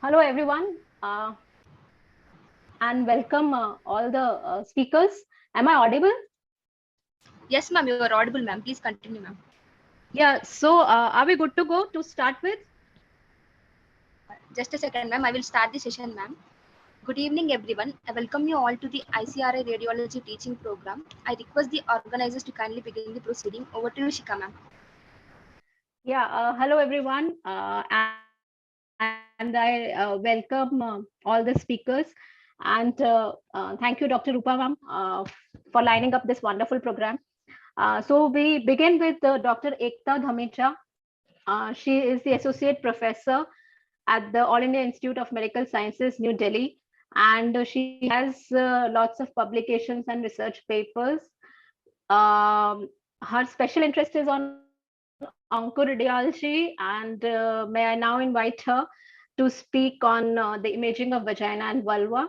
Hello, everyone, and welcome all the speakers. Am I audible? Yes, ma'am, you are audible, ma'am. Please continue, ma'am. Yeah, so are we good to go to start with? Just a second, ma'am. I will start the session, ma'am. Good evening, everyone. I welcome you all to the ICRI Radiology Teaching Program. I request the organizers to kindly begin the proceeding. Over to you, Shika, ma'am. Yeah, hello, everyone, and I welcome all the speakers. And thank you, Dr. Rupa ma'am, for lining up this wonderful program. So we begin with Dr. Ekta Dhamecha. She is the Associate Professor at the All India Institute of Medical Sciences, New Delhi. And she has lots of publications and research papers. Her special interest is on oncoradiology, and may I now invite her to speak on the imaging of vagina and vulva.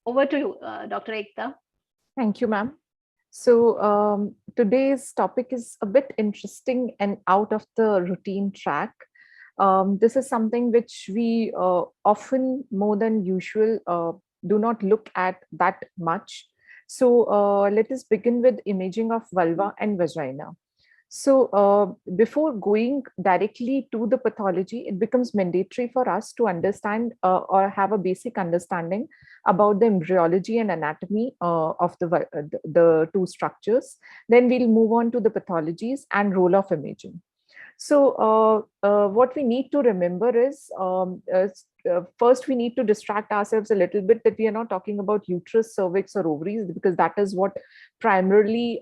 Over to you, Dr. Ekta. Thank you, ma'am. So today's topic is a bit interesting and out of the routine track. This is something which we often, more than usual, do not look at that much. So let us begin with imaging of vulva and vagina. So before going directly to the pathology, it becomes mandatory for us to understand or have a basic understanding about the embryology and anatomy of the two structures. Then we'll move on to the pathologies and role of imaging. So what we need to remember is first we need to distract ourselves a little bit that we are not talking about uterus, cervix, or ovaries, because that is what primarily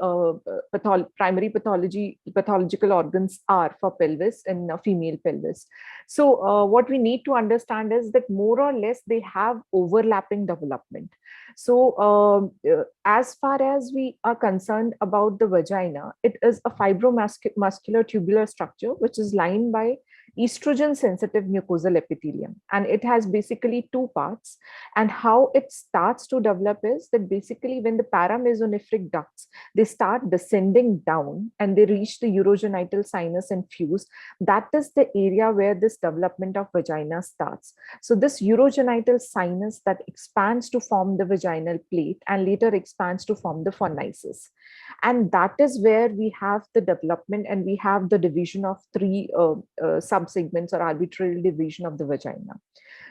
primary pathological organs are for pelvis and female pelvis. So what we need to understand is that more or less they have overlapping development. So as far as we are concerned about the vagina, it is a fibromuscular tubular structure which is lined by estrogen sensitive mucosal epithelium, and it has basically two parts. And how it starts to develop is that basically when the paramesonephric ducts, they start descending down and they reach the urogenital sinus and fuse, that is the area where this development of vagina starts. So this urogenital sinus that expands to form the vaginal plate and later expands to form the fornices, and that is where we have the development, and we have the division of three subsegments or arbitrary division of the vagina.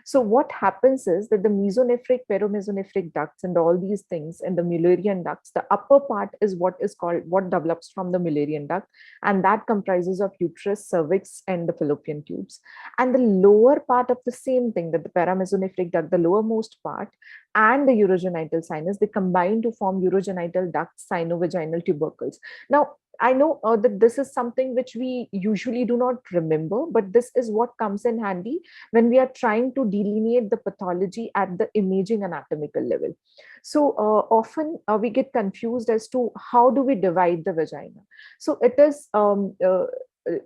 So what happens is that the mesonephric, peromesonephric ducts and all these things and the Mullerian ducts, the upper part is what develops from the Mullerian duct, and that comprises of uterus, cervix, and the fallopian tubes. And the lower part of the same thing, that the paramesonephric duct, the lowermost part, and the urogenital sinus, they combine to form urogenital ducts, sinovaginal tubercles. Now, I know that this is something which we usually do not remember, but this is what comes in handy when we are trying to delineate the pathology at the imaging anatomical level. So often we get confused as to how do we divide the vagina. So it is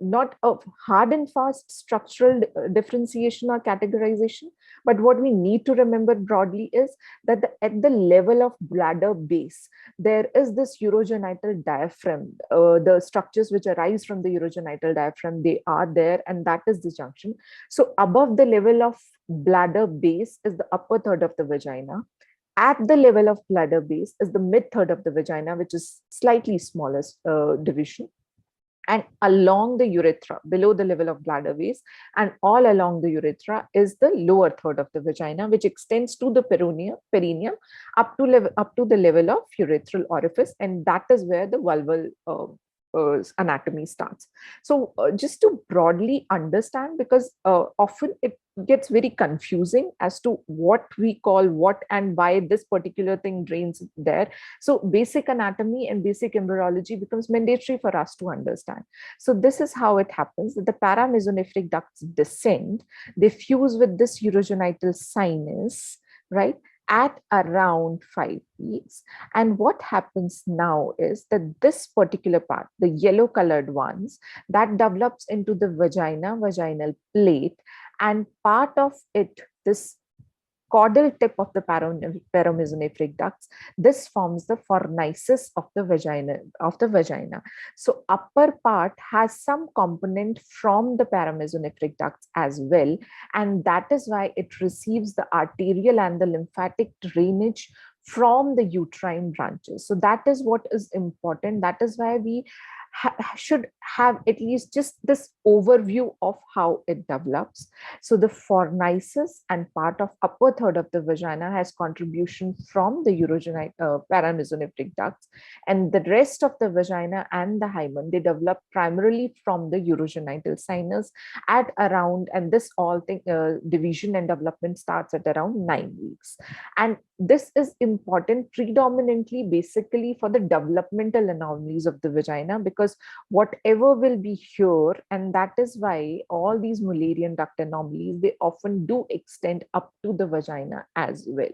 not a hard and fast structural differentiation or categorization, but what we need to remember broadly is that at the level of bladder base, there is this urogenital diaphragm. The structures which arise from the urogenital diaphragm, they are there, and that is the junction. So above the level of bladder base is the upper third of the vagina. At the level of bladder base is the mid third of the vagina, which is slightly smaller division. And along the urethra, below the level of bladder base, and all along the urethra is the lower third of the vagina, which extends to the perineum up to the level of urethral orifice, and that is where the vulval anatomy starts. So just to broadly understand, because often it gets very confusing as to what we call what and why this particular thing drains there. So basic anatomy and basic embryology becomes mandatory for us to understand. So this is how it happens, that the paramesonephric ducts descend, they fuse with this urogenital sinus, right, at around 5 weeks. And what happens now is that this particular part, the yellow colored ones, that develops into the vagina, vaginal plate, and part of it, this caudal tip of the paramesonephric ducts. This forms the fornices of the vagina. So upper part has some component from the paramesonephric ducts as well, and that is why it receives the arterial and the lymphatic drainage from the uterine branches. So that is what is important. That is why we should have at least just this overview of how it develops. So the fornices and part of upper third of the vagina has contribution from the paramesonephric ducts, and the rest of the vagina and the hymen, they develop primarily from the urogenital sinus at around, and this all thing division and development starts at around 9 weeks. And this is important predominantly basically for the developmental anomalies of the vagina, because whatever will be here, and that is why all these Mullerian duct anomalies, they often do extend up to the vagina as well.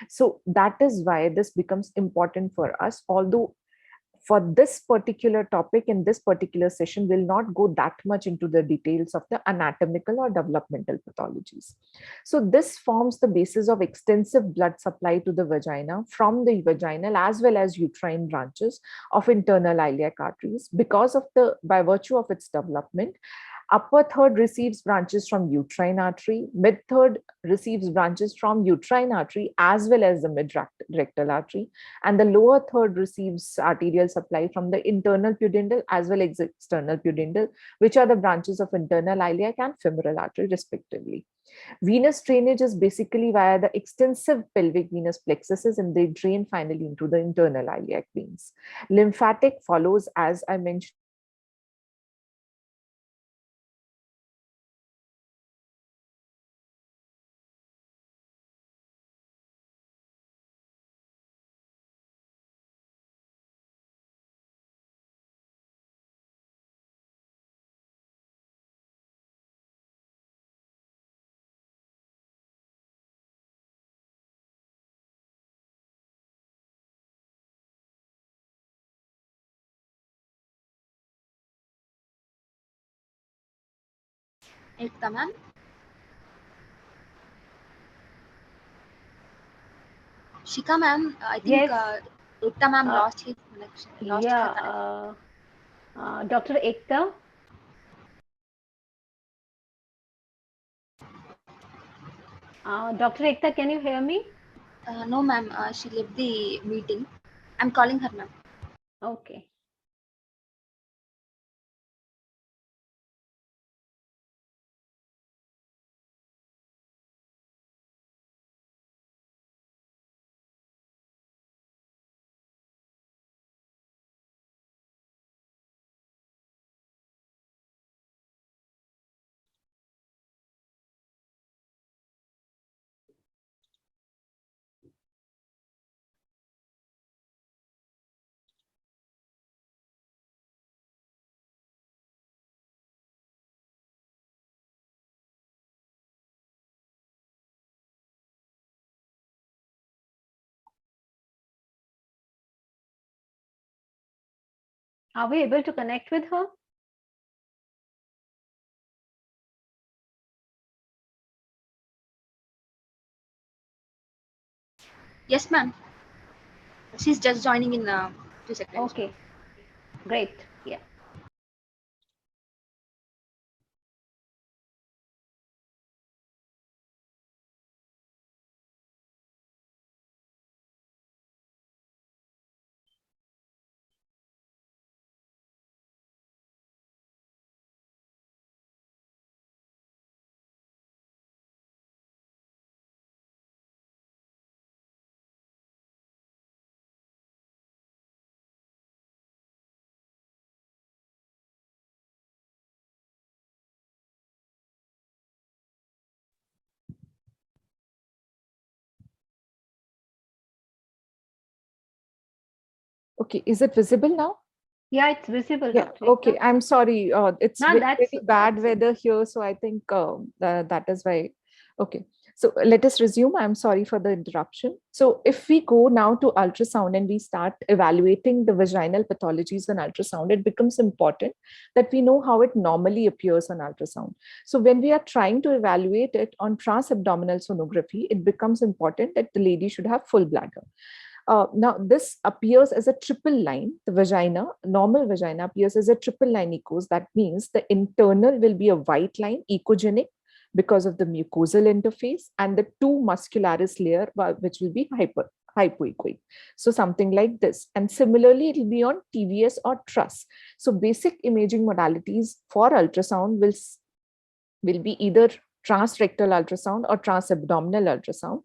So that is why this becomes important for us, although for this particular topic in this particular session will not go that much into the details of the anatomical or developmental pathologies. So this forms the basis of extensive blood supply to the vagina from the vaginal as well as uterine branches of internal iliac arteries. Because of the, by virtue of its development, upper third receives branches from uterine artery, mid third receives branches from uterine artery as well as the mid rectal artery, and the lower third receives arterial supply from the internal pudendal as well as external pudendal, which are the branches of internal iliac and femoral artery respectively. Venous drainage is basically via the extensive pelvic venous plexuses, and they drain finally into the internal iliac veins. Lymphatic follows, as I mentioned, Ekta ma'am. Shika ma'am, I think Yes. Ekta ma'am Uh, lost his connection, lost her yeah. connection. Dr. Ekta. Dr. Ekta, can you hear me? No ma'am, she left the meeting. I'm calling her ma'am. Okay. Are we able to connect with her? Yes ma'am. She's just joining in 2 seconds. Okay. Great. Yeah. okay, is it visible now? Yeah, it's visible, Yeah, Dr. Ekta. okay. I'm sorry. It's No, very that's bad that's weather here, so I think that is why. Okay. So let us resume. I'm sorry for the interruption. So if we go now to ultrasound and we start evaluating the vaginal pathologies on ultrasound, it becomes important that we know how it normally appears on ultrasound. So when we are trying to evaluate it on transabdominal sonography, it becomes important that the lady should have full bladder. Now, this appears as a triple line. The vagina, normal vagina, appears as a triple line echos. That means the internal will be a white line, echogenic, because of the mucosal interface, and the two muscularis layer, which will be hypoechoic. So something like this. And similarly, it will be on TVS or truss. So basic imaging modalities for ultrasound will be either transrectal ultrasound or transabdominal ultrasound.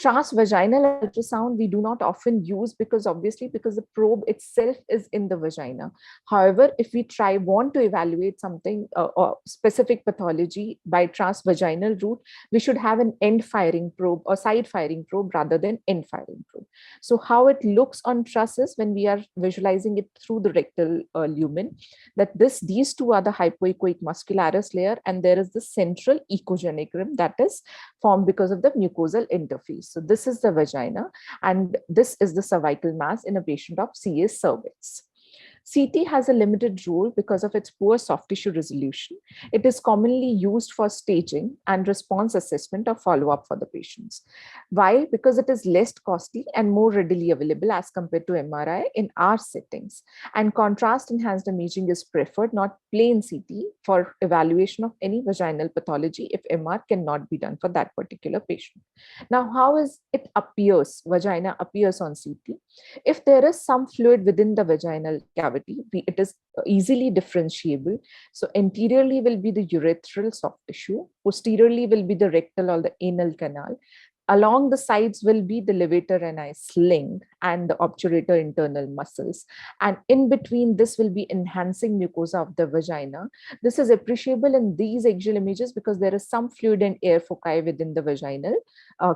Transvaginal ultrasound we do not often use because the probe itself is in the vagina. However, if we want to evaluate something or specific pathology by transvaginal route, we should have an end firing probe or side firing probe rather than end firing probe. So how it looks on trusses when we are visualizing it through the rectal lumen, that these two are the hypoechoic muscularis layer, and there is the central echogenic rim that is formed because of the mucosal interface. So this is the vagina, and this is the cervical mass in a patient of CA cervix. CT has a limited role because of its poor soft tissue resolution. It is commonly used for staging and response assessment or follow-up for the patients. Why? Because it is less costly and more readily available as compared to MRI in our settings. And contrast enhanced imaging is preferred, not plain CT, for evaluation of any vaginal pathology if MR cannot be done for that particular patient. Now, how is it appears? Vagina appears on CT. If there is some fluid within the vaginal cavity, it is easily differentiable. So anteriorly will be the urethral soft tissue, posteriorly will be the rectal or the anal canal. Along the sides will be the levator ani sling and the obturator internal muscles. And in between this will be enhancing mucosa of the vagina. This is appreciable in these axial images because there is some fluid and air foci within the vaginal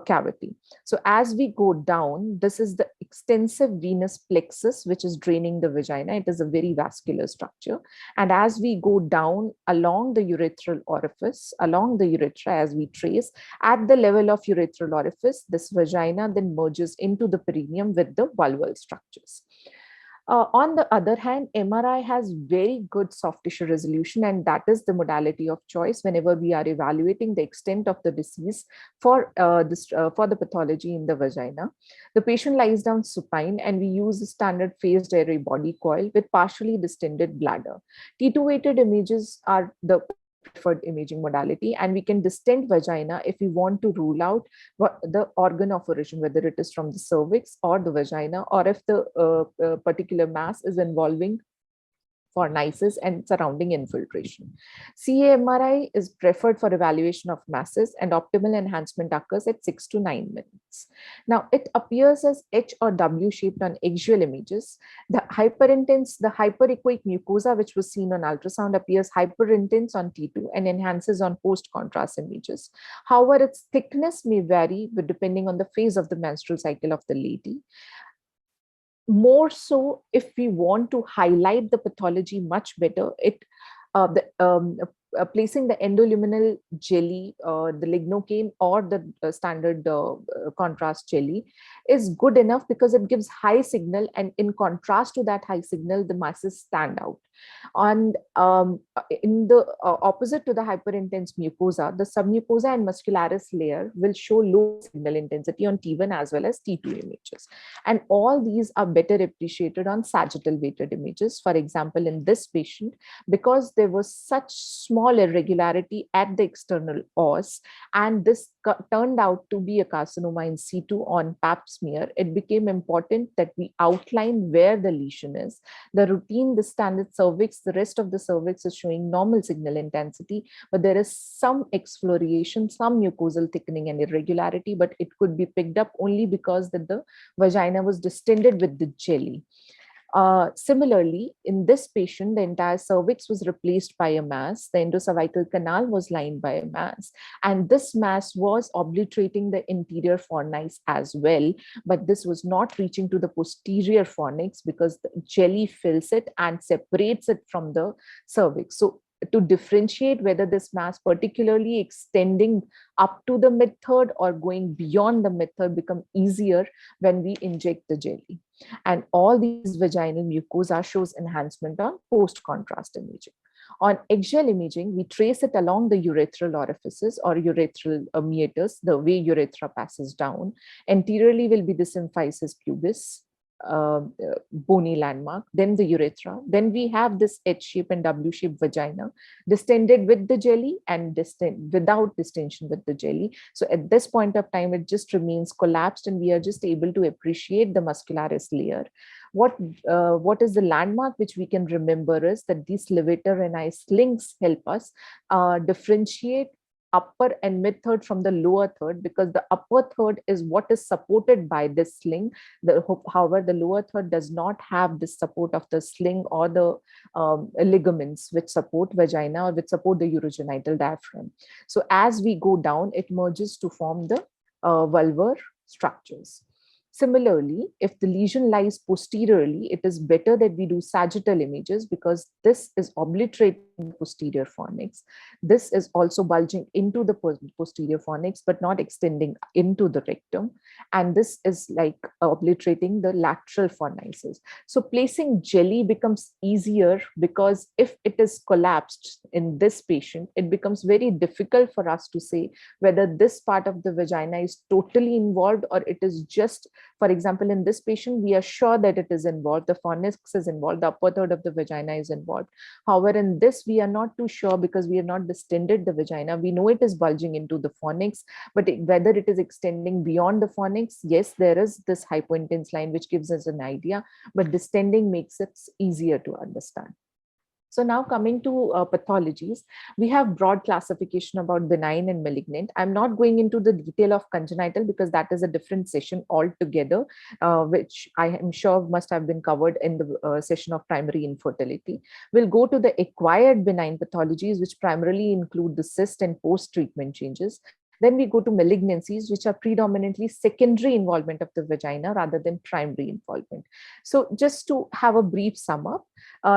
cavity. So as we go down, this is the extensive venous plexus, which is draining the vagina. It is a very vascular structure. And as we go down along the urethral orifice, along the urethra, as we trace, at the level of urethral orifice, this vagina then merges into the perineum with the vulval structures. On the other hand, MRI has very good soft tissue resolution, and that is the modality of choice whenever we are evaluating the extent of the disease for the pathology in the vagina. The patient lies down supine, and we use the standard phased array body coil with partially distended bladder. T2-weighted images are the preferred imaging modality, and we can distend vagina if we want to rule out the organ of origin, whether it is from the cervix or the vagina, or if the particular mass is involving fornices and surrounding infiltration. CA-MRI is preferred for evaluation of masses, and optimal enhancement occurs at 6 to 9 minutes. Now, it appears as H or W shaped on axial images. The hyperechoic mucosa, which was seen on ultrasound, appears hyperintense on T2 and enhances on post-contrast images. However, its thickness may vary depending on the phase of the menstrual cycle of the lady. More so, if we want to highlight the pathology much better, placing the endoluminal jelly, the lignocaine or the standard contrast jelly is good enough because it gives high signal, and in contrast to that high signal, the masses stand out. And in the opposite to the hyperintense mucosa, the submucosa and muscularis layer will show low signal intensity on T1 as well as T2 images. And all these are better appreciated on sagittal weighted images. For example, in this patient, because there was such small irregularity at the external os, and this turned out to be a carcinoma in situ on pap smear, it became important that we outline where the lesion is. The routine, the standard cervix, the rest of the cervix is showing normal signal intensity, but there is some exfoliation, some mucosal thickening and irregularity, but it could be picked up only because that the vagina was distended with the jelly. Similarly, in this patient, the entire cervix was replaced by a mass. The endocervical canal was lined by a mass, and this mass was obliterating the interior fornix as well, but this was not reaching to the posterior fornix because the jelly fills it and separates it from the cervix. So to differentiate whether this mass particularly extending up to the mid third or going beyond the mid third become easier when we inject the jelly. And all these vaginal mucosa shows enhancement on post contrast imaging. On eggshell imaging, we trace it along the urethral orifices or urethral meatus, the way urethra passes down. Anteriorly will be the symphysis pubis, bony landmark, then the urethra. Then we have this H-shaped and W-shaped vagina, distended with the jelly and without distension with the jelly. So at this point of time, it just remains collapsed and we are just able to appreciate the muscularis layer. What is the landmark which we can remember is that these levator and eye slings help us differentiate upper and mid third from the lower third, because the upper third is what is supported by this sling. However, the lower third does not have the support of the sling or the ligaments which support vagina or which support the urogenital diaphragm. So as we go down, it merges to form the vulvar structures. Similarly, if the lesion lies posteriorly, it is better that we do sagittal images because this is obliterating the posterior fornix. This is also bulging into the posterior fornix, but not extending into the rectum. And this is like obliterating the lateral fornices. So placing jelly becomes easier because if it is collapsed in this patient, it becomes very difficult for us to say whether this part of the vagina is totally involved or it is just. For example, in this patient, we are sure that it is involved, the fornix is involved, the upper third of the vagina is involved. However, in this, we are not too sure because we have not distended the vagina. We know it is bulging into the fornix, but whether it is extending beyond the fornix, yes, there is this hypointense line which gives us an idea, but distending makes it easier to understand. So now coming to pathologies, we have broad classification about benign and malignant. I'm not going into the detail of congenital because that is a different session altogether, which I am sure must have been covered in the session of primary infertility. We'll go to the acquired benign pathologies, which primarily include the cyst and post-treatment changes. Then we go to malignancies, which are predominantly secondary involvement of the vagina rather than primary involvement. So just to have a brief sum up,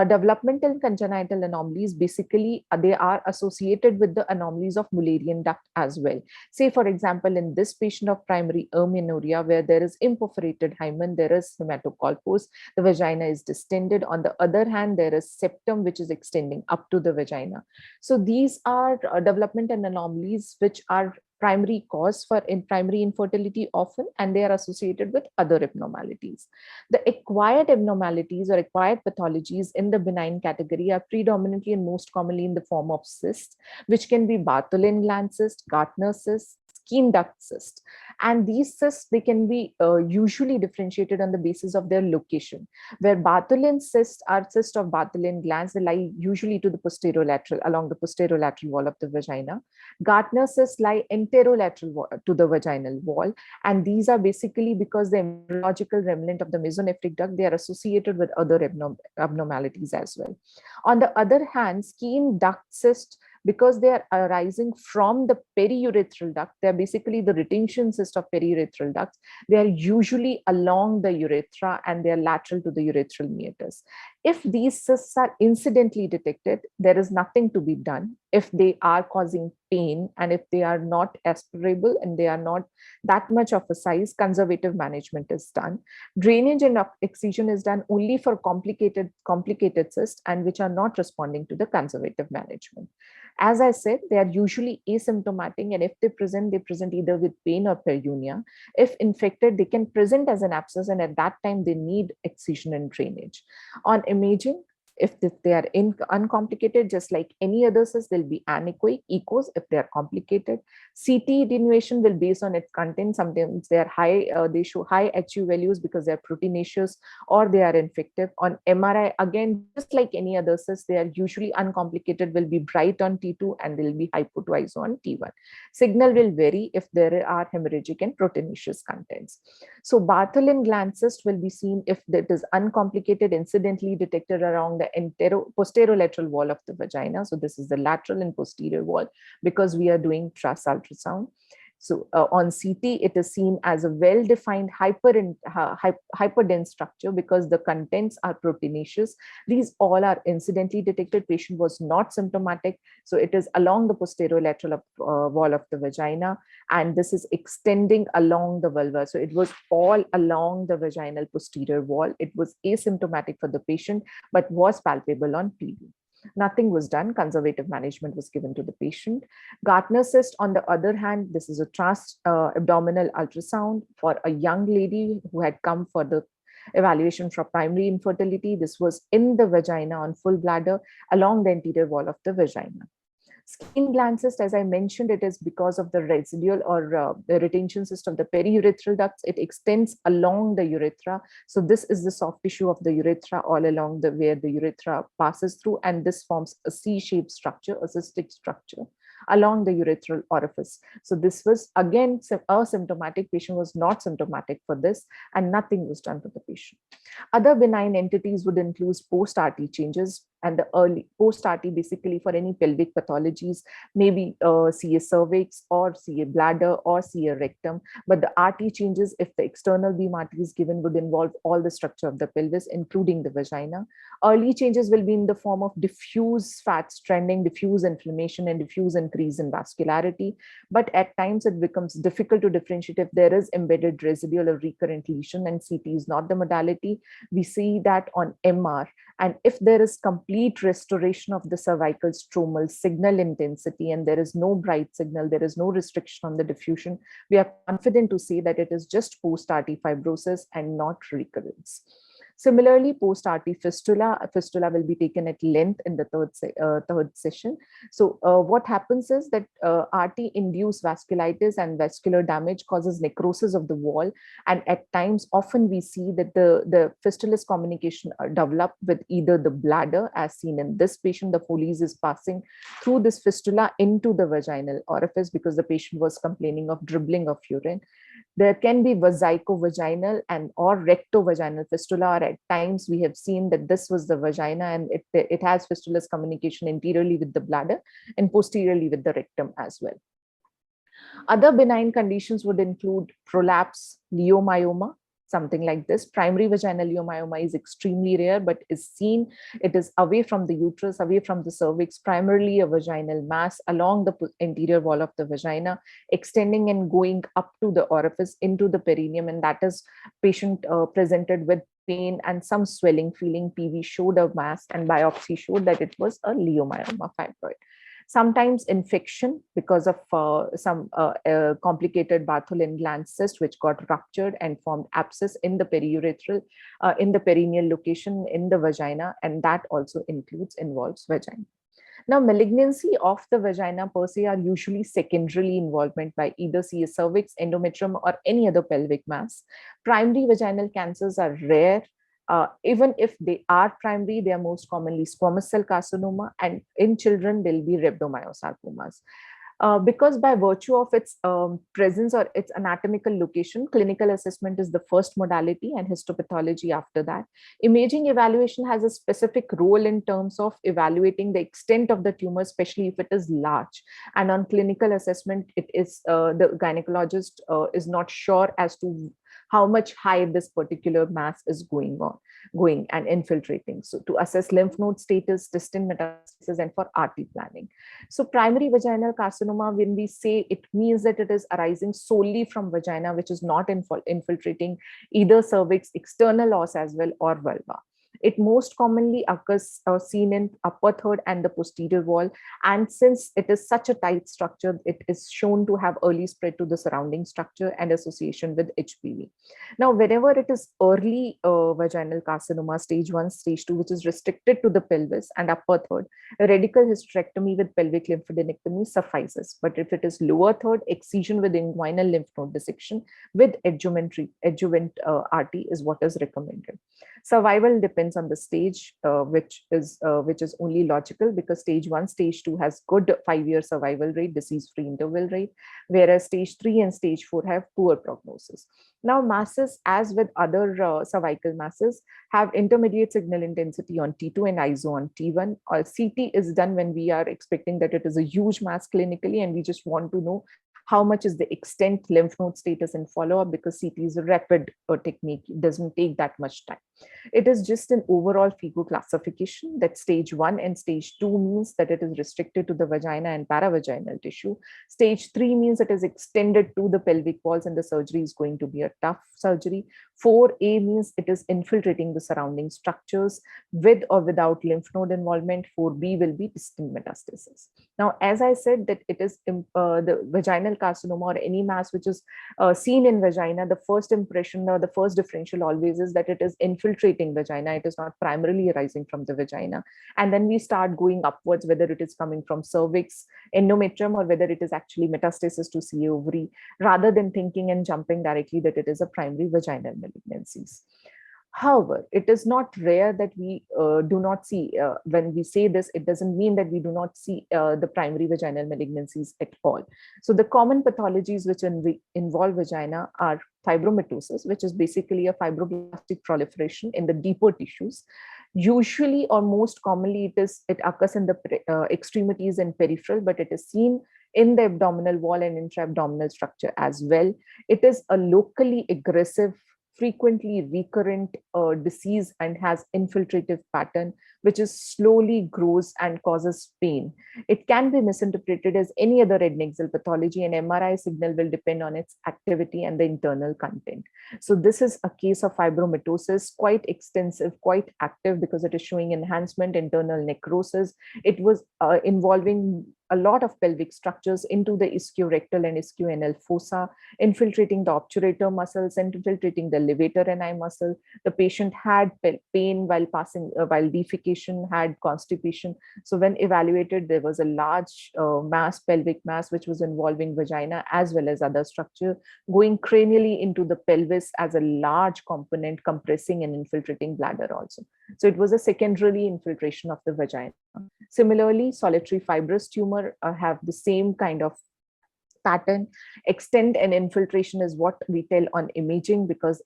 developmental congenital anomalies, basically, they are associated with the anomalies of Mullerian duct as well. Say, for example, in this patient of primary amenorrhea, where there is imperforated hymen, there is hematocolpos, the vagina is distended. On the other hand, there is septum, which is extending up to the vagina. So these are developmental anomalies which are primary cause for primary infertility often, and they are associated with other abnormalities. The acquired abnormalities or acquired pathologies in the benign category are predominantly and most commonly in the form of cysts, which can be Bartholin gland cyst, Gartner cyst, skein duct cyst. And these cysts, they can be usually differentiated on the basis of their location, where Bartholin cysts are cysts of Bartholin glands. They lie usually to the posterolateral, along the posterolateral wall of the vagina. Gartner cysts lie anterolateral to the vaginal wall. And these are basically because the embryological remnant of the mesonephric duct, they are associated with other abnormalities as well. On the other hand, skein duct cysts, because they are arising from the periurethral duct, they are basically the retention cyst of periurethral ducts. They are usually along the urethra and they are lateral to the urethral meatus. If these cysts are incidentally detected, there is nothing to be done. If they are causing pain and if they are not aspirable and they are not that much of a size, conservative management is done. Drainage and excision is done only for complicated cysts and which are not responding to the conservative management. As I said, they are usually asymptomatic, and if they present either with pain or periunia. If infected, they can present as an abscess, and at that time they need excision and drainage. On imaging, if they are uncomplicated, just like any other cyst, they'll be anechoic. Echos, if they are complicated. CT attenuation will base on its content. Sometimes they are high, they show high HU values because they are proteinaceous or they are infective. On MRI, again, just like any other cyst, they are usually uncomplicated, will be bright on T2 and they'll be hypo to iso on T1. Signal will vary if there are hemorrhagic and proteinaceous contents. So Bartholin gland cyst will be seen if it is uncomplicated, incidentally detected around the posterolateral wall of the vagina. So this is the lateral and posterior wall because we are doing truss ultrasound. So on CT, it is seen as a well-defined hyperdense structure because the contents are proteinaceous. These all are incidentally detected. Patient was not symptomatic. So it is along the posterolateral wall of the vagina, and this is extending along the vulva. So it was all along the vaginal posterior wall. It was asymptomatic for the patient, but was palpable on PD. Nothing was done. Conservative management was given to the patient. Gardner cyst, on the other hand, this is a trans abdominal ultrasound for a young lady who had come for the evaluation for primary infertility. This was in the vagina on full bladder along the anterior wall of the vagina. Skin gland cyst, as I mentioned, it is because of the residual or the retention cyst of the periurethral ducts. It extends along the urethra. So this is the soft tissue of the urethra all along the where the urethra passes through, and this forms a C-shaped structure, a cystic structure along the urethral orifice. So this was again asymptomatic. Patient was not symptomatic for this, and nothing was done for the patient. Other benign entities would include post-RT changes, and the early post-RT basically for any pelvic pathologies, maybe see a cervix or see a bladder or see a rectum. But the RT changes, if the external beam RT is given, would involve all the structure of the pelvis, including the vagina. Early changes will be in the form of diffuse fat stranding, diffuse inflammation, and diffuse increase in vascularity. But at times it becomes difficult to differentiate if there is embedded residual or recurrent lesion, and CT is not the modality. We see that on MR. And if there is complete restoration of the cervical stromal signal intensity and there is no bright signal, there is no restriction on the diffusion, we are confident to say that it is just post-RT fibrosis and not recurrence. Similarly, post-RT fistula will be taken at length in the third session. So what happens is that RT-induced vasculitis and vascular damage causes necrosis of the wall. And at times, often we see that the fistulous communication develop with either the bladder, as seen in this patient, the Foley's is passing through this fistula into the vaginal orifice because the patient was complaining of dribbling of urine. There can be vesico-vaginal and or recto-vaginal fistula, or at times we have seen that this was the vagina and it has fistulous communication anteriorly with the bladder and posteriorly with the rectum as well. Other benign conditions would include prolapse, leiomyoma, something like this. Primary vaginal leiomyoma is extremely rare, but is seen. It is away from the uterus, away from the cervix, primarily a vaginal mass along the anterior wall of the vagina, extending and going up to the orifice into the perineum. And that is patient presented with pain and some swelling feeling. PV showed a mass and biopsy showed that it was a leiomyoma fibroid. Sometimes infection because of some complicated Bartholin gland cyst which got ruptured and formed abscess in the periurethral, in the perineal location in the vagina, and that also involves vagina. Now, malignancy of the vagina per se are usually secondarily involvement by either CS cervix, endometrium, or any other pelvic mass. Primary vaginal cancers are rare. Even if they are primary, they are most commonly squamous cell carcinoma, and in children, they'll be rhabdomyosarcomas. Because by virtue of its presence or its anatomical location, clinical assessment is the first modality and histopathology after that. Imaging evaluation has a specific role in terms of evaluating the extent of the tumor, especially if it is large. And on clinical assessment, it is the gynecologist is not sure as to how much high this particular mass is going and infiltrating. So to assess lymph node status, distant metastasis, and for RT planning. So primary vaginal carcinoma, when we say, it means that it is arising solely from vagina, which is not infiltrating either cervix, external os as well, or vulva. It most commonly occurs seen in upper third and the posterior wall. And since it is such a tight structure, it is shown to have early spread to the surrounding structure and association with HPV. Now, whenever it is early vaginal carcinoma, stage 1, stage 2, which is restricted to the pelvis and upper third, a radical hysterectomy with pelvic lymphadenectomy suffices. But if it is lower third, excision with inguinal lymph node dissection with adjuvant RT is what is recommended. Survival depends on the stage, which is only logical, because stage 1, stage 2 has good 5-year survival rate, disease-free interval rate, whereas stage 3 and stage 4 have poor prognosis. Now, masses, as with other cervical masses, have intermediate signal intensity on T2 and ISO on T1. CT is done when we are expecting that it is a huge mass clinically, and we just want to know how much is the extent lymph node status in follow-up, because CT is a rapid technique. It doesn't take that much time. It is just an overall FIGO classification that stage 1 and stage 2 means that it is restricted to the vagina and paravaginal tissue. Stage 3 means it is extended to the pelvic walls and the surgery is going to be a tough surgery. 4A means it is infiltrating the surrounding structures with or without lymph node involvement. 4B will be distant metastasis. Now, as I said, that it is the vaginal carcinoma or any mass which is seen in vagina, the first impression or the first differential always is that it is infiltrating vagina. It is not primarily arising from the vagina. And then we start going upwards, whether it is coming from cervix, endometrium, or whether it is actually metastasis to CA ovary, rather than thinking and jumping directly that it is a primary vaginal malignancies. However, it is not rare that we do not see, when we say this, it doesn't mean that we do not see the primary vaginal malignancies at all. So the common pathologies which involve vagina are fibromatosis, which is basically a fibroblastic proliferation in the deeper tissues. Usually or most commonly it occurs in the extremities and peripheral, but it is seen in the abdominal wall and intra-abdominal structure as well. It is a locally aggressive, frequently recurrent disease and has infiltrative pattern, which is slowly grows and causes pain. It can be misinterpreted as any other adnexal pathology, and MRI signal will depend on its activity and the internal content. So this is a case of fibromatosis, quite extensive, quite active, because it is showing enhancement, internal necrosis. It was involving a lot of pelvic structures into the ischiorectal and ischioanal fossa, infiltrating the obturator muscles and infiltrating the levator ani muscle. The patient had pain while passing, while defecation, had constipation. So when evaluated, there was a large mass, pelvic mass, which was involving vagina as well as other structure, going cranially into the pelvis as a large component, compressing and infiltrating bladder also. So it was a secondary infiltration of the vagina. Similarly, solitary fibrous tumor have the same kind of pattern. Extent and infiltration is what we tell on imaging, because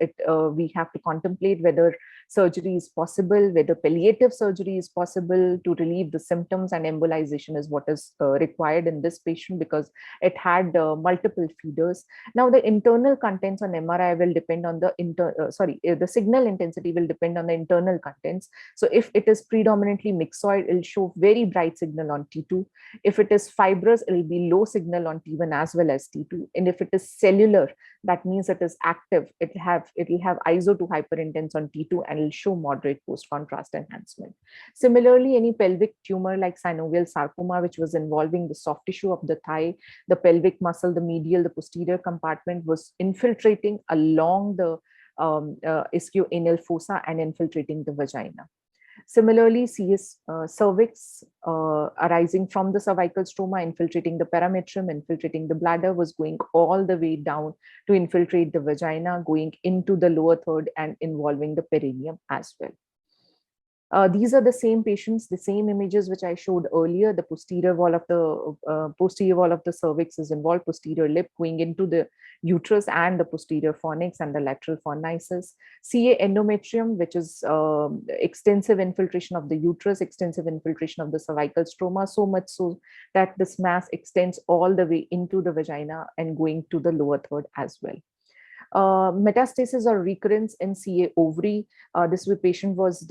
we have to contemplate whether surgery is possible, whether palliative surgery is possible to relieve the symptoms, and embolization is what is required in this patient because it had multiple feeders. Now, the internal contents on MRI will depend on the signal intensity will depend on the internal contents. So if it is predominantly myxoid, it will show very bright signal on T2. If it is fibrous, it will be low signal on T1 as well as T2. And if it is cellular, that means it is active. It will have iso to hyperintense on T2 and it will show moderate post-contrast enhancement. Similarly, any pelvic tumor like synovial sarcoma, which was involving the soft tissue of the thigh, the pelvic muscle, the medial, the posterior compartment, was infiltrating along the ischioanal fossa and infiltrating the vagina. Similarly, CS cervix arising from the cervical stroma, infiltrating the parametrium, infiltrating the bladder, was going all the way down to infiltrate the vagina, going into the lower third and involving the perineum as well. These are the same patients, the same images which I showed earlier. The posterior wall of the cervix is involved, posterior lip going into the uterus and the posterior fornix and the lateral fornices. CA endometrium, which is extensive infiltration of the uterus, extensive infiltration of the cervical stroma, so much so that this mass extends all the way into the vagina and going to the lower third as well. Metastasis or recurrence in CA ovary. This patient was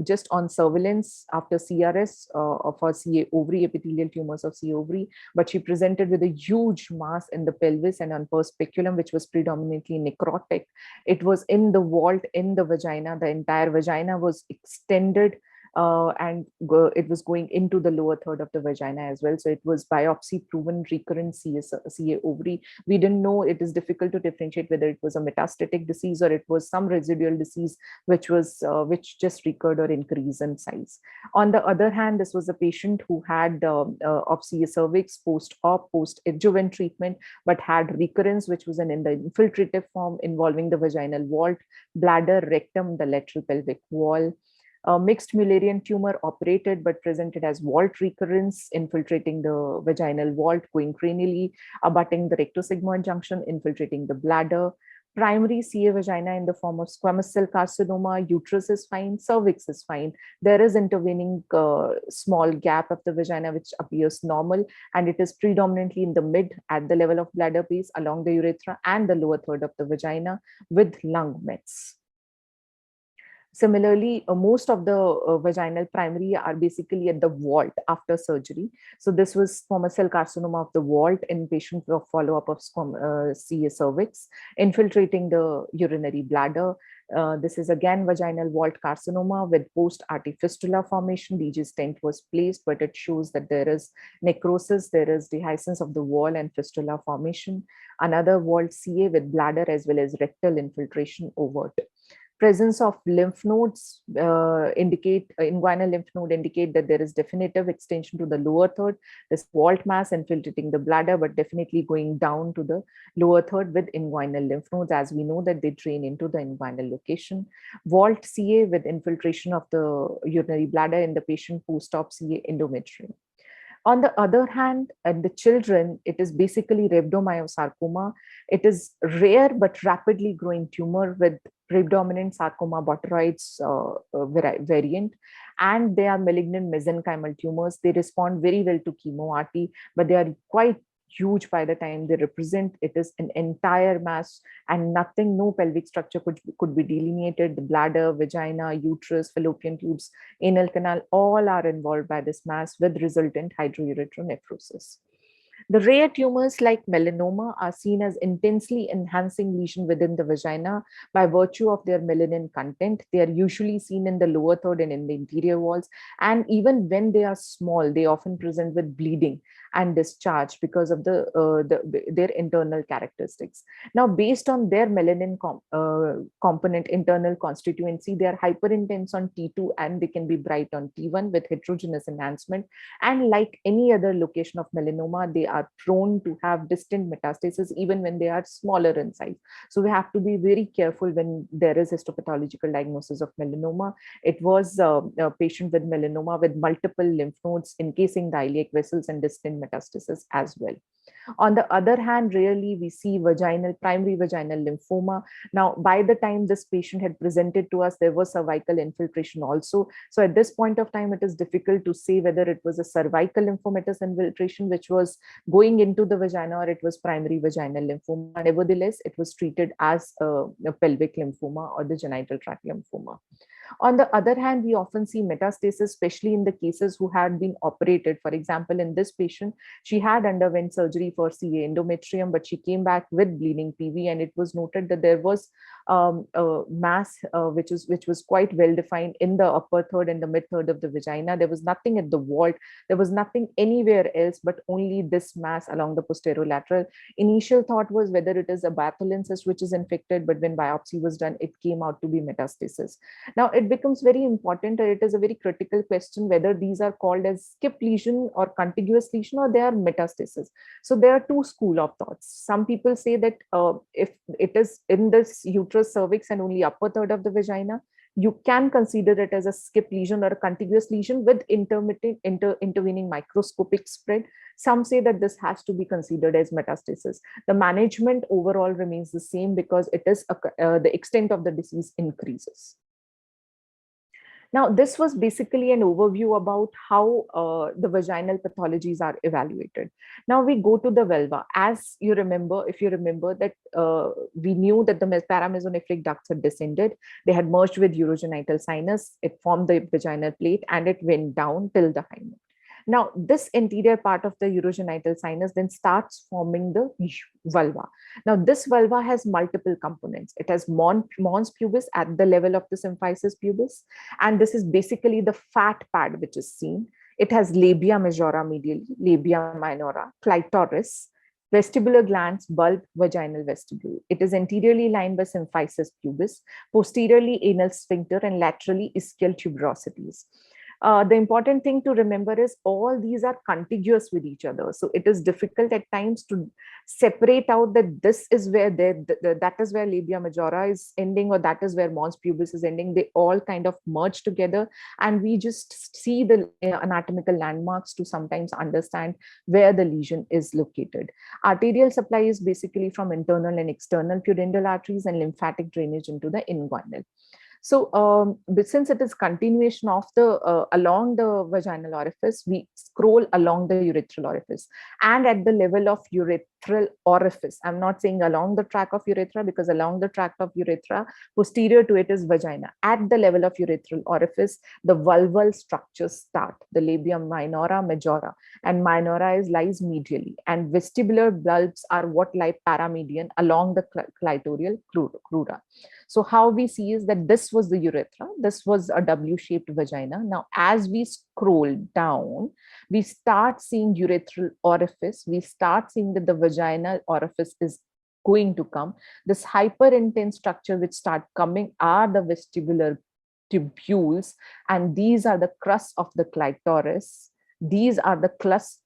just on surveillance after CRS of her CA ovary, epithelial tumors of CA ovary, but she presented with a huge mass in the pelvis and on pars speculum, which was predominantly necrotic. It was in the vault in the vagina. The entire vagina was extended and it was going into the lower third of the vagina as well. So it was biopsy proven recurrent CA ovary. We didn't know, it is difficult to differentiate whether it was a metastatic disease or it was some residual disease which which just recurred or increased in size. On the other hand, this was a patient who had of CA cervix post-op, post-adjuvant treatment, but had recurrence, which was in the infiltrative form involving the vaginal vault, bladder, rectum, the lateral pelvic wall. Mixed Mullerian tumor operated but presented as vault recurrence, infiltrating the vaginal vault, going cranially, abutting the rectosigmoid junction, infiltrating the bladder. primary CA vagina in the form of squamous cell carcinoma, uterus is fine, cervix is fine. There is intervening small gap of the vagina which appears normal, and it is predominantly in the mid at the level of bladder base along the urethra and the lower third of the vagina with lung mets. Similarly, most of the vaginal primary are basically at the vault after surgery. So this was squamous cell carcinoma of the vault in patients with follow-up of CA cervix, infiltrating the urinary bladder. This is again vaginal vault carcinoma with post-arti fistula formation. DG stent was placed, but it shows that there is necrosis, there is dehiscence of the wall and fistula formation. Another vault CA with bladder as well as rectal infiltration overt. Presence of lymph nodes indicate inguinal lymph node indicate that there is definitive extension to the lower third. This vault mass infiltrating the bladder, but definitely going down to the lower third with inguinal lymph nodes, as we know that they drain into the inguinal location. Vault CA with infiltration of the urinary bladder in the patient post-op CA endometrium. On the other hand, in the children, it is basically rhabdomyosarcoma. It is rare but rapidly growing tumor with predominant sarcoma botrytis variant, and they are malignant mesenchymal tumors. They respond very well to chemo-RT, but they are quite huge by the time they represent. It is an entire mass and nothing, no pelvic structure could be delineated. The bladder, vagina, uterus, fallopian tubes, anal canal, all are involved by this mass with resultant hydrouretronephrosis. The rare tumors like melanoma are seen as intensely enhancing lesion within the vagina by virtue of their melanin content. They are usually seen in the lower third and in the interior walls. And even when they are small, they often present with bleeding and discharge because of their internal characteristics. Now, based on their melanin component internal constituency, they are hyperintense on T2 and they can be bright on T1 with heterogeneous enhancement. And like any other location of melanoma, they are prone to have distant metastasis even when they are smaller in size. So we have to be very careful when there is histopathological diagnosis of melanoma. It was a patient with melanoma with multiple lymph nodes encasing the iliac vessels and distant metastasis as well. On the other hand, rarely we see primary vaginal lymphoma. Now, by the time this patient had presented to us, there was cervical infiltration also. So at this point of time, it is difficult to say whether it was a cervical lymphomatous infiltration, which was going into the vagina, or it was primary vaginal lymphoma. Nevertheless, it was treated as a pelvic lymphoma or the genital tract lymphoma. On the other hand, we often see metastasis, especially in the cases who had been operated. For example, in this patient, she had underwent surgery for CA endometrium, but she came back with bleeding PV, and it was noted that there was a mass which was quite well defined in the upper third and the mid third of the vagina. There was nothing at the vault. There was nothing anywhere else, but only this mass along the posterolateral. Initial thought was whether it is a bathylin cyst which is infected, but when biopsy was done, it came out to be metastasis. Now, it becomes very important, or it is a very critical question, whether these are called as skip lesion or contiguous lesion, or they are metastasis. So there are two school of thoughts. Some people say that if it is in this uterus, cervix, and only upper third of the vagina, you can consider it as a skip lesion or a contiguous lesion with intervening microscopic spread. Some say that this has to be considered as metastasis. The management overall remains the same because it is the extent of the disease increases. Now, this was basically an overview about how the vaginal pathologies are evaluated. Now we go to the vulva. As you remember, if you remember that we knew that the paramesonephric ducts had descended, they had merged with urogenital sinus, it formed the vaginal plate, and it went down till the hymen. Now, this anterior part of the urogenital sinus then starts forming the vulva. Now, this vulva has multiple components. It has mons pubis at the level of the symphysis pubis, and this is basically the fat pad which is seen. It has labia majora medially, labia minora, clitoris, vestibular glands, bulb, vaginal vestibule. It is anteriorly lined by symphysis pubis, posteriorly anal sphincter, and laterally ischial tuberosities. The important thing to remember is all these are contiguous with each other. So it is difficult at times to separate out that this is where that is where labia majora is ending, or that is where mons pubis is ending. They all kind of merge together, and we just see the anatomical landmarks to sometimes understand where the lesion is located. Arterial supply is basically from internal and external pudendal arteries, and lymphatic drainage into the inguinal. So, but since it is continuation of the along the vaginal orifice, we scroll along the urethral orifice, and at the level of urethral orifice. I'm not saying along the track of urethra, because along the tract of urethra, posterior to it is vagina. At the level of urethral orifice, the vulval structures start. The labia minora, majora, and minora lies medially, and vestibular bulbs are what lie paramedian along the clitoral crura. So how we see is that this was the urethra, this was a W-shaped vagina. Now, as we scroll down, we start seeing urethral orifice. We start seeing that the vaginal orifice is going to come. This hyper intense structure which start coming are the vestibular tubules, and these are the crust of the clitoris. These are the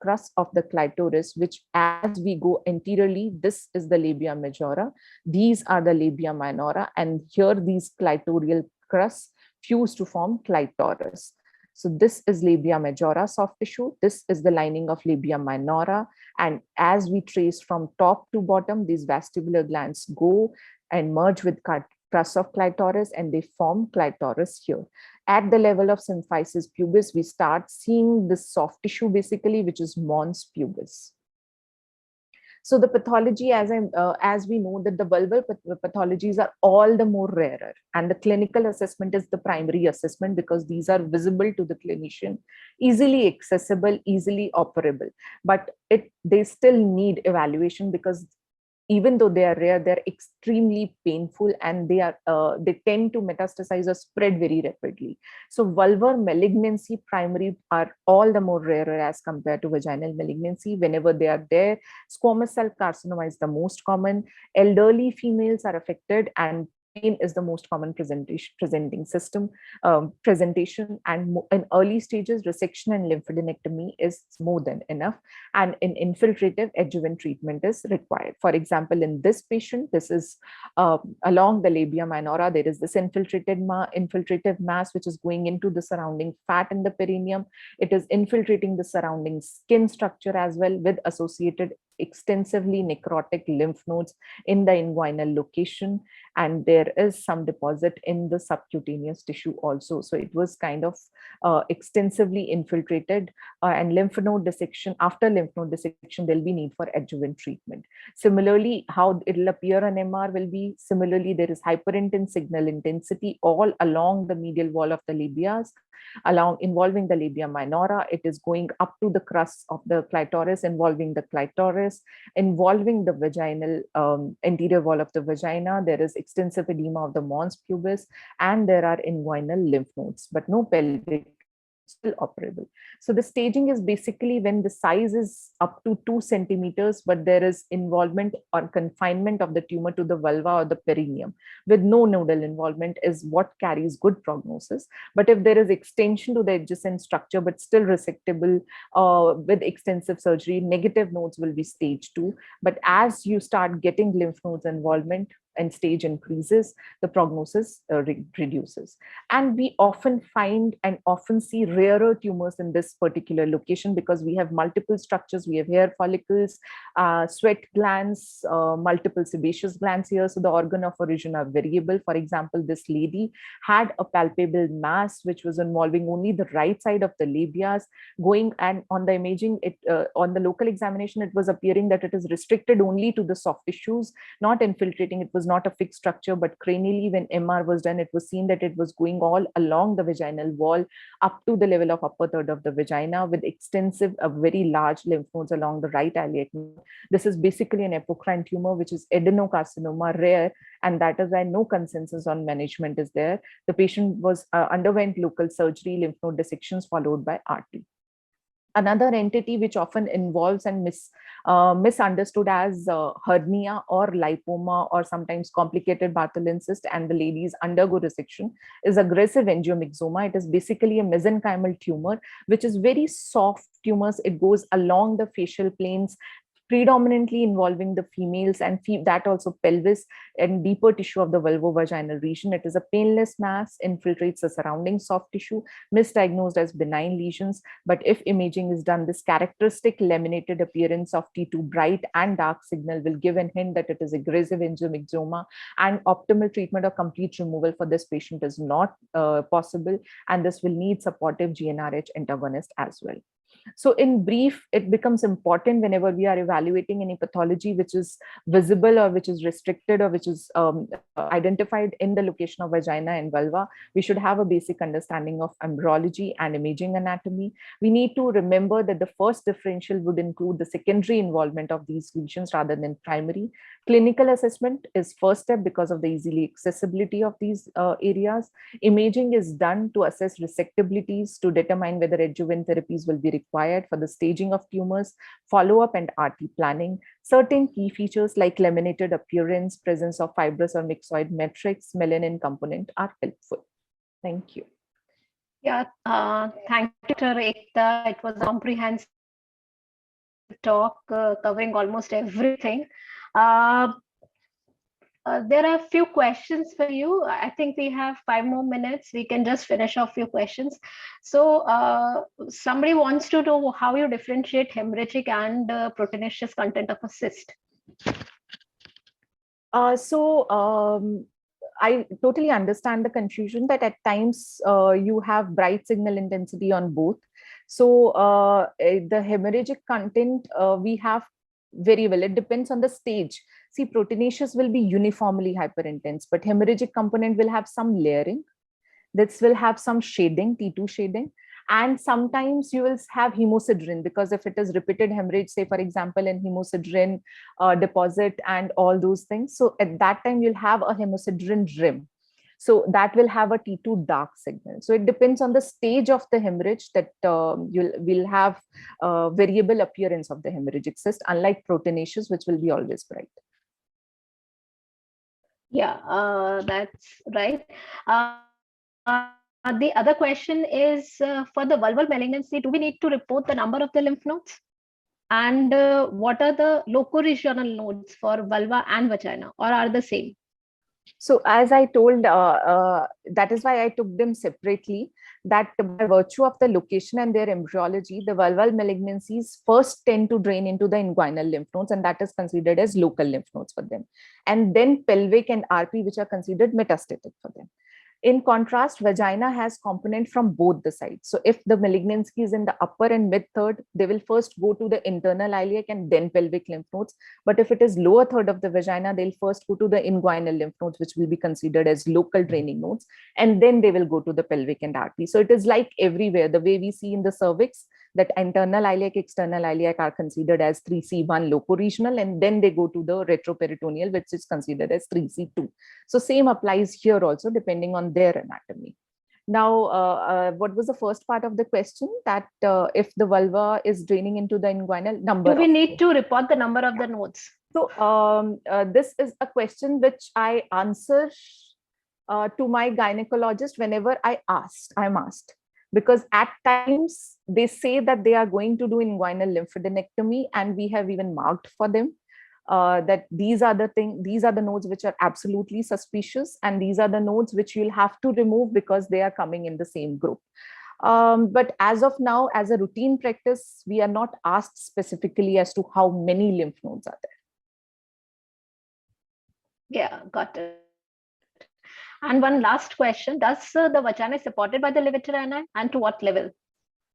crust of the clitoris, which as we go anteriorly, this is the labia majora, these are the labia minora, and here these clitoral crusts fuse to form clitoris. So this is labia majora soft tissue, this is the lining of labia minora, and as we trace from top to bottom, these vestibular glands go and merge with crust of clitoris, and they form clitoris here. At the level of symphysis pubis, we start seeing this soft tissue basically, which is mons pubis. So the pathology, as we know, that the vulval pathologies are all the more rarer, and the clinical assessment is the primary assessment because these are visible to the clinician, easily accessible, easily operable. But they still need evaluation because even though they are rare, they're extremely painful, and they tend to metastasize or spread very rapidly. So vulvar malignancy primary are all the more rarer as compared to vaginal malignancy. Whenever they are there, squamous cell carcinoma is the most common. Elderly females are affected, and pain is the most common presentation. And in early stages, resection and lymphadenectomy is more than enough, and in infiltrative adjuvant treatment is required. For example, in this patient, this is along the labia minora, there is this infiltrative mass which is going into the surrounding fat in the perineum. It is infiltrating the surrounding skin structure as well, with associated extensively necrotic lymph nodes in the inguinal location, and there is some deposit in the subcutaneous tissue also. So it was kind of extensively infiltrated, and lymph node dissection. After lymph node dissection, there'll be need for adjuvant treatment. Similarly, how it'll appear on MR will be similarly, there is hyperintense signal intensity all along the medial wall of the labias, involving the labia minora. It is going up to the crust of the clitoris, involving the clitoris, involving the vaginal anterior wall of the vagina. There is extensive edema of the mons pubis, and there are inguinal lymph nodes, but no pelvic, still operable. So the staging is basically when the size is up to 2 centimeters, but there is involvement or confinement of the tumor to the vulva or the perineum with no nodal involvement is what carries good prognosis. But if there is extension to the adjacent structure, but still resectable with extensive surgery, negative nodes will be stage 2. But as you start getting lymph nodes involvement, and stage increases, the prognosis reduces. And we often find and often see rarer tumors in this particular location because we have multiple structures. We have hair follicles, sweat glands, multiple sebaceous glands here. So the organ of origin are variable. For example, this lady had a palpable mass which was involving only the right side of the labias going, and on the imaging, on the local examination, it was appearing that it is restricted only to the soft tissues, not infiltrating. It was not a fixed structure, but cranially, when MR was done, it was seen that it was going all along the vaginal wall up to the level of upper third of the vagina with extensive, very large lymph nodes along the right iliac. This is basically an apocrine tumor, which is adenocarcinoma, rare, and that is why no consensus on management is there. The patient was underwent local surgery, lymph node dissections followed by RT. Another entity which often involves and misunderstood as hernia or lipoma or sometimes complicated Bartholin cyst, and the ladies undergo resection, is aggressive angiomyxoma. It is basically a mesenchymal tumor, which is very soft tumors. It goes along the facial planes, predominantly involving the females, and that also pelvis and deeper tissue of the vulvovaginal region. It is a painless mass, infiltrates the surrounding soft tissue, misdiagnosed as benign lesions. But if imaging is done, this characteristic laminated appearance of T2 bright and dark signal will give a hint that it is aggressive angiomyxoma, and optimal treatment or complete removal for this patient is not possible, and this will need supportive GnRH antagonist as well. So in brief, it becomes important whenever we are evaluating any pathology which is visible or which is restricted or which is identified in the location of vagina and vulva, we should have a basic understanding of embryology and imaging anatomy. We need to remember that the first differential would include the secondary involvement of these lesions rather than primary. Clinical assessment is first step because of the easily accessibility of these areas. Imaging is done to assess resectabilities to determine whether adjuvant therapies will be required for the staging of tumors, follow-up and RT planning. Certain key features like laminated appearance, presence of fibrous or myxoid matrix, melanin component are helpful. Thank you. Yeah, thank you, Dr. Ekta. It was a comprehensive talk covering almost everything. Uh, there are a few questions for you. I think we have 5 more minutes. We can just finish off your questions. So somebody wants to know how you differentiate hemorrhagic and proteinaceous content of a cyst. I totally understand the confusion that at times you have bright signal intensity on both. So the hemorrhagic content we have very well. It depends on the stage. See, proteinaceous will be uniformly hyperintense, but hemorrhagic component will have some layering. This will have some shading, T2 shading. And sometimes you will have hemosiderin, because if it is repeated hemorrhage, say, for example, in hemosiderin deposit and all those things. So at that time, you'll have a hemosiderin rim. So that will have a T2 dark signal. So it depends on the stage of the hemorrhage that you will have variable appearance of the hemorrhagic cyst, unlike proteinaceous, which will be always bright. Yeah, that's right. The other question is for the vulval malignancy, do we need to report the number of the lymph nodes? And what are the locoregional nodes for vulva and vagina, or are the same? So as I told, that is why I took them separately, that by virtue of the location and their embryology, the vulval malignancies first tend to drain into the inguinal lymph nodes, and that is considered as local lymph nodes for them. And then pelvic and RP, which are considered metastatic for them. In contrast, vagina has component from both the sides. So if the malignancy is in the upper and mid third, they will first go to the internal iliac and then pelvic lymph nodes. But if it is lower third of the vagina, they'll first go to the inguinal lymph nodes, which will be considered as local draining nodes. And then they will go to the pelvic and RP. So it is like everywhere, the way we see in the cervix, that internal iliac, external iliac are considered as 3C1 locoregional, and then they go to the retroperitoneal, which is considered as 3C2. So same applies here also, depending on their anatomy. Now, what was the first part of the question? That if the vulva is draining into the inguinal number. Do we need to report the number of the nodes? So this is a question which I answer to my gynecologist whenever I'm asked. Because at times they say that they are going to do inguinal lymphadenectomy, and we have even marked for them that these are the nodes which are absolutely suspicious, and these are the nodes which you'll have to remove because they are coming in the same group. But as of now, as a routine practice, we are not asked specifically as to how many lymph nodes are there. Yeah, got it. And one last question, does the vagina supported by the levator ani, and to what level?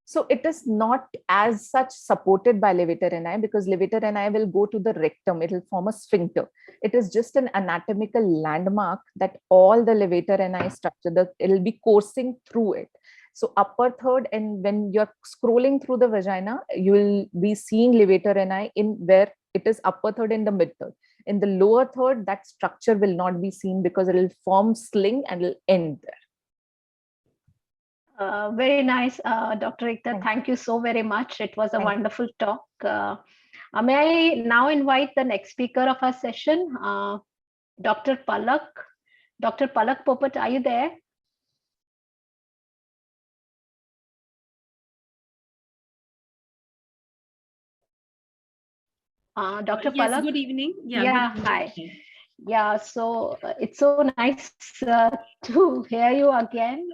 So it is not as such supported by levator ani, because levator ani will go to the rectum. It will form a sphincter. It is just an anatomical landmark that all the levator ani structure, it will be coursing through it. So upper third, and when you're scrolling through the vagina, you will be seeing levator ani in where it is upper third and the mid third. In the lower third, that structure will not be seen because it will form sling and it will end there. Very nice, Dr. Ekta. Thank Thank you so very much. It was a thank wonderful talk. May I now invite the next speaker of our session, Dr. Palak. Dr. Palak Popat, are you there? Dr. Yes, Palak? good evening. Yeah, good Yeah, evening. hi. Yeah, so it's so nice to hear you again.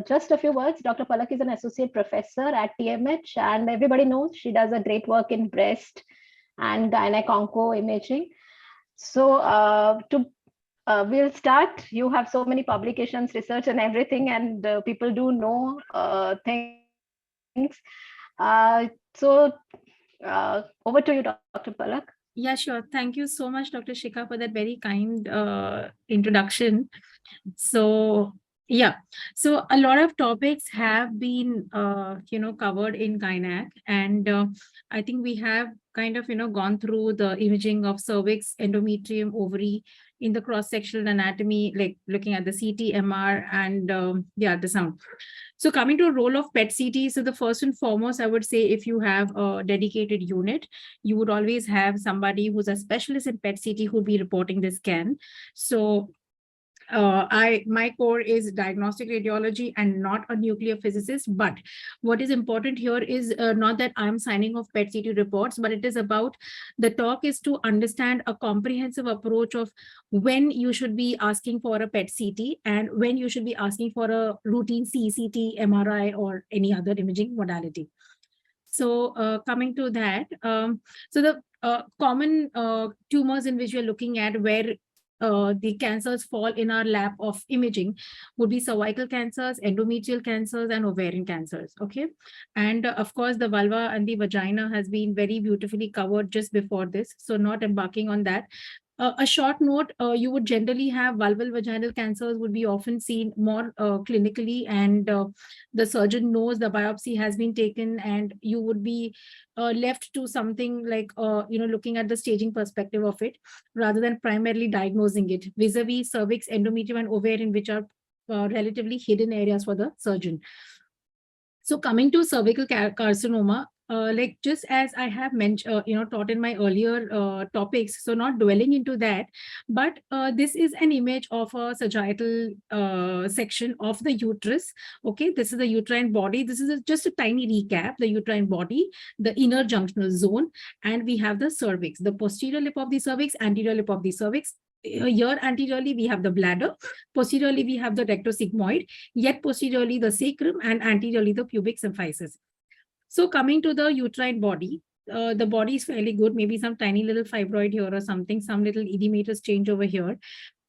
Just a few words. Dr. Palak is an associate professor at TMH, and everybody knows she does a great work in breast and gynec-onco imaging. So, we'll start. You have so many publications, research, and everything, and people do know things. Over to you, Dr. Palak. Yeah, sure. Thank you so much, Dr. Shikha, for that very kind introduction. So, yeah, so a lot of topics have been, covered in Gynac, and I think we have kind of, gone through the imaging of cervix, endometrium, ovary in the cross-sectional anatomy, like looking at the CT, MR, and the sound. So coming to a role of PET CT, so the first and foremost, I would say if you have a dedicated unit, you would always have somebody who's a specialist in PET CT who'll be reporting the scan. So my core is diagnostic radiology and not a nuclear physicist. But what is important here is not that I'm signing off PET CT reports, but it is about the talk is to understand a comprehensive approach of when you should be asking for a PET CT and when you should be asking for a routine CCT, MRI, or any other imaging modality. So coming to that, so the common tumors in which we're looking at where the cancers fall in our lap of imaging would be cervical cancers, endometrial cancers, and ovarian cancers. Okay. And of course, the vulva and the vagina has been very beautifully covered just before this. So not embarking on that. A short note, you would generally have vulval vaginal cancers would be often seen more clinically, and the surgeon knows the biopsy has been taken, and you would be left to something like, looking at the staging perspective of it rather than primarily diagnosing it vis-a-vis cervix, endometrium, and ovarian, which are relatively hidden areas for the surgeon. So coming to cervical carcinoma, like just as I have mentioned, taught in my earlier topics, so not dwelling into that, but this is an image of a sagittal section of the uterus. Okay, this is the uterine body. This is just a tiny recap. The uterine body, the inner junctional zone, and we have the cervix, the posterior lip of the cervix, anterior lip of the cervix. Here anteriorly we have the bladder, posteriorly we have the rectosigmoid, yet posteriorly the sacrum, and anteriorly the pubic symphysis. So coming to the uterine body, the body is fairly good, maybe some tiny little fibroid here or something, some little edematous change over here.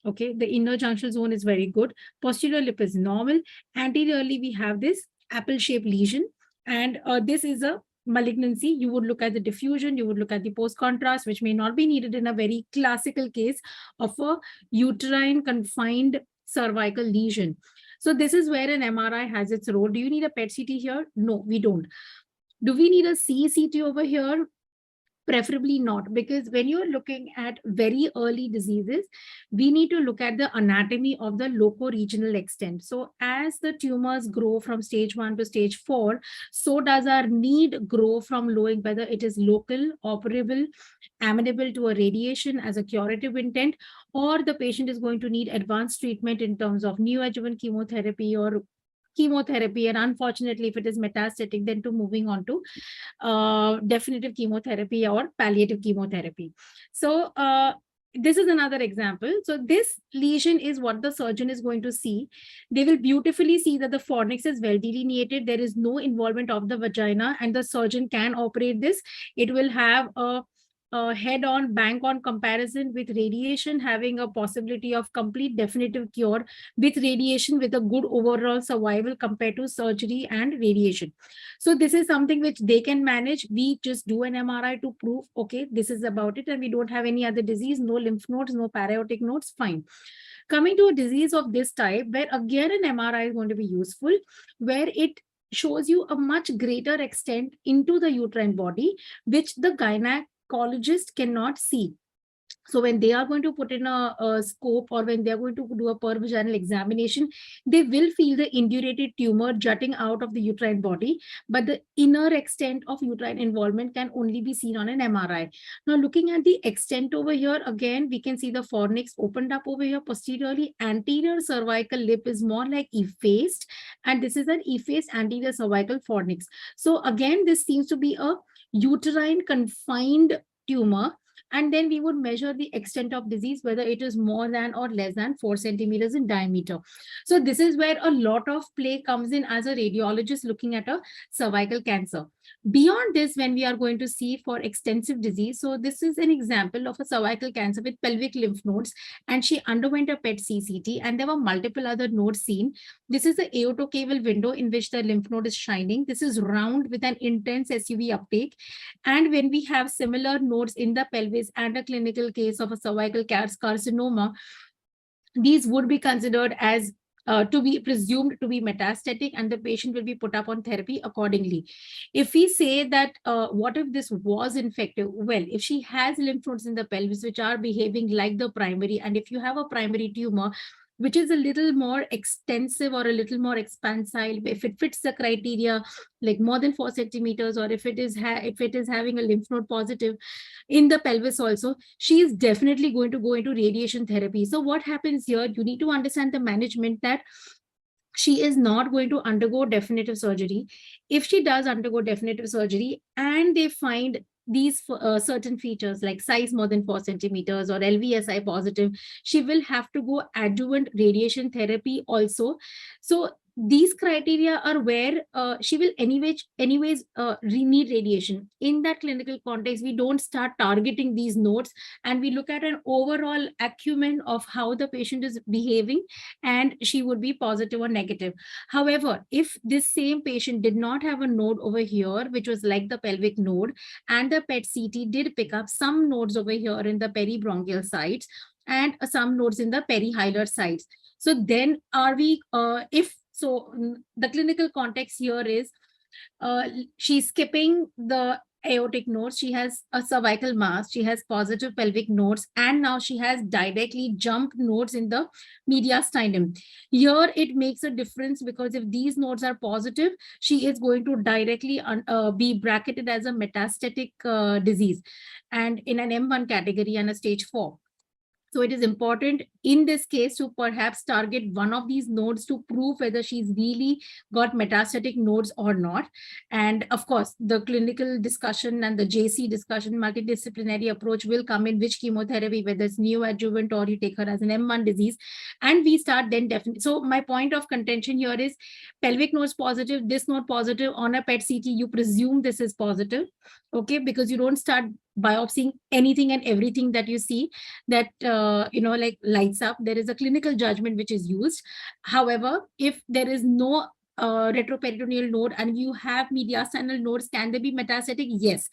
Okay, the inner junctional zone is very good. Posterior lip is normal. Anteriorly, we have this apple-shaped lesion, and this is a malignancy. You would look at the diffusion, you would look at the post-contrast, which may not be needed in a very classical case of a uterine confined cervical lesion. So this is where an MRI has its role. Do you need a PET CT here? No, we don't. Do we need a CCT over here? Preferably not, because when you're looking at very early diseases, we need to look at the anatomy of the loco-regional extent. So as the tumors grow from stage 1 to stage 4, so does our need grow from knowing whether it is local, operable, amenable to a radiation as a curative intent, or the patient is going to need advanced treatment in terms of neoadjuvant chemotherapy or chemotherapy, and unfortunately if it is metastatic, then to moving on to definitive chemotherapy or palliative chemotherapy. So this is another example. So this lesion is what the surgeon is going to see. They will beautifully see that the fornix is well delineated. There is no involvement of the vagina, and the surgeon can operate this. It will have a head-on, bank-on comparison with radiation, having a possibility of complete definitive cure with radiation, with a good overall survival compared to surgery and radiation. So this is something which they can manage. We just do an MRI to prove, okay, this is about it, and we don't have any other disease, no lymph nodes, no paraortic nodes, fine. Coming to a disease of this type, where again an MRI is going to be useful, where it shows you a much greater extent into the uterine body, which the gynecologist cannot see. So when they are going to put in a scope, or when they are going to do a per vaginal examination, they will feel the indurated tumor jutting out of the uterine body, but the inner extent of uterine involvement can only be seen on an MRI. Now, looking at the extent over here, again, we can see the fornix opened up over here posteriorly. Anterior cervical lip is more like effaced, and this is an effaced anterior cervical fornix. So again, this seems to be a uterine confined tumor, and then we would measure the extent of disease, whether it is more than or less than 4 centimeters in diameter. So this is where a lot of play comes in as a radiologist looking at a cervical cancer. Beyond this, when we are going to see for extensive disease, so this is an example of a cervical cancer with pelvic lymph nodes, and she underwent a PET CCT, and there were multiple other nodes seen. This is the aortocaval window in which the lymph node is shining. This is round with an intense SUV uptake. And when we have similar nodes in the pelvis and a clinical case of a cervical carcinoma, these would be considered as to be presumed to be metastatic, and the patient will be put up on therapy accordingly. If we say that, what if this was infective? Well, if she has lymph nodes in the pelvis which are behaving like the primary, and if you have a primary tumor which is a little more extensive or a little more expansile, if it fits the criteria, like more than 4 centimeters, or if it is having a lymph node positive in the pelvis also, she is definitely going to go into radiation therapy. So what happens here, you need to understand the management that she is not going to undergo definitive surgery. If she does undergo definitive surgery and they find these certain features like size more than 4 centimeters or LVSI positive, she will have to go adjuvant radiation therapy also. So these criteria are where she will anyways need radiation. In that clinical context, we don't start targeting these nodes, and we look at an overall acumen of how the patient is behaving, and she would be positive or negative. However, if this same patient did not have a node over here, which was like the pelvic node, and the PET CT did pick up some nodes over here in the peribronchial sites and some nodes in the perihilar sites. So then are we, the clinical context here is uh, she's skipping the aortic nodes, she has a cervical mass, she has positive pelvic nodes, and now she has directly jumped nodes in the mediastinum. Here it makes a difference, because if these nodes are positive, she is going to directly be bracketed as a metastatic disease, and in an M1 category and a stage 4. So it is important in this case to perhaps target one of these nodes to prove whether she's really got metastatic nodes or not. And of course, the clinical discussion and the JC discussion, multidisciplinary approach, will come in which chemotherapy, whether it's neoadjuvant or you take her as an M1 disease. And we start then definitely. So my point of contention here is pelvic nodes positive, this node positive on a PET CT, you presume this is positive, okay, because you don't start biopsying anything and everything that you see that like lights up. There is a clinical judgment which is used. However, if there is no retroperitoneal node and you have mediastinal nodes, can they be metastatic? Yes,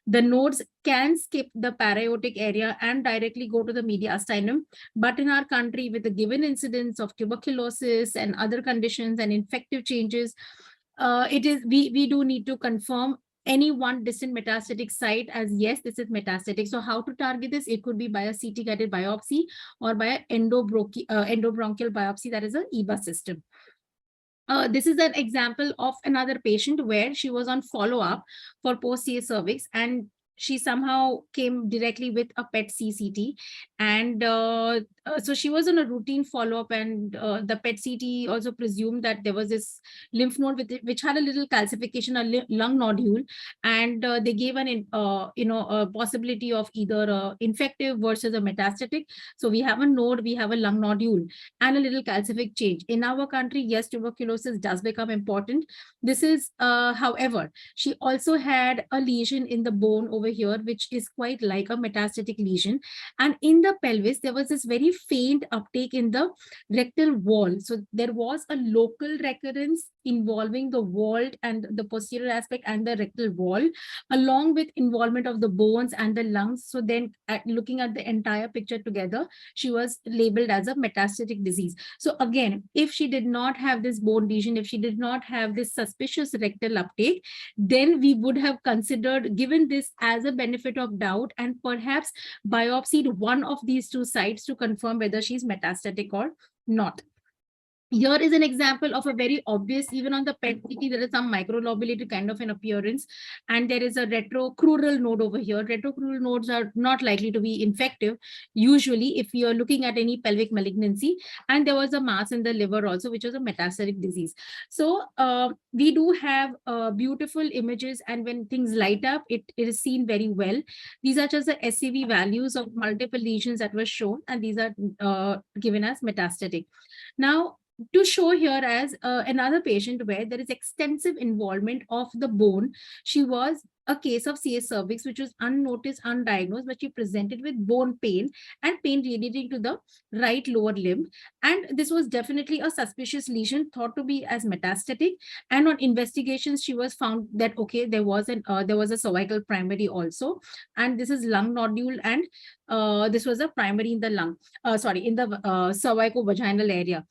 the nodes can skip the para-aortic area and directly go to the mediastinum. But in our country, with the given incidence of tuberculosis and other conditions and infective changes, we do need to confirm any one distant metastatic site as yes, this is metastatic. So how to target this? It could be by a CT guided biopsy or by an endobronchial biopsy, that is a EBA system. This is an example of another patient where she was on follow-up for post-CA cervix, and she somehow came directly with a PET CCT, and so she was on a routine follow-up, and the PET CT also presumed that there was this lymph node which had a little calcification, a lung nodule, and they gave a possibility of either infective versus a metastatic. So we have a node, we have a lung nodule, and a little calcific change. In our country, yes, tuberculosis does become important. This is, however, she also had a lesion in the bone over here, which is quite like a metastatic lesion. And in the pelvis, there was this very faint uptake in the rectal wall. So there was a local recurrence involving the vault and the posterior aspect and the rectal wall, along with involvement of the bones and the lungs. So then looking at the entire picture together, she was labeled as a metastatic disease. So again, if she did not have this bone lesion, if she did not have this suspicious rectal uptake, then we would have considered, given this as a benefit of doubt, and perhaps biopsied one of these two sites to confirm whether she's metastatic or not. Here is an example of a very obvious, even on the PET CT, there is some microlobulated kind of an appearance, and there is a retrocrural node over here. Retrocrural nodes are not likely to be infective, usually, if you are looking at any pelvic malignancy, and there was a mass in the liver also, which was a metastatic disease. So we do have beautiful images, and when things light up, it is seen very well. These are just the SCV values of multiple lesions that were shown, and these are given as metastatic. Now, to show here as another patient where there is extensive involvement of the bone. She was a case of CS cervix, which was unnoticed, undiagnosed, but she presented with bone pain and pain radiating to the right lower limb. And this was definitely a suspicious lesion thought to be as metastatic. And on investigations, she was found that, okay, there was a cervical primary also. And this is lung nodule, and this was a primary in the lung, in the cervico-vaginal area.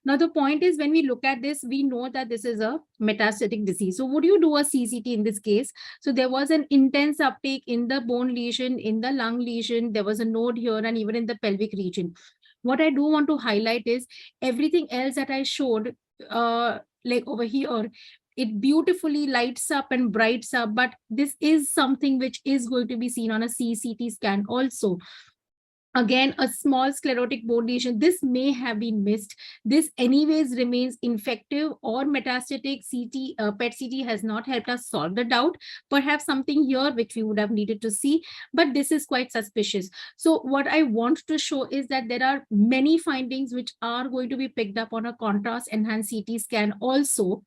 Now, the point is, when we look at this, we know that this is a metastatic disease. So would you do a CCT in this case? So there was an intense uptake in the bone lesion, in the lung lesion, there was a node here, and even in the pelvic region. What I do want to highlight is everything else that I showed, like over here, it beautifully lights up and brights up, but this is something which is going to be seen on a CCT scan also. Again, a small sclerotic bone lesion, this may have been missed. This anyways remains infective or metastatic. PET CT has not helped us solve the doubt. Perhaps something here which we would have needed to see, but this is quite suspicious. So what I want to show is that there are many findings which are going to be picked up on a contrast enhanced CT scan also,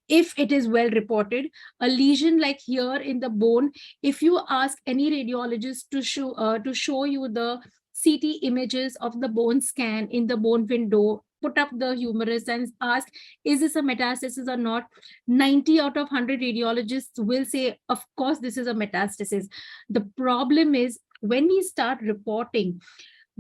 if it is well reported. A lesion like here in the bone, if you ask any radiologist to show you the CT images of the bone scan in the bone window, put up the humerus and ask, is this a metastasis or not? 90 out of 100 radiologists will say, of course, this is a metastasis. The problem is when we start reporting,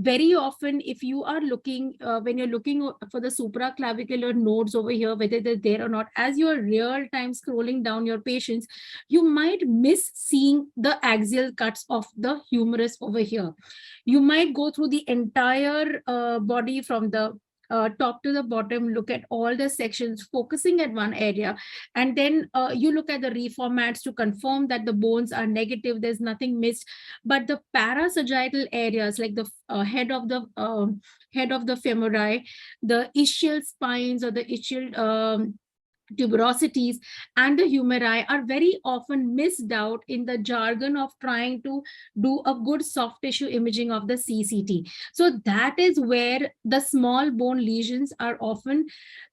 very often, if you are looking, when you're looking for the supraclavicular nodes over here, whether they're there or not, as you're real time scrolling down your patients, you might miss seeing the axial cuts of the humerus over here. You might go through the entire body from the top to the bottom, look at all the sections, focusing at one area, and then you look at the reformats to confirm that the bones are negative, there's nothing missed. But the parasagittal areas, like the head of the femori, the ischial spines or the ischial tuberosities and the humeri are very often missed out in the jargon of trying to do a good soft tissue imaging of the CCT. So that is where the small bone lesions are often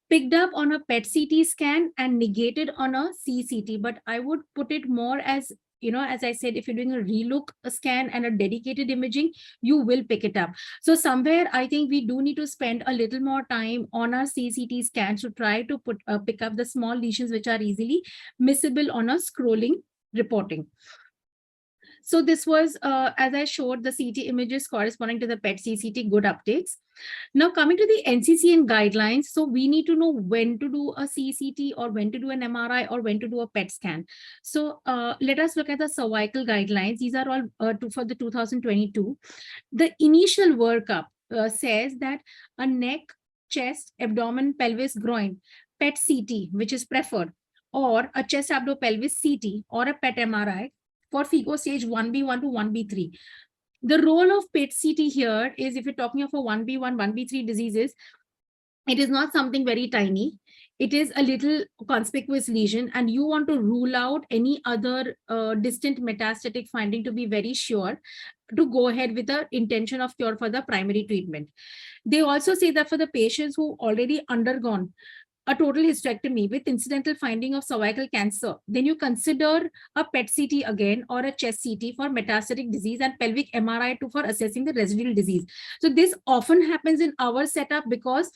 picked up on a PET CT scan and negated on a CCT. But I would put it more as, you know, as I said, if you're doing a relook scan and a dedicated imaging, you will pick it up. So somewhere I think we do need to spend a little more time on our CCT scans to try to pick up the small lesions which are easily missable on a scrolling reporting. So this was, as I showed, the CT images corresponding to the PET CCT, good uptakes. Now coming to the NCCN guidelines, so we need to know when to do a CCT or when to do an MRI or when to do a PET scan. So let us look at the cervical guidelines. These are all for the 2022. The initial workup says that a neck, chest, abdomen, pelvis, groin, PET CT, which is preferred, or a chest, abdo, pelvis CT, or a PET MRI for FIGO stage 1B1 to 1B3. The role of PET CT here is, if you're talking of a 1B1, 1B3 diseases, it is not something very tiny. It is a little conspicuous lesion, and you want to rule out any other distant metastatic finding to be very sure to go ahead with the intention of cure for the primary treatment. They also say that for the patients who already undergone a total hysterectomy with incidental finding of cervical cancer, then you consider a PET CT again or a chest CT for metastatic disease and pelvic MRI for assessing the residual disease. So this often happens in our setup because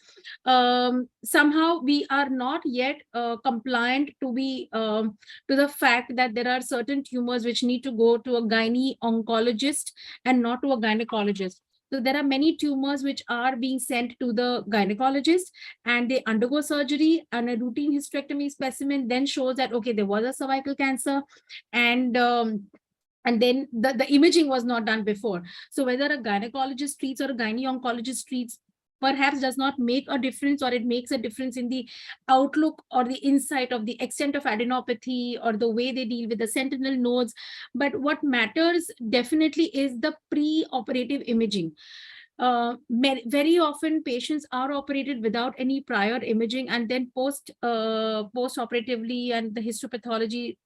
somehow we are not yet compliant to the fact that there are certain tumors which need to go to a gynae oncologist and not to a gynecologist. So there are many tumors which are being sent to the gynecologist and they undergo surgery, and a routine hysterectomy specimen then shows that, okay, there was a cervical cancer, and then the imaging was not done before. So whether a gynecologist treats or a gynae oncologist treats perhaps does not make a difference, or it makes a difference in the outlook or the insight of the extent of adenopathy or the way they deal with the sentinel nodes. But what matters definitely is the pre-operative imaging. Very often patients are operated without any prior imaging, and then post-operatively and the histopathology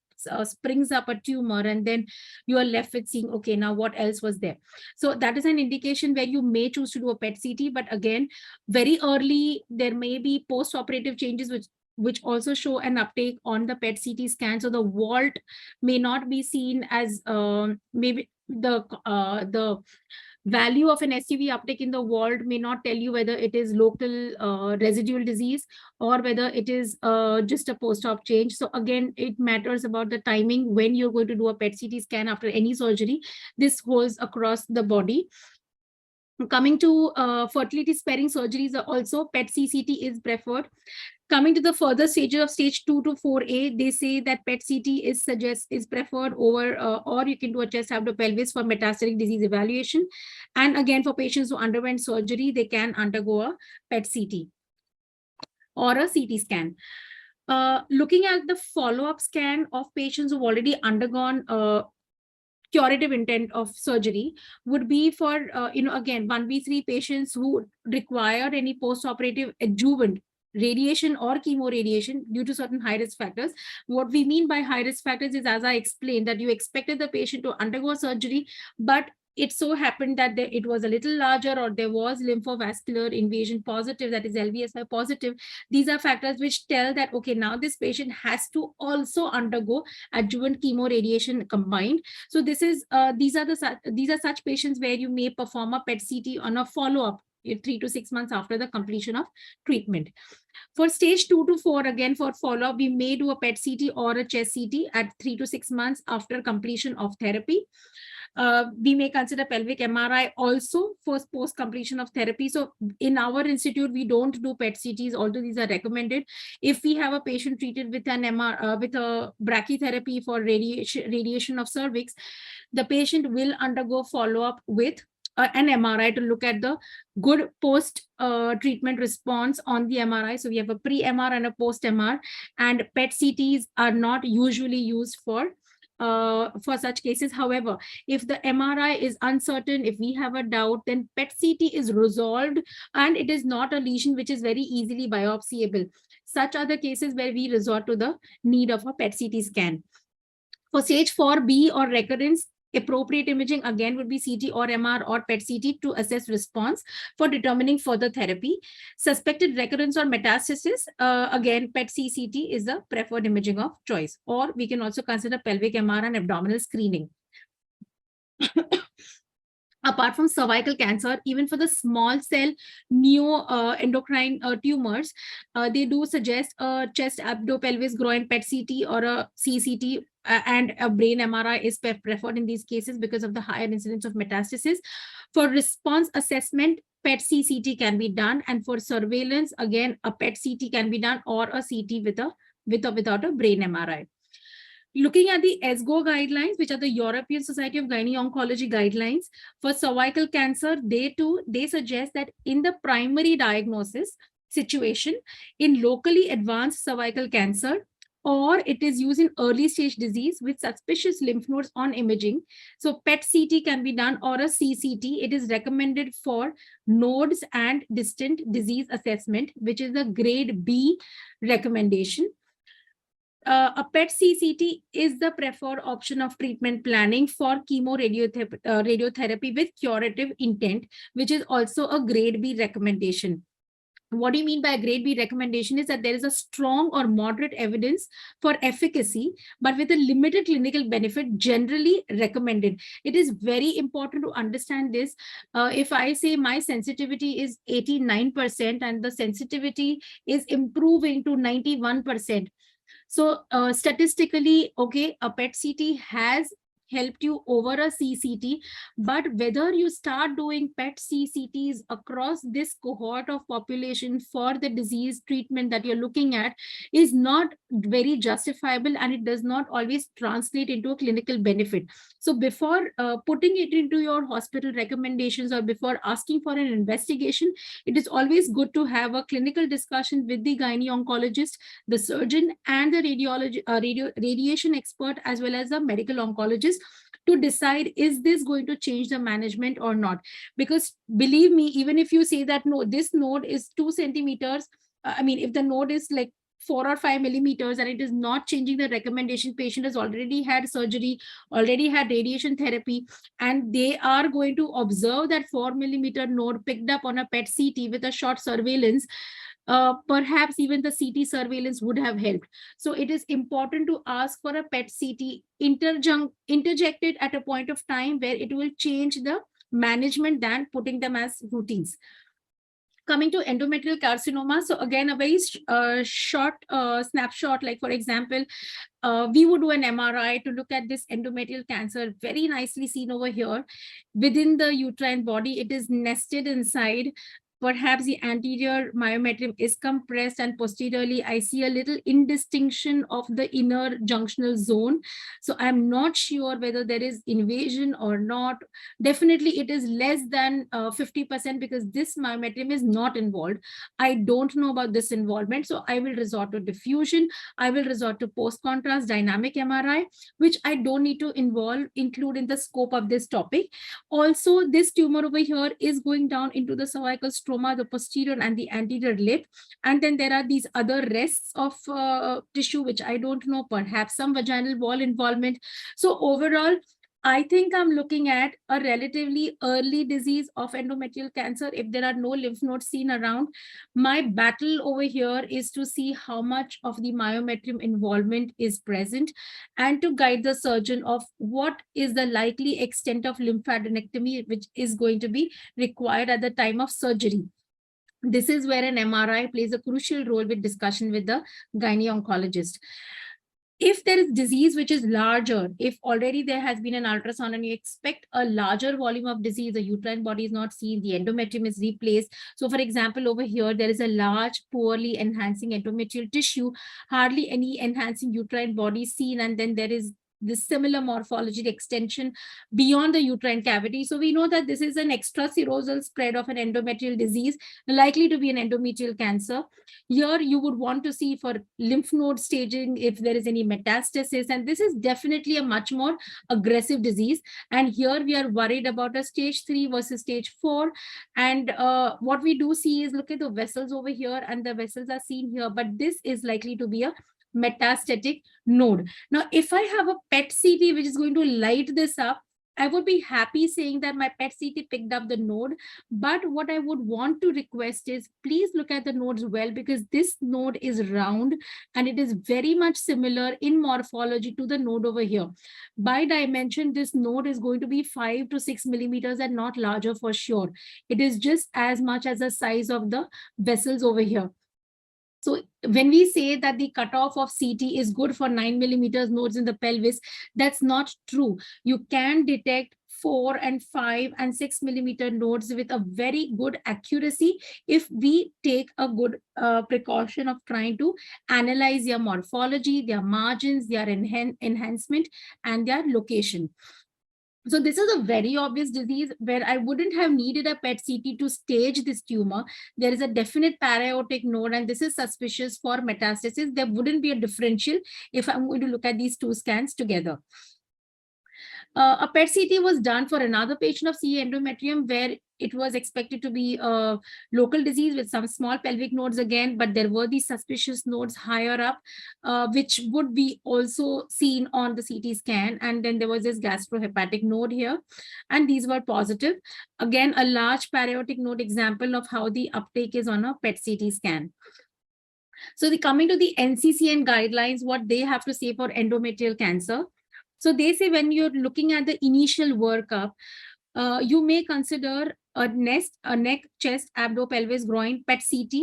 springs up a tumor, and then you are left with seeing, okay, now what else was there? So that is an indication where you may choose to do a PET CT, but again, very early, there may be post-operative changes which also show an uptake on the PET CT scan. So the vault may not be seen as maybe the value of an SUV uptake in the vault may not tell you whether it is local residual disease or whether it is just a post-op change. So again, it matters about the timing when you're going to do a PET CT scan after any surgery. This holds across the body. Coming to fertility sparing surgeries, also PET CT is preferred. Coming to the further stages of stage 2 to 4A, they say that PET CT is preferred over, or you can do a chest abdo-pelvis for metastatic disease evaluation. And again, for patients who underwent surgery, they can undergo a PET CT or a CT scan. Looking at the follow-up scan of patients who've already undergone curative intent of surgery would be for, again, 1B3 patients who require any post-operative adjuvant radiation or chemoradiation due to certain high-risk factors. What we mean by high-risk factors is, as I explained, that you expected the patient to undergo surgery, but it so happened that it was a little larger, or there was lymphovascular invasion positive, that is LVSI positive. These are factors which tell that, okay, now this patient has to also undergo adjuvant chemoradiation combined. So these are such patients where you may perform a PET CT on a follow-up 3 to 6 months after the completion of treatment. For stage 2 to 4, again, for follow-up, we may do a PET CT or a chest CT at 3 to 6 months after completion of therapy. We may consider pelvic MRI also for post completion of therapy. So in our institute, we don't do PET CTs, although these are recommended. If we have a patient treated with an with a brachytherapy for radiation of cervix, the patient will undergo follow-up with an MRI to look at the good post treatment response on the MRI. So we have a pre-MR and a post-MR, and PET CTs are not usually used for such cases. However, if the MRI is uncertain, if we have a doubt, then PET CT is resolved and it is not a lesion which is very easily biopsyable. Such are the cases where we resort to the need of a PET CT scan. For stage 4B or recurrence, appropriate imaging again would be CT or MR or PET CT to assess response for determining further therapy. Suspected recurrence or metastasis, again, PET CT is the preferred imaging of choice, or we can also consider pelvic MR and abdominal screening. Apart from cervical cancer, even for the small cell neuroendocrine tumors, they do suggest a chest, abdo, pelvis, groin PET CT or a CCT, and a brain MRI is preferred in these cases because of the higher incidence of metastasis. For response assessment, PET CT can be done, and for surveillance, again, a PET CT can be done, or a CT without a brain MRI. Looking at the ESGO guidelines, which are the European Society of Gynecology guidelines for cervical cancer, they suggest that in the primary diagnosis situation in locally advanced cervical cancer, or it is used in early stage disease with suspicious lymph nodes on imaging, so PET CT can be done, or a CCT. It is recommended for nodes and distant disease assessment, which is the grade B recommendation. A PET CCT is the preferred option of treatment planning for radiotherapy with curative intent, which is also a grade B recommendation. what do you mean by a grade B recommendation is that there is a strong or moderate evidence for efficacy, but with a limited clinical benefit generally recommended. It is very important to understand this. If I say my sensitivity is 89% and the sensitivity is improving to 91%, so statistically, okay, a PET CT has helped you over a CCT, but whether you start doing PET CCTs across this cohort of population for the disease treatment that you're looking at is not very justifiable, and it does not always translate into a clinical benefit. So before putting it into your hospital recommendations or before asking for an investigation, it is always good to have a clinical discussion with the gynae oncologist, the surgeon, and the radiation expert, as well as a medical oncologist, to decide is this going to change the management or not. Because believe me, even if you say that no, this node is 2 centimeters, I mean, if the node is like 4 or 5 millimeters and it is not changing the recommendation, patient has already had surgery, already had radiation therapy, and they are going to observe that 4 millimeter node picked up on a PET CT with a short surveillance, perhaps even the CT surveillance would have helped. So it is important to ask for a PET CT interjected at a point of time where it will change the management than putting them as routines. Coming to endometrial carcinoma, so again, a very short snapshot, like for example, we would do an MRI to look at this endometrial cancer, very nicely seen over here. Within the uterine body, it is nested inside. Perhaps the anterior myometrium is compressed, and posteriorly, I see a little indistinction of the inner junctional zone. So I'm not sure whether there is invasion or not. Definitely, it is less than 50% because this myometrium is not involved. I don't know about this involvement, so I will resort to diffusion. I will resort to post-contrast dynamic MRI, which I don't need to include in the scope of this topic. Also, this tumor over here is going down into the cervical stroma, the posterior and the anterior lip. And then there are these other rests of tissue, which I don't know, perhaps some vaginal wall involvement. So overall, I think I'm looking at a relatively early disease of endometrial cancer if there are no lymph nodes seen around. My battle over here is to see how much of the myometrium involvement is present and to guide the surgeon of what is the likely extent of lymphadenectomy which is going to be required at the time of surgery. This is where an MRI plays a crucial role with discussion with the gynae oncologist. If there is disease which is larger, if already there has been an ultrasound and you expect a larger volume of disease, the uterine body is not seen, the endometrium is replaced. So for example, over here, there is a large, poorly enhancing endometrial tissue, hardly any enhancing uterine body seen, and then there is this similar morphology extension beyond the uterine cavity. So we know that this is an extraserosal spread of an endometrial disease, likely to be an endometrial cancer. Here you would want to see for lymph node staging if there is any metastasis, and this is definitely a much more aggressive disease. And here we are worried about a stage 3 versus stage 4. And what we do see is, look at the vessels over here, and the vessels are seen here, but this is likely to be a metastatic node. Now, if I have a PET CT which is going to light this up, I would be happy saying that my PET CT picked up the node. But what I would want to request is, please look at the nodes well, because this node is round and it is very much similar in morphology to the node over here. By dimension, this node is going to be 5 to 6 millimeters and not larger for sure. It is just as much as the size of the vessels over here. So when we say that the cutoff of CT is good for 9 millimeters nodes in the pelvis, that's not true. You can detect 4 and 5 and 6 millimeter nodes with a very good accuracy if we take a good precaution of trying to analyze their morphology, their margins, their enhancement, and their location. So this is a very obvious disease where I wouldn't have needed a PET CT to stage this tumor. There is a definite para-aortic node, and this is suspicious for metastasis. There wouldn't be a differential if I'm going to look at these two scans together. A PET CT was done for another patient of CE endometrium where it was expected to be a local disease with some small pelvic nodes again, but there were these suspicious nodes higher up, which would be also seen on the CT scan. And then there was this gastrohepatic node here, and these were positive. Again, a large parietic node example of how the uptake is on a PET CT scan. So coming to the NCCN guidelines, what they have to say for endometrial cancer. So they say when you're looking at the initial workup, you may consider a neck, chest, abdo, pelvis, groin, PET CT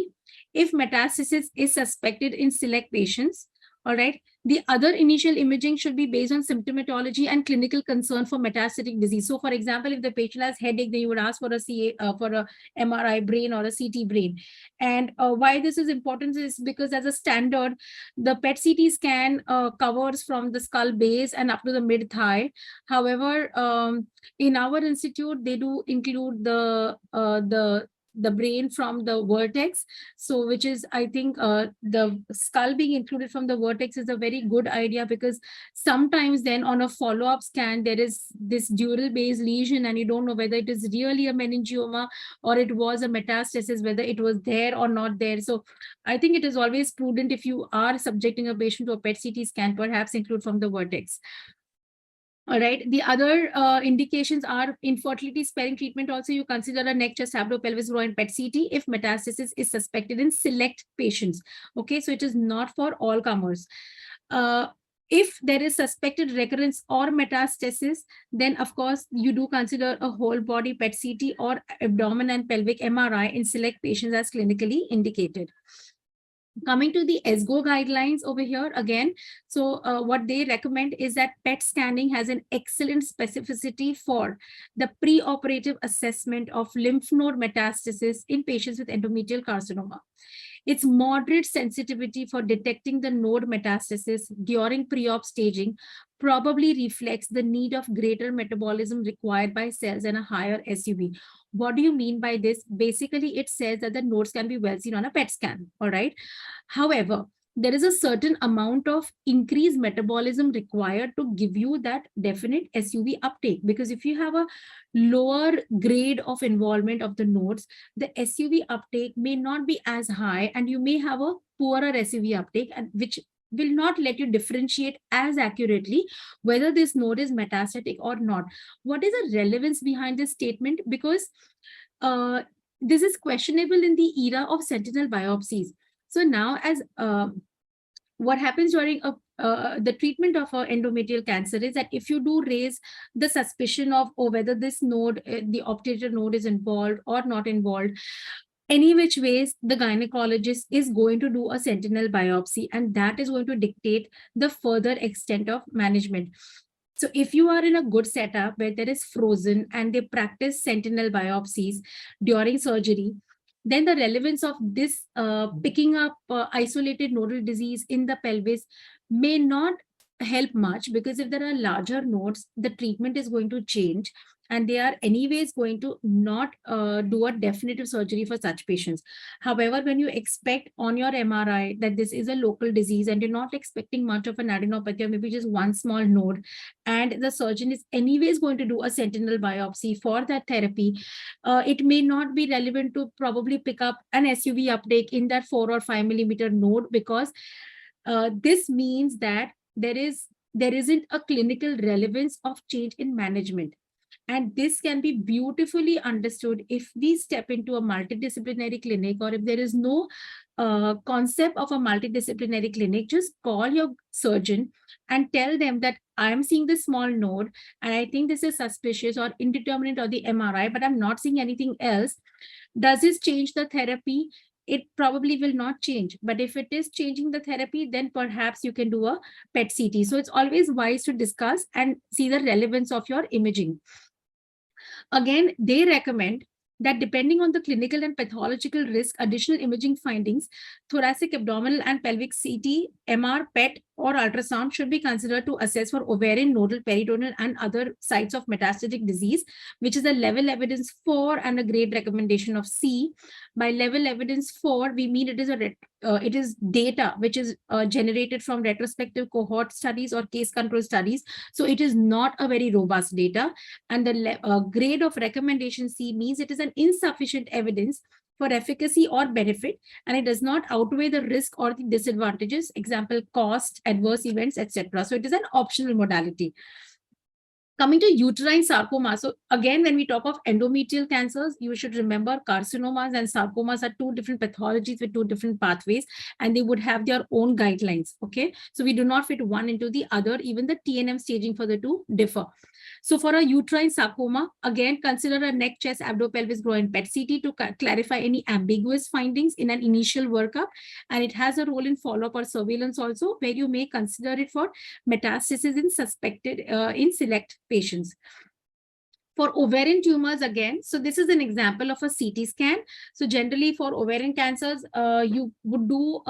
if metastasis is suspected in select patients. All right. The other initial imaging should be based on symptomatology and clinical concern for metastatic disease. So, for example, if the patient has headache, then you would ask for a for a MRI brain or a CT brain. And why this is important is because, as a standard, the PET CT scan covers from the skull base and up to the mid thigh. However, in our institute, they do include the brain from the vertex. So which is, I think, the skull being included from the vertex is a very good idea, because sometimes then on a follow-up scan, there is this dural base lesion and you don't know whether it is really a meningioma or it was a metastasis, whether it was there or not there. So I think it is always prudent, if you are subjecting a patient to a PET CT scan, perhaps include from the vertex. All right. The other indications are infertility sparing treatment. Also, you consider a neck, chest, abdo, pelvis, groin, PET CT if metastasis is suspected in select patients. Okay, so it is not for all comers. If there is suspected recurrence or metastasis, then of course you do consider a whole body PET CT or abdomen and pelvic MRI in select patients as clinically indicated. Coming to the ESGO guidelines over here again, so what they recommend is that PET scanning has an excellent specificity for the preoperative assessment of lymph node metastasis in patients with endometrial carcinoma. Its moderate sensitivity for detecting the node metastasis during pre-op staging probably reflects the need of greater metabolism required by cells and a higher SUV. What do you mean by this? Basically, it says that the nodes can be well seen on a PET scan, all right? However, there is a certain amount of increased metabolism required to give you that definite SUV uptake. Because if you have a lower grade of involvement of the nodes, the SUV uptake may not be as high, and you may have a poorer SUV uptake, and which will not let you differentiate as accurately whether this node is metastatic or not. What is the relevance behind this statement? Because this is questionable in the era of sentinel biopsies. So now, as what happens during the treatment of endometrial cancer is that if you do raise the suspicion of whether this node, the obturator node, is involved or not involved, any which ways, the gynecologist is going to do a sentinel biopsy, and that is going to dictate the further extent of management. So if you are in a good setup where there is frozen and they practice sentinel biopsies during surgery, then the relevance of this picking up isolated nodal disease in the pelvis may not help much, because if there are larger nodes, the treatment is going to change, and they are anyways going to not do a definitive surgery for such patients. However, when you expect on your MRI that this is a local disease and you're not expecting much of an adenopathy or maybe just one small node, and the surgeon is anyways going to do a sentinel biopsy for that therapy, it may not be relevant to probably pick up an SUV uptake in that 4 or 5 millimeter node, because this means that there isn't a clinical relevance of change in management. And this can be beautifully understood if we step into a multidisciplinary clinic, or if there is no concept of a multidisciplinary clinic, just call your surgeon and tell them that I'm seeing this small node and I think this is suspicious or indeterminate or the MRI, but I'm not seeing anything else. Does this change the therapy? It probably will not change. But if it is changing the therapy, then perhaps you can do a PET CT. So it's always wise to discuss and see the relevance of your imaging. Again, they recommend that depending on the clinical and pathological risk, additional imaging findings, thoracic, abdominal, and pelvic CT, MR, PET, or ultrasound should be considered to assess for ovarian, nodal, peritoneal, and other sites of metastatic disease, which is a level evidence 4 and a grade recommendation of C. By level evidence 4, we mean it is data which is generated from retrospective cohort studies or case control studies. So it is not a very robust data. And the grade of recommendation C means it is an insufficient evidence for efficacy or benefit, and it does not outweigh the risk or the disadvantages, example, cost, adverse events, etc. So it is an optional modality. Coming to uterine sarcoma. So again, when we talk of endometrial cancers, you should remember carcinomas and sarcomas are two different pathologies with two different pathways, and they would have their own guidelines. Okay, so we do not fit one into the other. Even the TNM staging for the two differ. So for a uterine sarcoma, again, consider a neck, chest, abdo-pelvis, groin PET CT to clarify any ambiguous findings in an initial workup. And it has a role in follow-up or surveillance also, where you may consider it for metastasis in suspected in select patients. For ovarian tumors, again, so this is an example of a CT scan. So generally for ovarian cancers, you would do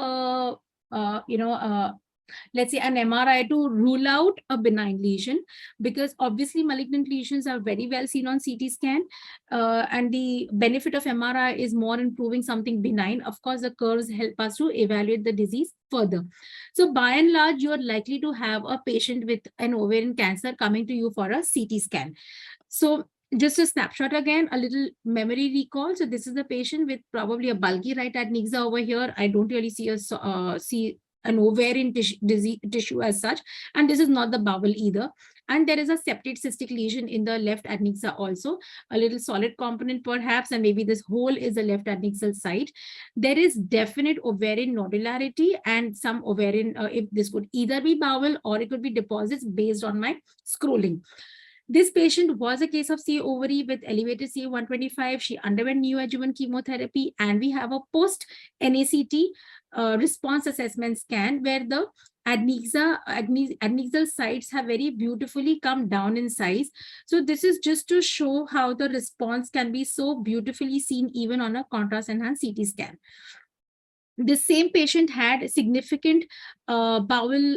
let's say an MRI to rule out a benign lesion, because obviously malignant lesions are very well seen on CT scan, and the benefit of MRI is more in proving something benign. Of course, the curves help us to evaluate the disease further. So by and large, you are likely to have a patient with an ovarian cancer coming to you for a CT scan. So just a snapshot again, a little memory recall. So this is the patient with probably a bulky right adnexa over here. I don't really see an ovarian tissue as such, and this is not the bowel either. And there is a septate cystic lesion in the left adnexa also, a little solid component perhaps, and maybe this hole is the left adnexal site. There is definite ovarian nodularity and some ovarian, if this could either be bowel or it could be deposits based on my scrolling. This patient was a case of CA ovary with elevated CA125. She underwent neoadjuvant chemotherapy, and we have a post-NACT response assessment scan where the adnexal sites have very beautifully come down in size. So this is just to show how the response can be so beautifully seen even on a contrast-enhanced CT scan. This same patient had significant not bowel,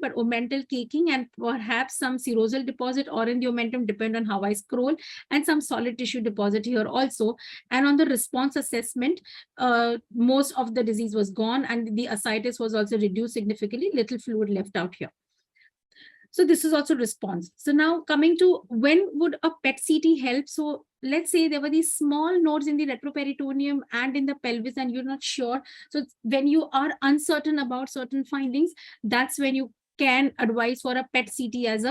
but omental caking and perhaps some serosal deposit or in the omentum, depend on how I scroll, and some solid tissue deposit here also. And on the response assessment, most of the disease was gone and the ascites was also reduced significantly, little fluid left out here. So this is also response. So now coming to when would a PET CT help? So let's say there were these small nodes in the retroperitoneum and in the pelvis and you're not sure. So when you are uncertain about certain findings, that's when you can advise for a PET CT as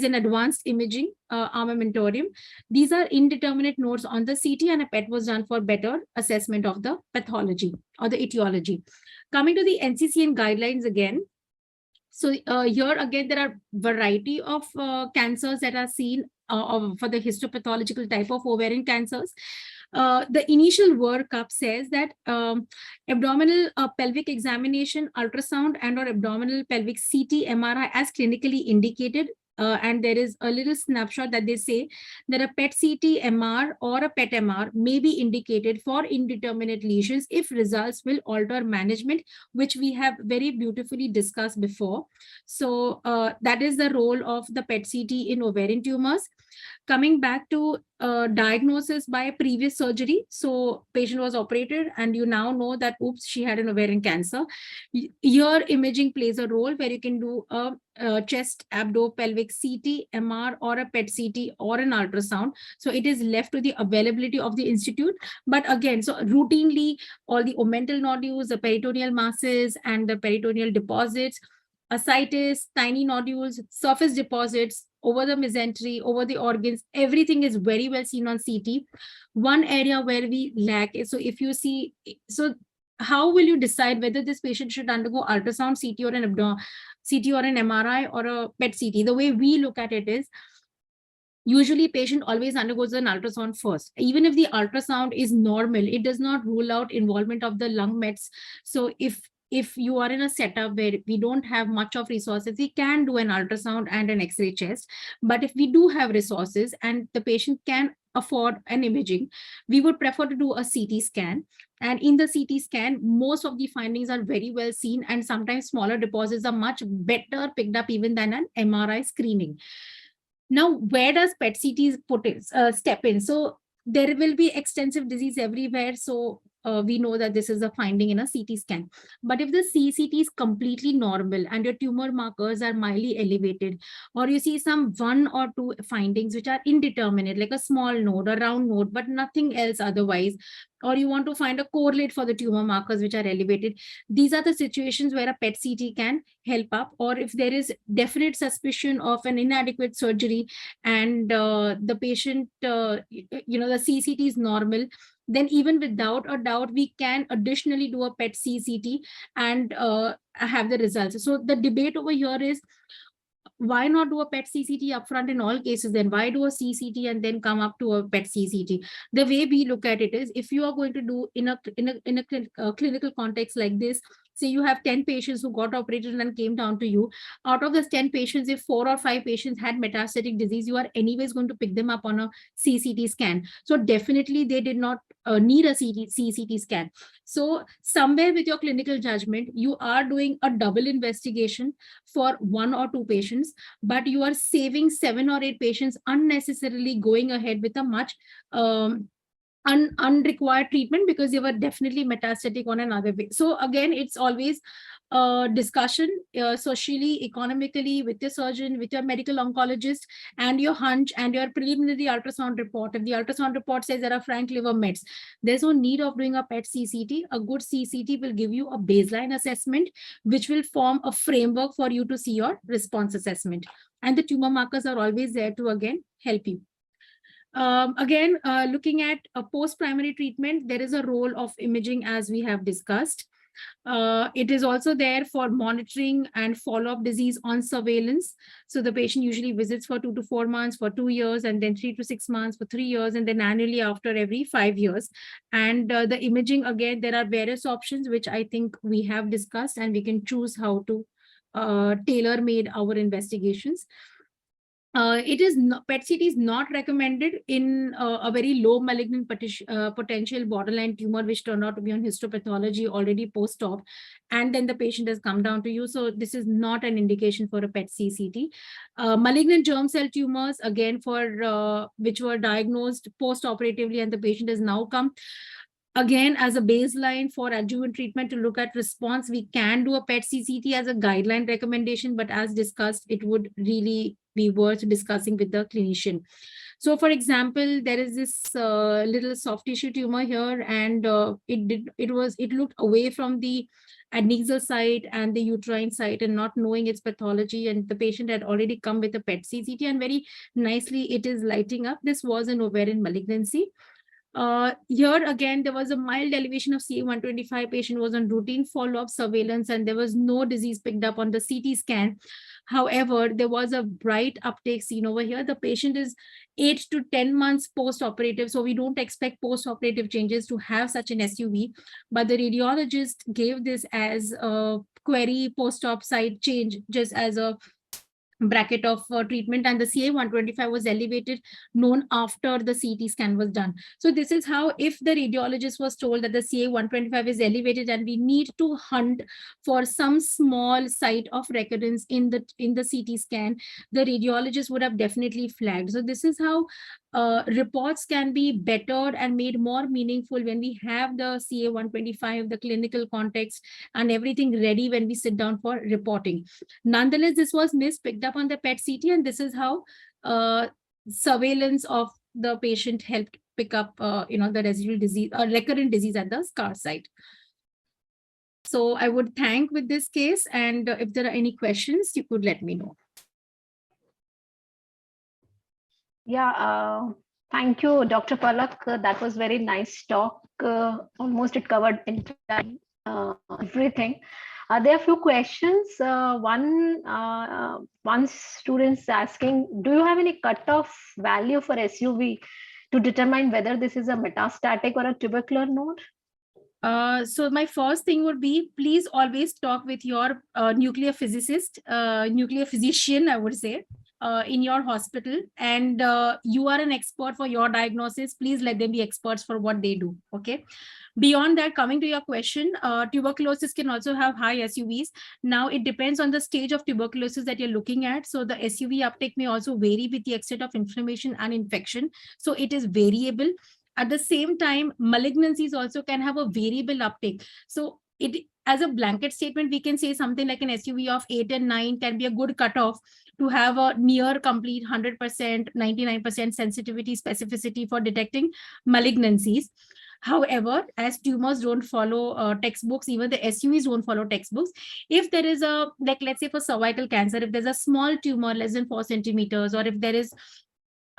an advanced imaging armamentarium. These are indeterminate nodes on the CT, and a PET was done for better assessment of the pathology or the etiology. Coming to the NCCN guidelines again. So here again, there are variety of cancers that are seen for the histopathological type of ovarian cancers. The initial workup says that abdominal pelvic examination, ultrasound, and or abdominal pelvic CT, MRI as clinically indicated. And there is a little snapshot that they say that a PET CT MR or a PET MR may be indicated for indeterminate lesions if results will alter management, which we have very beautifully discussed before. So that is the role of the PET CT in ovarian tumors. Coming back to diagnosis by previous surgery. So patient was operated and you now know that, oops, she had an ovarian cancer. Your imaging plays a role where you can do a chest, abdo, pelvic CT, MR, or a PET CT or an ultrasound. So it is left to the availability of the institute. But again, so routinely all the omental nodules, the peritoneal masses and the peritoneal deposits, ascites, tiny nodules, surface deposits over the mesentery, over the organs, everything is very well seen on CT. One area where we lack is, so if you see, so how will you decide whether this patient should undergo ultrasound, CT or an CT or an MRI or a PET CT? The way we look at it is, usually patient always undergoes an ultrasound first. Even if the ultrasound is normal, it does not rule out involvement of the lung mets. So if you are in a setup where we don't have much of resources, we can do an ultrasound and an X-ray chest. But if we do have resources and the patient can afford an imaging, we would prefer to do a CT scan. And in the CT scan, most of the findings are very well seen, and sometimes smaller deposits are much better picked up even than an MRI screening. Now, where does PET CT step in? So there will be extensive disease everywhere. So we know that this is a finding in a CT scan. But if the CCT is completely normal and your tumor markers are mildly elevated, or you see some one or two findings which are indeterminate, like a small node, a round node, but nothing else otherwise, or you want to find a correlate for the tumor markers which are elevated, these are the situations where a PET CT can help up. Or if there is definite suspicion of an inadequate surgery and the patient, the CCT is normal, then even without a doubt, we can additionally do a PET CCT and have the results. So the debate over here is, why not do a PET CCT upfront in all cases? Then why do a CCT and then come up to a PET CCT? The way we look at it is, if you are going to do in a clinical context like this, say you have 10 patients who got operated and came down to you. Out of those 10 patients, if 4 or 5 patients had metastatic disease, you are anyways going to pick them up on a CCT scan. So definitely they did not need a CCT scan. So somewhere with your clinical judgment, you are doing a double investigation for 1 or 2 patients, but you are saving 7 or 8 patients unnecessarily going ahead with a much unrequired treatment, because they were definitely metastatic on another way. So again, it's always a discussion socially, economically, with your surgeon, with your medical oncologist, and your hunch and your preliminary ultrasound report. If the ultrasound report says there are frank liver mets, there's no need of doing a PET CCT. A good CCT will give you a baseline assessment, which will form a framework for you to see your response assessment. And the tumor markers are always there to again help you. Again, looking at a post-primary treatment, there is a role of imaging, as we have discussed. It is also there for monitoring and follow-up disease on surveillance. So the patient usually visits for 2 to 4 months, for 2 years, and then 3 to 6 months for 3 years, and then annually after every 5 years. And the imaging, again, there are various options, which I think we have discussed, and we can choose how to tailor-made our investigations. It is PET CT is not recommended in a very low malignant potential borderline tumor, which turned out to be on histopathology already post-op, and then the patient has come down to you. So this is not an indication for a PET CT. Malignant germ cell tumors, again, for which were diagnosed post-operatively, and the patient has now come. Again, as a baseline for adjuvant treatment to look at response, we can do a PET CT as a guideline recommendation, but as discussed, it would really be worth discussing with the clinician. So for example, there is this little soft tissue tumor here, and it looked away from the adnexal site and the uterine site and not knowing its pathology, and the patient had already come with a PET CT, and very nicely it is lighting up. This was an ovarian malignancy. Here again, there was a mild elevation of CA-125. Patient was on routine follow-up surveillance, and there was no disease picked up on the CT scan. However, there was a bright uptake seen over here. The patient is 8 to 10 months post-operative, so we don't expect post-operative changes to have such an SUV. But the radiologist gave this as a query post-op site change, just as a bracket of treatment, and the CA-125 was elevated, known after the CT scan was done. So this is how, if the radiologist was told that the CA-125 is elevated and we need to hunt for some small site of recurrence in the CT scan, the radiologist would have definitely flagged. So this is how reports can be bettered and made more meaningful when we have the CA-125, the clinical context, and everything ready when we sit down for reporting. Nonetheless, this was picked up on the PET CT, and this is how surveillance of the patient helped pick up the residual disease or recurrent disease at the scar site. So I would thank with this case, and if there are any questions, you could let me know. Yeah, thank you, Dr. Palak. That was very nice talk. Almost it covered entirely everything. There are a few questions. One student's asking, do you have any cutoff value for SUV to determine whether this is a metastatic or a tubercular node? So my first thing would be, please always talk with your nuclear physician, I would say, in your hospital, and you are an expert for your diagnosis, please let them be experts for what they do. Okay. Beyond that, coming to your question, tuberculosis can also have high SUVs. Now, it depends on the stage of tuberculosis that you're looking at. So the SUV uptake may also vary with the extent of inflammation and infection. So it is variable. At the same time, malignancies also can have a variable uptake. So it, as a blanket statement, we can say something like an SUV of 8 and 9 can be a good cutoff to have a near complete 100%, 99% sensitivity specificity for detecting malignancies. However, as tumors don't follow textbooks, even the SUVs don't follow textbooks. If there is a, like, let's say for cervical cancer, if there's a small tumor less than 4 centimeters, or if there is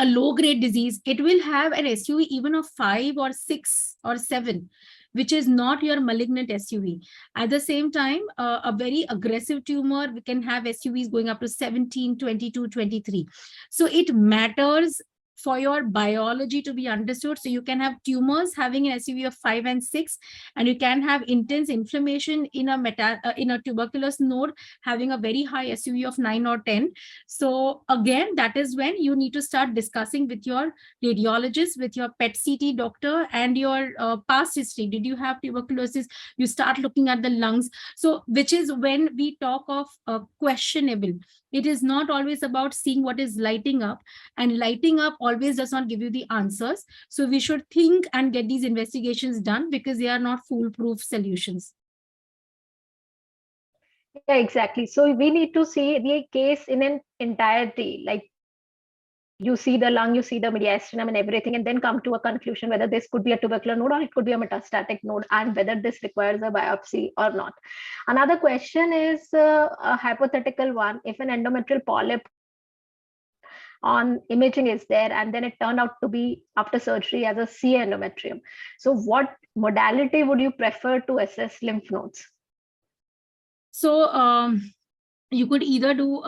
a low grade disease, it will have an SUV even of 5 or 6 or 7, which is not your malignant SUV. At the same time, a very aggressive tumor, we can have SUVs going up to 17, 22, 23. So it matters for your biology to be understood. So you can have tumors having an SUV of 5 and 6, and you can have intense inflammation in a tuberculous node having a very high SUV of 9 or 10. So again, that is when you need to start discussing with your radiologist, with your PET CT doctor, and your past history. Did you have tuberculosis? You start looking at the lungs. So which is when we talk of questionable. It is not always about seeing what is lighting up, and lighting up always does not give you the answers. So we should think and get these investigations done, because they are not foolproof solutions. Yeah, exactly. So we need to see the case in an entirety. Like, you see the lung, you see the mediastinum and everything, and then come to a conclusion whether this could be a tubercular node or it could be a metastatic node, and whether this requires a biopsy or not. Another question is a hypothetical one. If an endometrial polyp on imaging is there, and then it turned out to be after surgery as a C endometrium, so what modality would you prefer to assess lymph nodes? So you could either do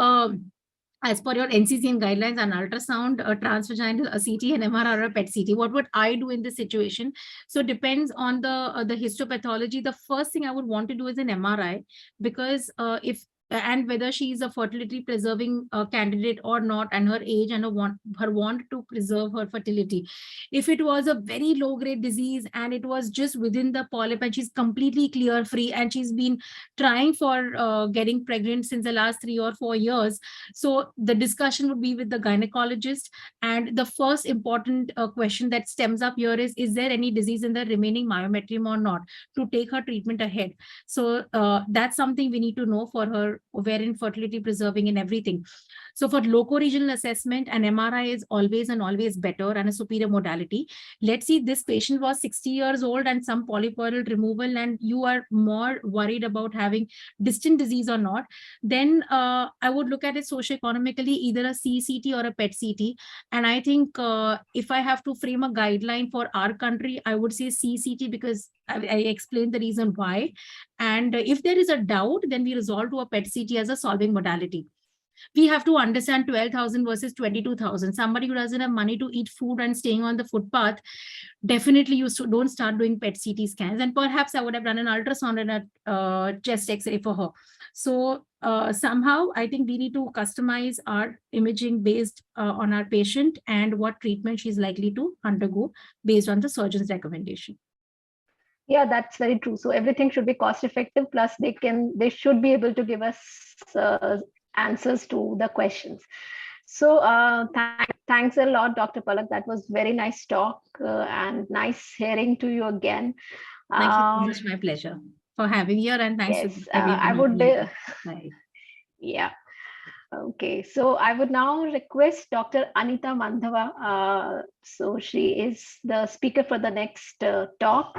as per your NCCN guidelines, an ultrasound, a transvaginal, a CT, an MRI, or a PET CT. What would I do in this situation? So depends on the histopathology. The first thing I would want to do is an MRI, because if and whether she is a fertility preserving candidate or not, and her age and her want to preserve her fertility. If it was a very low grade disease and it was just within the polyp and she's completely clear free and she's been trying for getting pregnant since the last 3 or 4 years, so the discussion would be with the gynecologist. And the first important question that stems up here is there any disease in the remaining myometrium or not, to take her treatment ahead. So that's something we need to know for her ovarian fertility preserving and everything. So for loco-regional assessment, an MRI is always and always better and a superior modality. Let's see, this patient was 60 years old and some polypoidal removal, and you are more worried about having distant disease or not, then I would look at it socioeconomically, either a CCT or a PET CT. And I think if I have to frame a guideline for our country, I would say CCT, because I explained the reason why. And if there is a doubt, then we resolve to a PET CT as a solving modality. We have to understand 12,000 versus 22,000. Somebody who doesn't have money to eat food and staying on the footpath, definitely you don't start doing PET CT scans. And perhaps I would have done an ultrasound and a chest X-ray for her. So somehow I think we need to customize our imaging based on our patient and what treatment she's likely to undergo based on the surgeon's recommendation. Yeah, that's very true. So everything should be cost effective, plus they should be able to give us answers to the questions. So thanks a lot, Dr. Palak. That was very nice talk and nice hearing to you again. Thank you so much. My pleasure for having here, and thanks yes, to everyone. I would. Yeah. Okay, so I would now request Dr. Anita Mandhava. So she is the speaker for the next talk.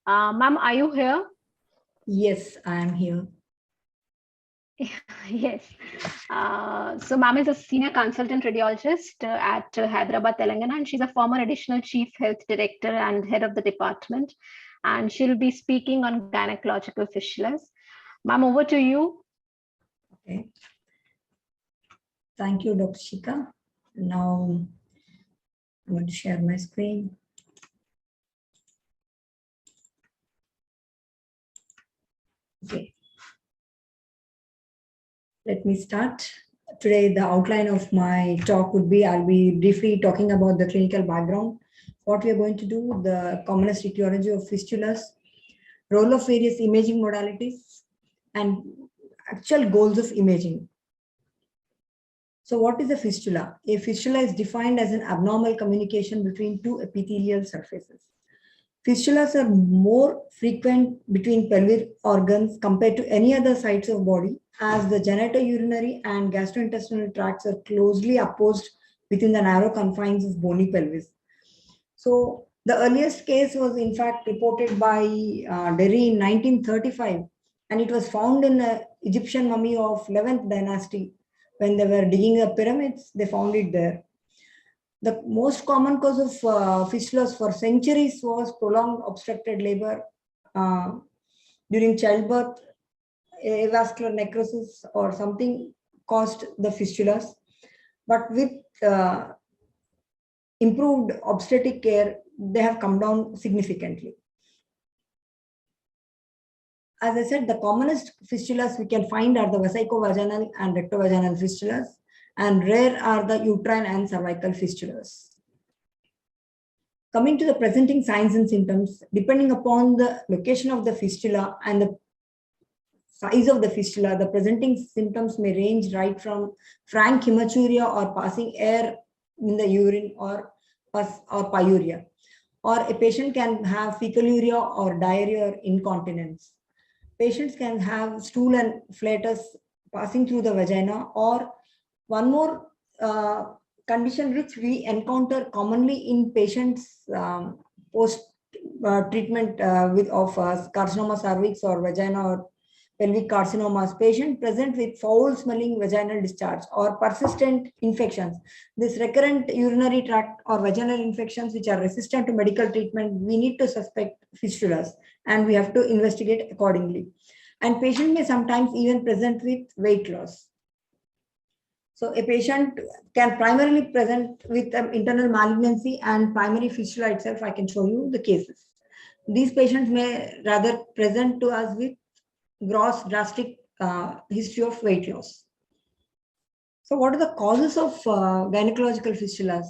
Ma'am, are you here? Yes, I am here. Yes. So ma'am is a senior consultant radiologist at Hyderabad, Telangana, and she's a former additional chief health director and head of the department. And she'll be speaking on gynecological fistulas. Ma'am, over to you. Okay. Thank you, Dr. Shika. Now I'm going to share my screen. Okay. Let me start. Today, the outline of my talk would be, I'll be briefly talking about the clinical background, what we are going to do, the commonest etiology of fistulas, role of various imaging modalities, and actual goals of imaging. So what is a fistula? A fistula is defined as an abnormal communication between two epithelial surfaces. Fistulas are more frequent between pelvic organs compared to any other sites of body, as the genitourinary and gastrointestinal tracts are closely opposed within the narrow confines of bony pelvis. So the earliest case was in fact reported by Derry in 1935, and it was found in an Egyptian mummy of 11th dynasty. When they were digging the pyramids, they found it there. The most common cause of fistulas for centuries was prolonged obstructed labor uh, during childbirth, avascular necrosis, or something caused the fistulas. But with improved obstetric care, they have come down significantly. As I said, the commonest fistulas we can find are the vesicovaginal and rectovaginal fistulas, and rare are the uterine and cervical fistulas. Coming to the presenting signs and symptoms, depending upon the location of the fistula and the size of the fistula, the presenting symptoms may range right from frank hematuria or passing air in the urine or pyuria, or a patient can have fecaluria or diarrhea or incontinence. Patients can have stool and flatus passing through the vagina, or one more condition which we encounter commonly in patients post treatment of carcinoma cervix or vagina or pelvic carcinomas, patient present with foul smelling vaginal discharge or persistent infections. This recurrent urinary tract or vaginal infections which are resistant to medical treatment, we need to suspect fistulas and we have to investigate accordingly. And patient may sometimes even present with weight loss. So a patient can primarily present with an internal malignancy and primary fistula itself. I can show you the cases. These patients may rather present to us with gross drastic history of weight loss. So what are the causes of gynecological fistulas?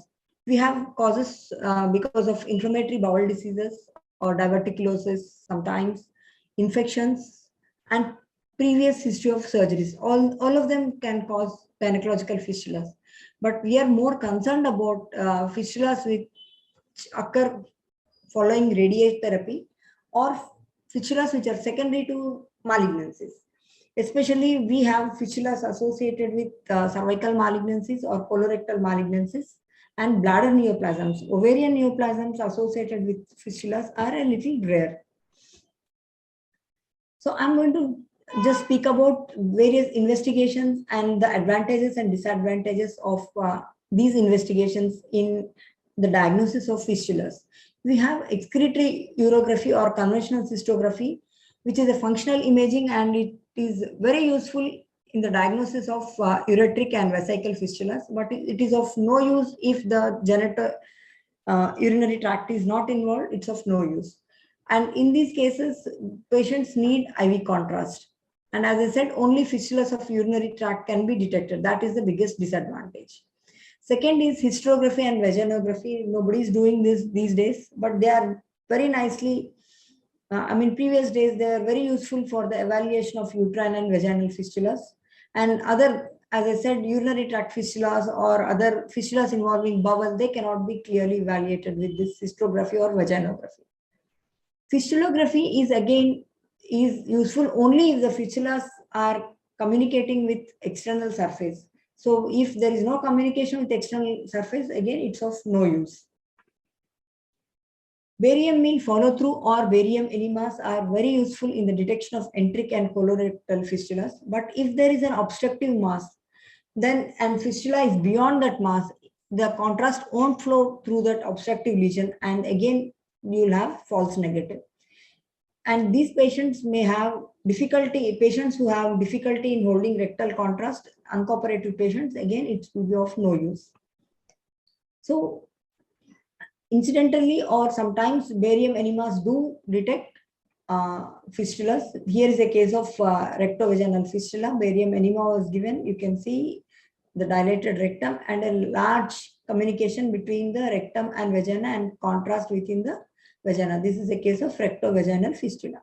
We have causes because of inflammatory bowel diseases or diverticulosis sometimes, infections, and previous history of surgeries. All of them can cause gynecological fistulas. But we are more concerned about fistulas which occur following radiotherapy or fistulas which are secondary to malignancies. Especially we have fistulas associated with cervical malignancies or colorectal malignancies and bladder neoplasms. Ovarian neoplasms associated with fistulas are a little rare. So I'm going to just speak about various investigations and the advantages and disadvantages of these investigations in the diagnosis of fistulas. We have excretory urography or conventional cystography, which is a functional imaging, and it is very useful in the diagnosis of ureteric and vesical fistulas, but it is of no use if the genital urinary tract is not involved. It's of no use. And in these cases, patients need IV contrast. And as I said, only fistulas of urinary tract can be detected. That is the biggest disadvantage. Second is hysterography and vaginography. Nobody is doing this these days, but they are very nicely, previous days, they are very useful for the evaluation of uterine and vaginal fistulas. And other, as I said, urinary tract fistulas or other fistulas involving bowel, they cannot be clearly evaluated with this hysterography or vaginography. Fistulography is useful only if the fistulas are communicating with external surface. So if there is no communication with external surface, again, it's of no use. Barium mean follow through or barium enemas are very useful in the detection of enteric and colorectal fistulas. But if there is an obstructive mass, then and fistula is beyond that mass, the contrast won't flow through that obstructive lesion, and again you'll have false negative. And these patients may have difficulty, patients who have difficulty in holding rectal contrast, uncooperative patients, again, it will be of no use. So incidentally, or sometimes barium enemas do detect fistulas. Here is a case of rectovaginal fistula. Barium enema was given. You can see the dilated rectum, and a large communication between the rectum and vagina and contrast within the vagina. This is a case of rectovaginal fistula.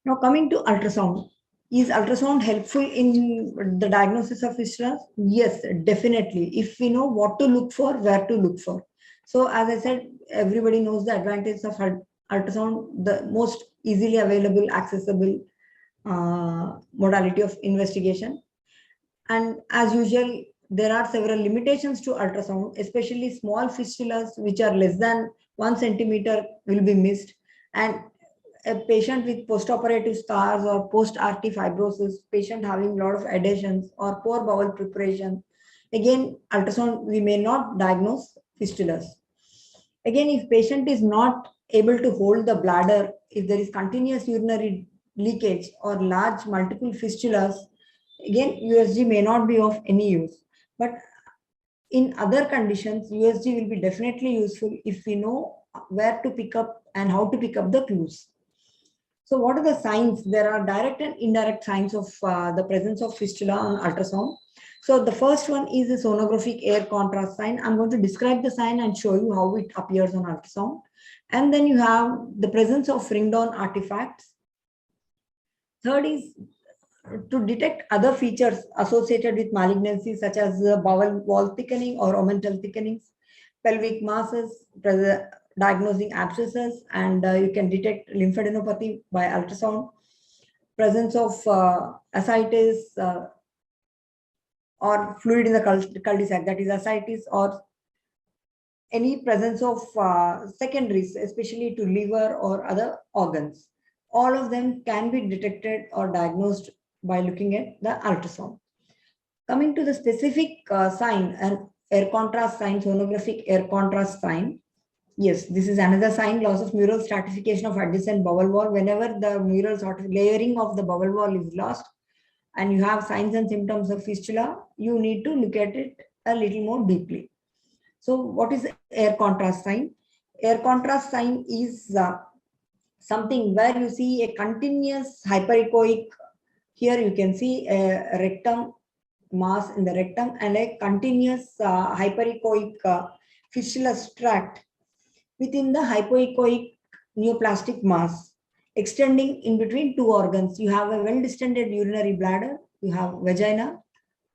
Now coming to ultrasound. Is ultrasound helpful in the diagnosis of fistulas? Yes, definitely. If we know what to look for, where to look for. So as I said, everybody knows the advantage of ultrasound, the most easily available, accessible modality of investigation. And as usual, there are several limitations to ultrasound, especially small fistulas which are less than 1 centimeter will be missed. And a patient with postoperative scars or post-RT fibrosis, patient having a lot of adhesions or poor bowel preparation, again, ultrasound, we may not diagnose fistulas. Again, if patient is not able to hold the bladder, if there is continuous urinary leakage or large multiple fistulas, again, USG may not be of any use. But in other conditions, USG will be definitely useful if we know where to pick up and how to pick up the clues. So what are the signs? There are direct and indirect signs of the presence of fistula on ultrasound. So the first one is the sonographic air contrast sign. I'm going to describe the sign and show you how it appears on ultrasound. And then you have the presence of ringed on artifacts. Third is to detect other features associated with malignancies such as bowel wall thickening or omental thickenings, pelvic masses, diagnosing abscesses, and you can detect lymphadenopathy by ultrasound, presence of ascites or fluid in the cul-de-sac, that is ascites, or any presence of secondaries, especially to liver or other organs. All of them can be detected or diagnosed by looking at the ultrasound. Coming to the specific sign, an air contrast sign, sonographic air contrast sign. Yes, this is another sign, loss of mural stratification of adjacent bowel wall. Whenever the mural sort of layering of the bowel wall is lost and you have signs and symptoms of fistula, you need to look at it a little more deeply. So what is air contrast sign? Air contrast sign is something where you see a continuous hyperechoic. Here you can see a rectum mass in the rectum and a continuous hyperechoic fistulous tract within the hypoechoic neoplastic mass extending in between two organs. You have a well-distended urinary bladder, you have vagina,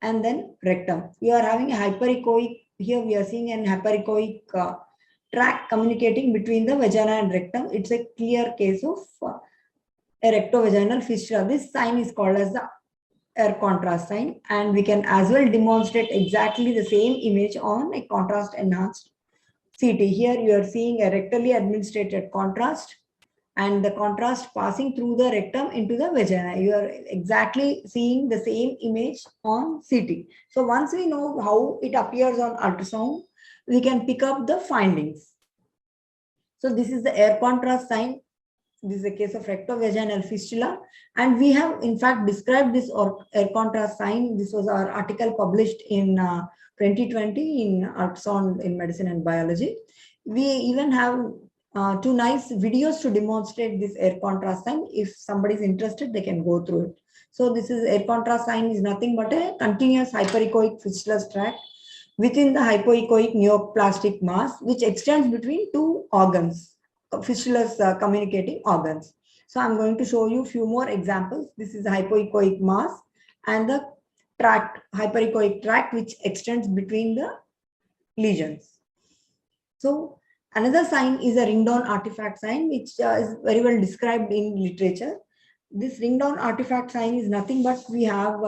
and then rectum. You are having a hyperechoic, here we are seeing an hyperechoic tract communicating between the vagina and rectum. It's a clear case of a rectovaginal fistula. This sign is called as the air contrast sign, and we can as well demonstrate exactly the same image on a contrast enhanced CT. Here you are seeing a rectally administered contrast and the contrast passing through the rectum into the vagina. You are exactly seeing the same image on CT. So once we know how it appears on ultrasound, we can pick up the findings. So this is the air contrast sign. This is a case of rectovaginal fistula, and we have in fact described this air contrast sign. This was our article published in 2020 in Ultrasound in Medicine and Biology. We even have two nice videos to demonstrate this air contrast sign. If somebody is interested, they can go through it. So this is air contrast sign is nothing but a continuous hyperechoic fistulous tract within the hypoechoic neoplastic mass, which extends between two organs, fistulous communicating organs. So I'm going to show you a few more examples. This is the hypoechoic mass and the tract, hyperechoic tract, which extends between the lesions. So another sign is a ringed on artifact sign, which is very well described in literature. This ringed on artifact sign is nothing but we have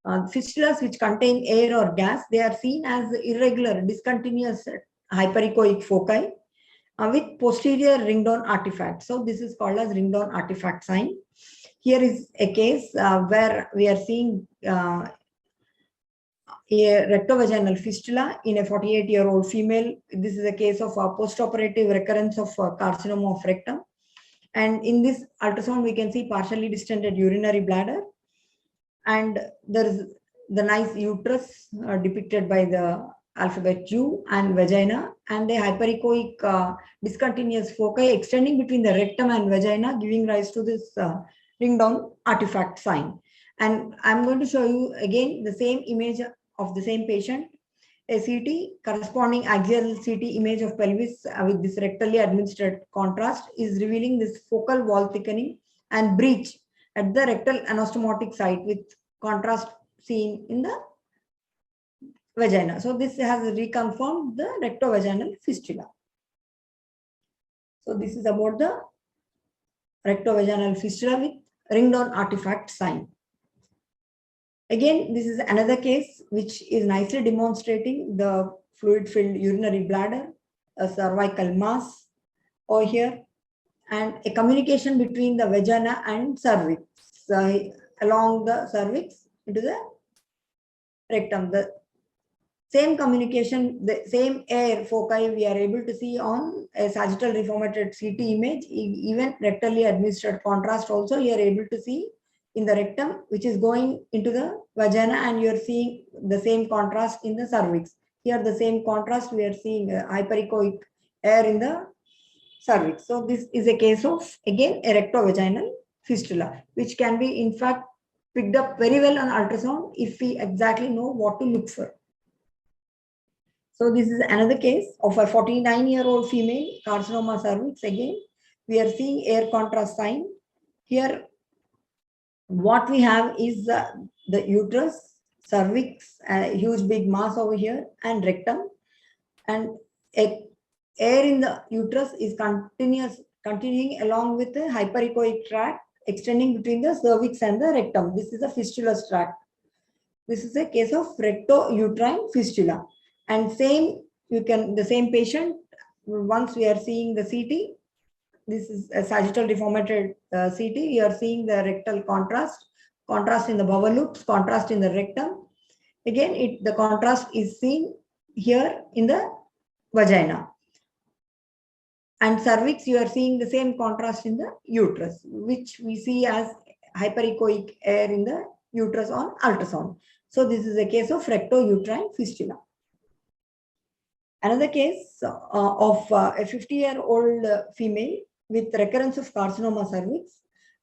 fistulas which contain air or gas. They are seen as irregular, discontinuous hyperechoic foci with posterior ringed on artifact. So this is called as ringed on artifact sign. Here is a case where we are seeing a rectovaginal fistula in a 48-year-old female. This is a case of postoperative recurrence of carcinoma of rectum. And in this ultrasound, we can see partially distended urinary bladder. And there is the nice uterus depicted by the alphabet U, and vagina, and a hyperechoic discontinuous foci extending between the rectum and vagina, giving rise to this ringed on artifact sign. And I'm going to show you again the same image of the same patient. A CT corresponding axial CT image of pelvis with this rectally administered contrast is revealing this focal wall thickening and breach at the rectal anastomotic site with contrast seen in the vagina. So this has reconfirmed the rectovaginal fistula. So this is about the rectovaginal fistula with ringed on artifact sign. Again, this is another case which is nicely demonstrating the fluid-filled urinary bladder, a cervical mass over here, and a communication between the vagina and cervix, along the cervix into the rectum. The same communication, the same air foci we are able to see on a sagittal reformated CT image, even rectally administered contrast also you are able to see in the rectum, which is going into the vagina, and you are seeing the same contrast in the cervix. Here the same contrast we are seeing hyperechoic air in the cervix. So this is a case of again a rectovaginal fistula, which can be in fact picked up very well on ultrasound if we exactly know what to look for. So this is another case of a 49-year-old female, carcinoma cervix. Again, we are seeing air contrast sign. Here, what we have is the uterus, cervix, a huge big mass over here, and rectum. And air in the uterus is continuing along with the hyperechoic tract extending between the cervix and the rectum. This is a fistulous tract. This is a case of rectouterine fistula. And the same patient, once we are seeing the CT, this is a sagittal reformated CT, you are seeing the rectal contrast in the bowel loops, contrast in the rectum. Again, the contrast is seen here in the vagina. And cervix, you are seeing the same contrast in the uterus, which we see as hyperechoic air in the uterus on ultrasound. So this is a case of rectouterine fistula. Another case of a 50-year-old female with recurrence of carcinoma cervix.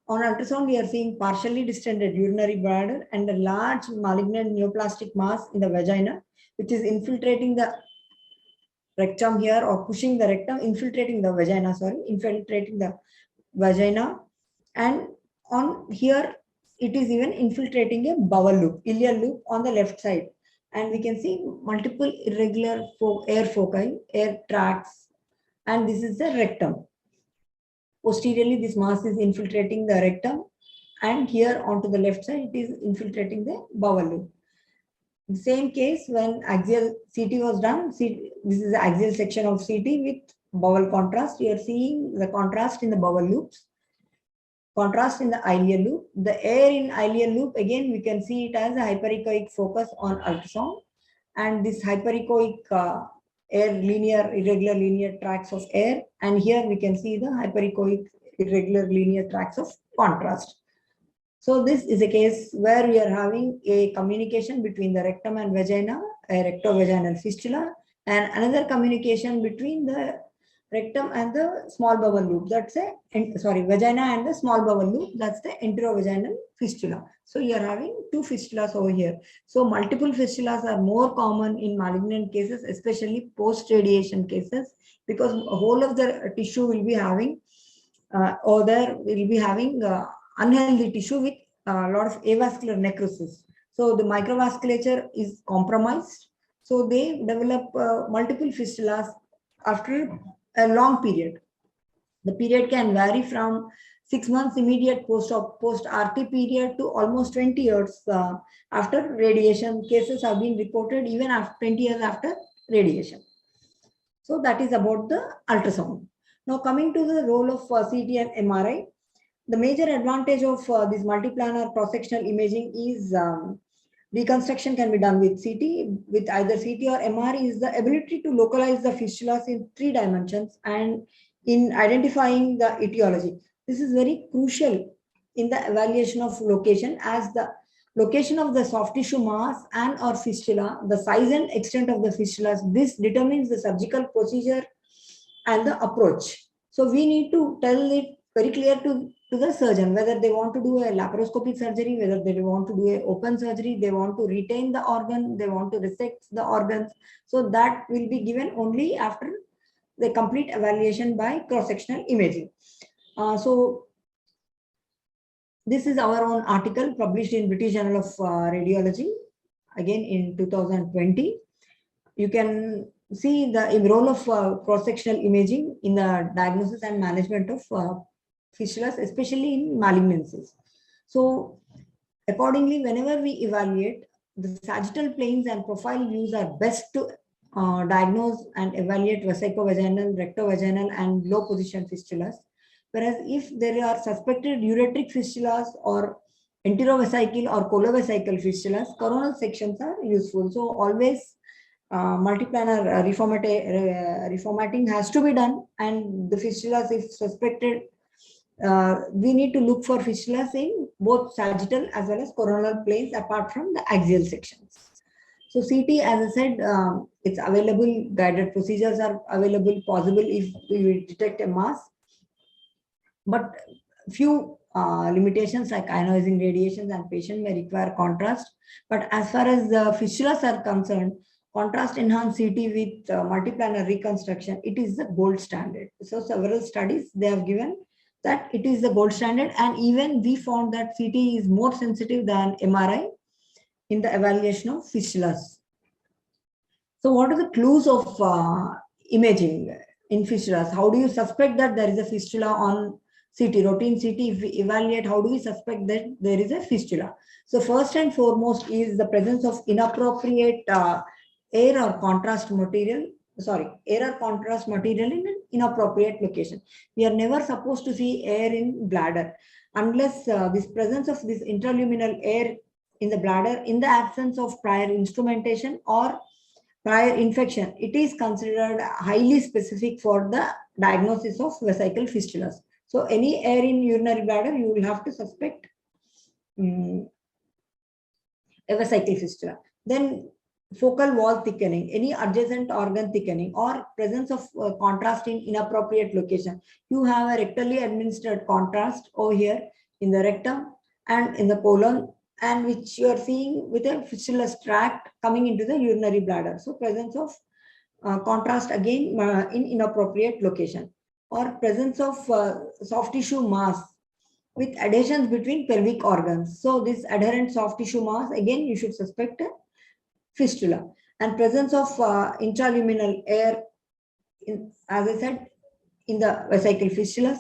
On ultrasound, we are seeing partially distended urinary bladder and a large malignant neoplastic mass in the vagina, which is infiltrating the rectum here, or pushing the rectum, infiltrating the vagina. And on here, it is even infiltrating a bowel loop, ileal loop on the left side. And we can see multiple irregular air foci, air tracts, and this is the rectum. Posteriorly, this mass is infiltrating the rectum, and here onto the left side, it is infiltrating the bowel loop. The same case when axial CT was done, this is the axial section of CT with bowel contrast. You are seeing the contrast in the bowel loops, contrast in the ileal loop. The air in ileal loop, again, we can see it as a hyperechoic focus on ultrasound. And this hyperechoic air irregular linear tracts of air. And here we can see the hyperechoic irregular linear tracts of contrast. So this is a case where we are having a communication between the rectum and vagina, a rectovaginal fistula, and another communication between the rectum and the small bowel loop. That's vagina and the small bowel loop. That's the enterovaginal fistula. So you are having two fistulas over here. So multiple fistulas are more common in malignant cases, especially post-radiation cases, because whole of the tissue will be having, unhealthy tissue with a lot of avascular necrosis. So the microvasculature is compromised. So they develop multiple fistulas after a long period. The period can vary from 6 months immediate post-RT period to almost 20 years after radiation. Cases have been reported even after 20 years after radiation. So that is about the ultrasound. Now coming to the role of CT and MRI. The major advantage of this multiplanar cross-sectional imaging is reconstruction can be done with CT, with either CT or MRI, is the ability to localize the fistulas in 3 dimensions and in identifying the etiology. This is very crucial in the evaluation of location, as the location of the soft tissue mass and or fistula, the size and extent of the fistulas, this determines the surgical procedure and the approach. So we need to tell it very clear to the surgeon whether they want to do a laparoscopic surgery, whether they want to do a open surgery, they want to retain the organ, they want to resect the organs. So that will be given only after the complete evaluation by cross-sectional imaging. So this is our own article published in British Journal of Radiology, again in 2020. You can see the role of cross-sectional imaging in the diagnosis and management of fistulas, especially in malignancies. So accordingly, whenever we evaluate, the sagittal planes and profile views are best to diagnose and evaluate vesicovaginal, rectovaginal, and low position fistulas. Whereas if there are suspected ureteric fistulas or enterovesical or colovesical fistulas, coronal sections are useful. So always multiplanar reformatting has to be done, and the fistulas, if suspected, we need to look for fistulas in both sagittal as well as coronal planes apart from the axial sections. So CT, as I said, it's available, guided procedures are available, possible if we detect a mass, but few limitations like ionizing radiations and patient may require contrast. But as far as the fistulas are concerned, contrast enhanced CT with multiplanar reconstruction, it is the gold standard. So several studies they have given that it is the gold standard, and even we found that CT is more sensitive than MRI in the evaluation of fistulas. So what are the clues of imaging in fistulas? How do you suspect that there is a fistula on CT, routine CT? If we evaluate, how do we suspect that there is a fistula? So first and foremost is the presence of inappropriate air or contrast material in an inappropriate location. We are never supposed to see air in bladder unless this presence of this intraluminal air in the bladder in the absence of prior instrumentation or prior infection. It is considered highly specific for the diagnosis of vesical fistulas. So any air in urinary bladder, you will have to suspect a vesical fistula. Then focal wall thickening, any adjacent organ thickening, or presence of contrast in inappropriate location. You have a rectally administered contrast over here in the rectum and in the colon, and which you are seeing with a fistulous tract coming into the urinary bladder. So presence of contrast again in inappropriate location, or presence of soft tissue mass with adhesions between pelvic organs. So this adherent soft tissue mass, again you should suspect a fistula, and presence of intraluminal air, as I said, in the vesical fistulas,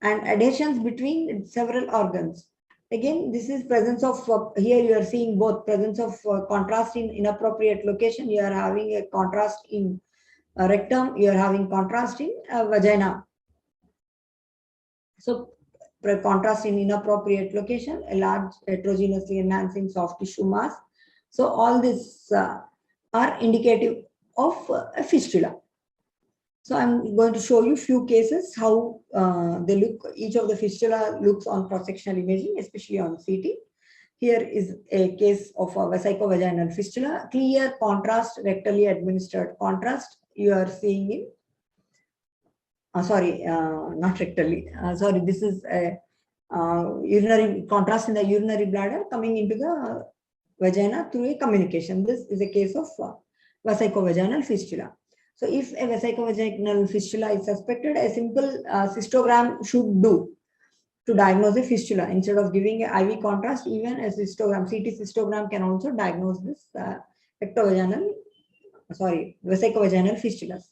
and adhesions between several organs. Again, this is presence of, here you are seeing both presence of contrast in inappropriate location. You are having a contrast in rectum, you are having contrast in vagina. So contrast in inappropriate location, a large heterogeneously enhancing soft tissue mass. So all this are indicative of a fistula. So I'm going to show you few cases how they look. Each of the fistula looks on cross-sectional imaging, especially on CT. Here is a case of a vesicovaginal fistula, clear contrast, rectally administered contrast. You are seeing in, not rectally. Sorry, this is a urinary contrast in the urinary bladder coming into the vagina through a communication. This is a case of vesicovaginal fistula. So if a vesicovaginal fistula is suspected, a simple cystogram should do to diagnose a fistula. Instead of giving a IV contrast, even a cystogram, CT cystogram can also diagnose this vesicovaginal fistulas.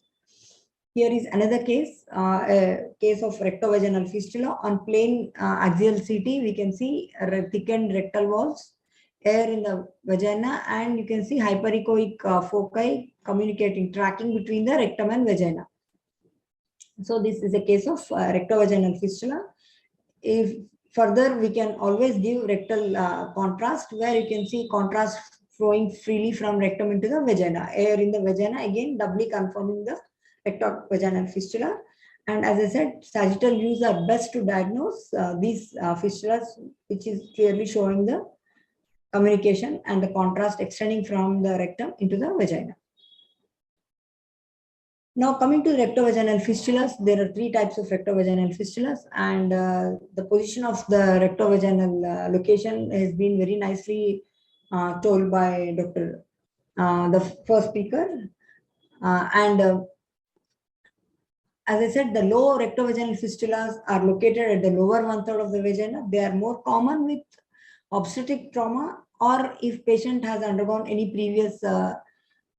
Here is another case, a case of rectovaginal fistula. On plain axial CT, we can see thickened rectal walls, air in the vagina, and you can see hyperechoic foci communicating, tracking between the rectum and vagina. So this is a case of rectovaginal fistula. If further, we can always give rectal contrast, where you can see contrast flowing freely from rectum into the vagina. Air in the vagina, again doubly confirming the rectovaginal fistula. And as I said, sagittal views are best to diagnose these fistulas, which is clearly showing the communication and the contrast extending from the rectum into the vagina. Now coming to rectovaginal fistulas, there are three types of rectovaginal fistulas, and the position of the rectovaginal location has been very nicely told by Dr. The first speaker. As I said, the low rectovaginal fistulas are located at the lower one-third of the vagina. They are more common with obstetric trauma, or if patient has undergone any previous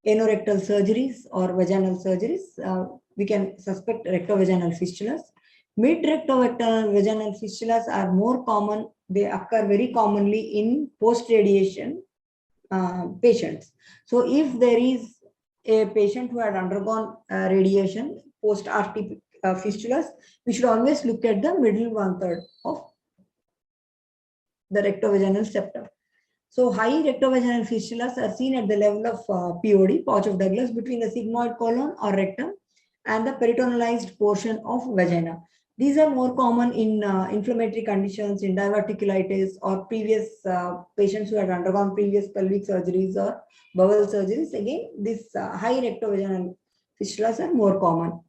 anorectal surgeries or vaginal surgeries, we can suspect rectovaginal fistulas. Mid-rectovaginal vaginal fistulas are more common. They occur very commonly in post-radiation patients. So if there is a patient who had undergone radiation post-RT fistulas, we should always look at the middle one-third of the rectovaginal septum. So high rectovaginal fistulas are seen at the level of POD, pouch of Douglas, between the sigmoid colon or rectum and the peritonalized portion of vagina. These are more common in inflammatory conditions, in diverticulitis, or previous patients who had undergone previous pelvic surgeries or bowel surgeries. Again, these high rectovaginal fistulas are more common.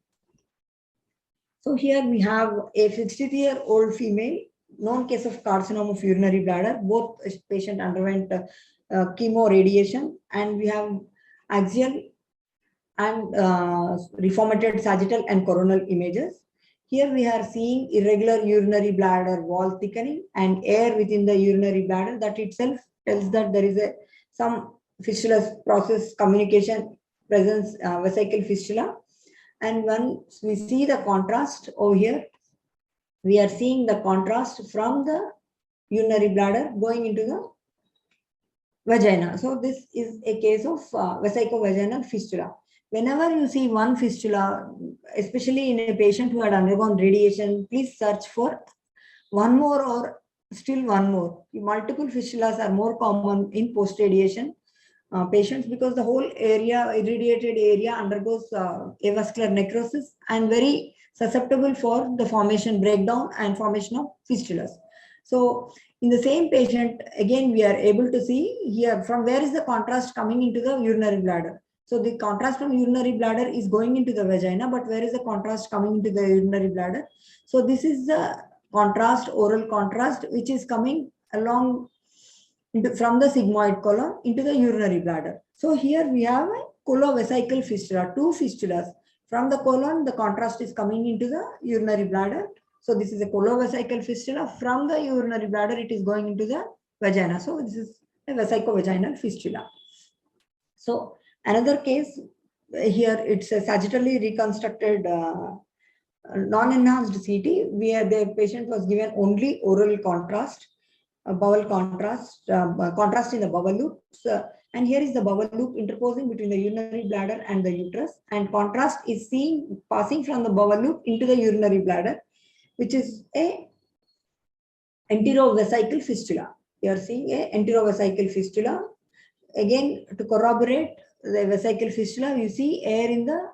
So here we have a 63-year-old female, known case of carcinoma of urinary bladder. Both patient underwent chemo radiation, and we have axial and reformated sagittal and coronal images. Here we are seeing irregular urinary bladder wall thickening and air within the urinary bladder. That itself tells that there is some fistula process communication presence, vesical fistula. And once we see the contrast over here, we are seeing the contrast from the urinary bladder going into the vagina. So this is a case of vesicovaginal fistula. Whenever you see one fistula, especially in a patient who had undergone radiation, please search for one more or still one more. Multiple fistulas are more common in post-radiation patients, because the whole area, irradiated area, undergoes avascular necrosis and very susceptible for the formation, breakdown and formation of fistulas. So in the same patient, again, we are able to see here from where is the contrast coming into the urinary bladder. So the contrast from urinary bladder is going into the vagina, but where is the contrast coming into the urinary bladder? So this is the contrast, oral contrast, which is coming along from the sigmoid colon into the urinary bladder. So here we have a colovesical fistula, two fistulas. From the colon, the contrast is coming into the urinary bladder. So this is a colovesical fistula. From the urinary bladder, it is going into the vagina. So this is a vesicovaginal fistula. So another case here, it's a sagittally reconstructed non-enhanced CT, where the patient was given only oral contrast, bowel contrast, contrast in the bowel loops, and here is the bowel loop interposing between the urinary bladder and the uterus, and contrast is seen passing from the bowel loop into the urinary bladder, which is a enterovesical fistula. You are seeing a enterovesical fistula. Again, to corroborate the vesical fistula, you see air in the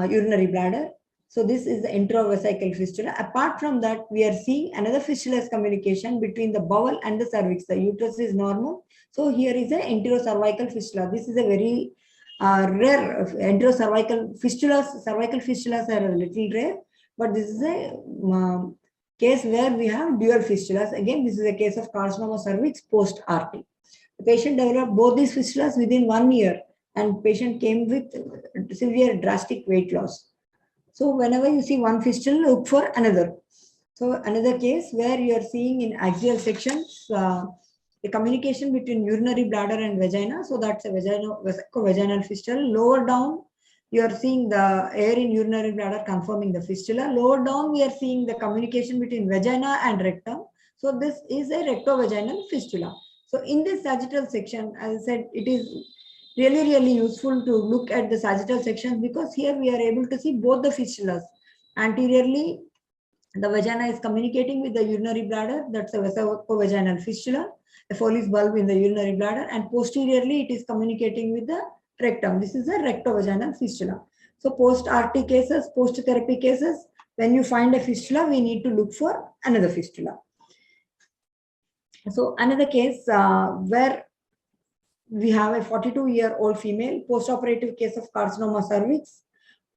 urinary bladder. So this is the enterovesical fistula. Apart from that, we are seeing another fistulous communication between the bowel and the cervix. The uterus is normal. So here is a enterocervical fistula. This is a very rare enterocervical fistulas. Cervical fistulas are a little rare, but this is a case where we have dual fistulas. Again, this is a case of carcinoma cervix post-RT. The patient developed both these fistulas within 1 year, and patient came with severe drastic weight loss. So whenever you see one fistula, look for another. So another case where you are seeing in axial sections the communication between urinary bladder and vagina. So that's a vaginal fistula. Lower down, you are seeing the air in urinary bladder confirming the fistula. Lower down, we are seeing the communication between vagina and rectum. So this is a rectovaginal fistula. So in this sagittal section, as I said, it is really useful to look at the sagittal section, because here we are able to see both the fistulas. Anteriorly, the vagina is communicating with the urinary bladder. That's a vesicovaginal fistula, a Foley's bulb in the urinary bladder, and posteriorly it is communicating with the rectum. This is a rectovaginal fistula. So post-RT cases, post-therapy cases, when you find a fistula, we need to look for another fistula. So another case where we have a 42-year-old female, post-operative case of carcinoma cervix,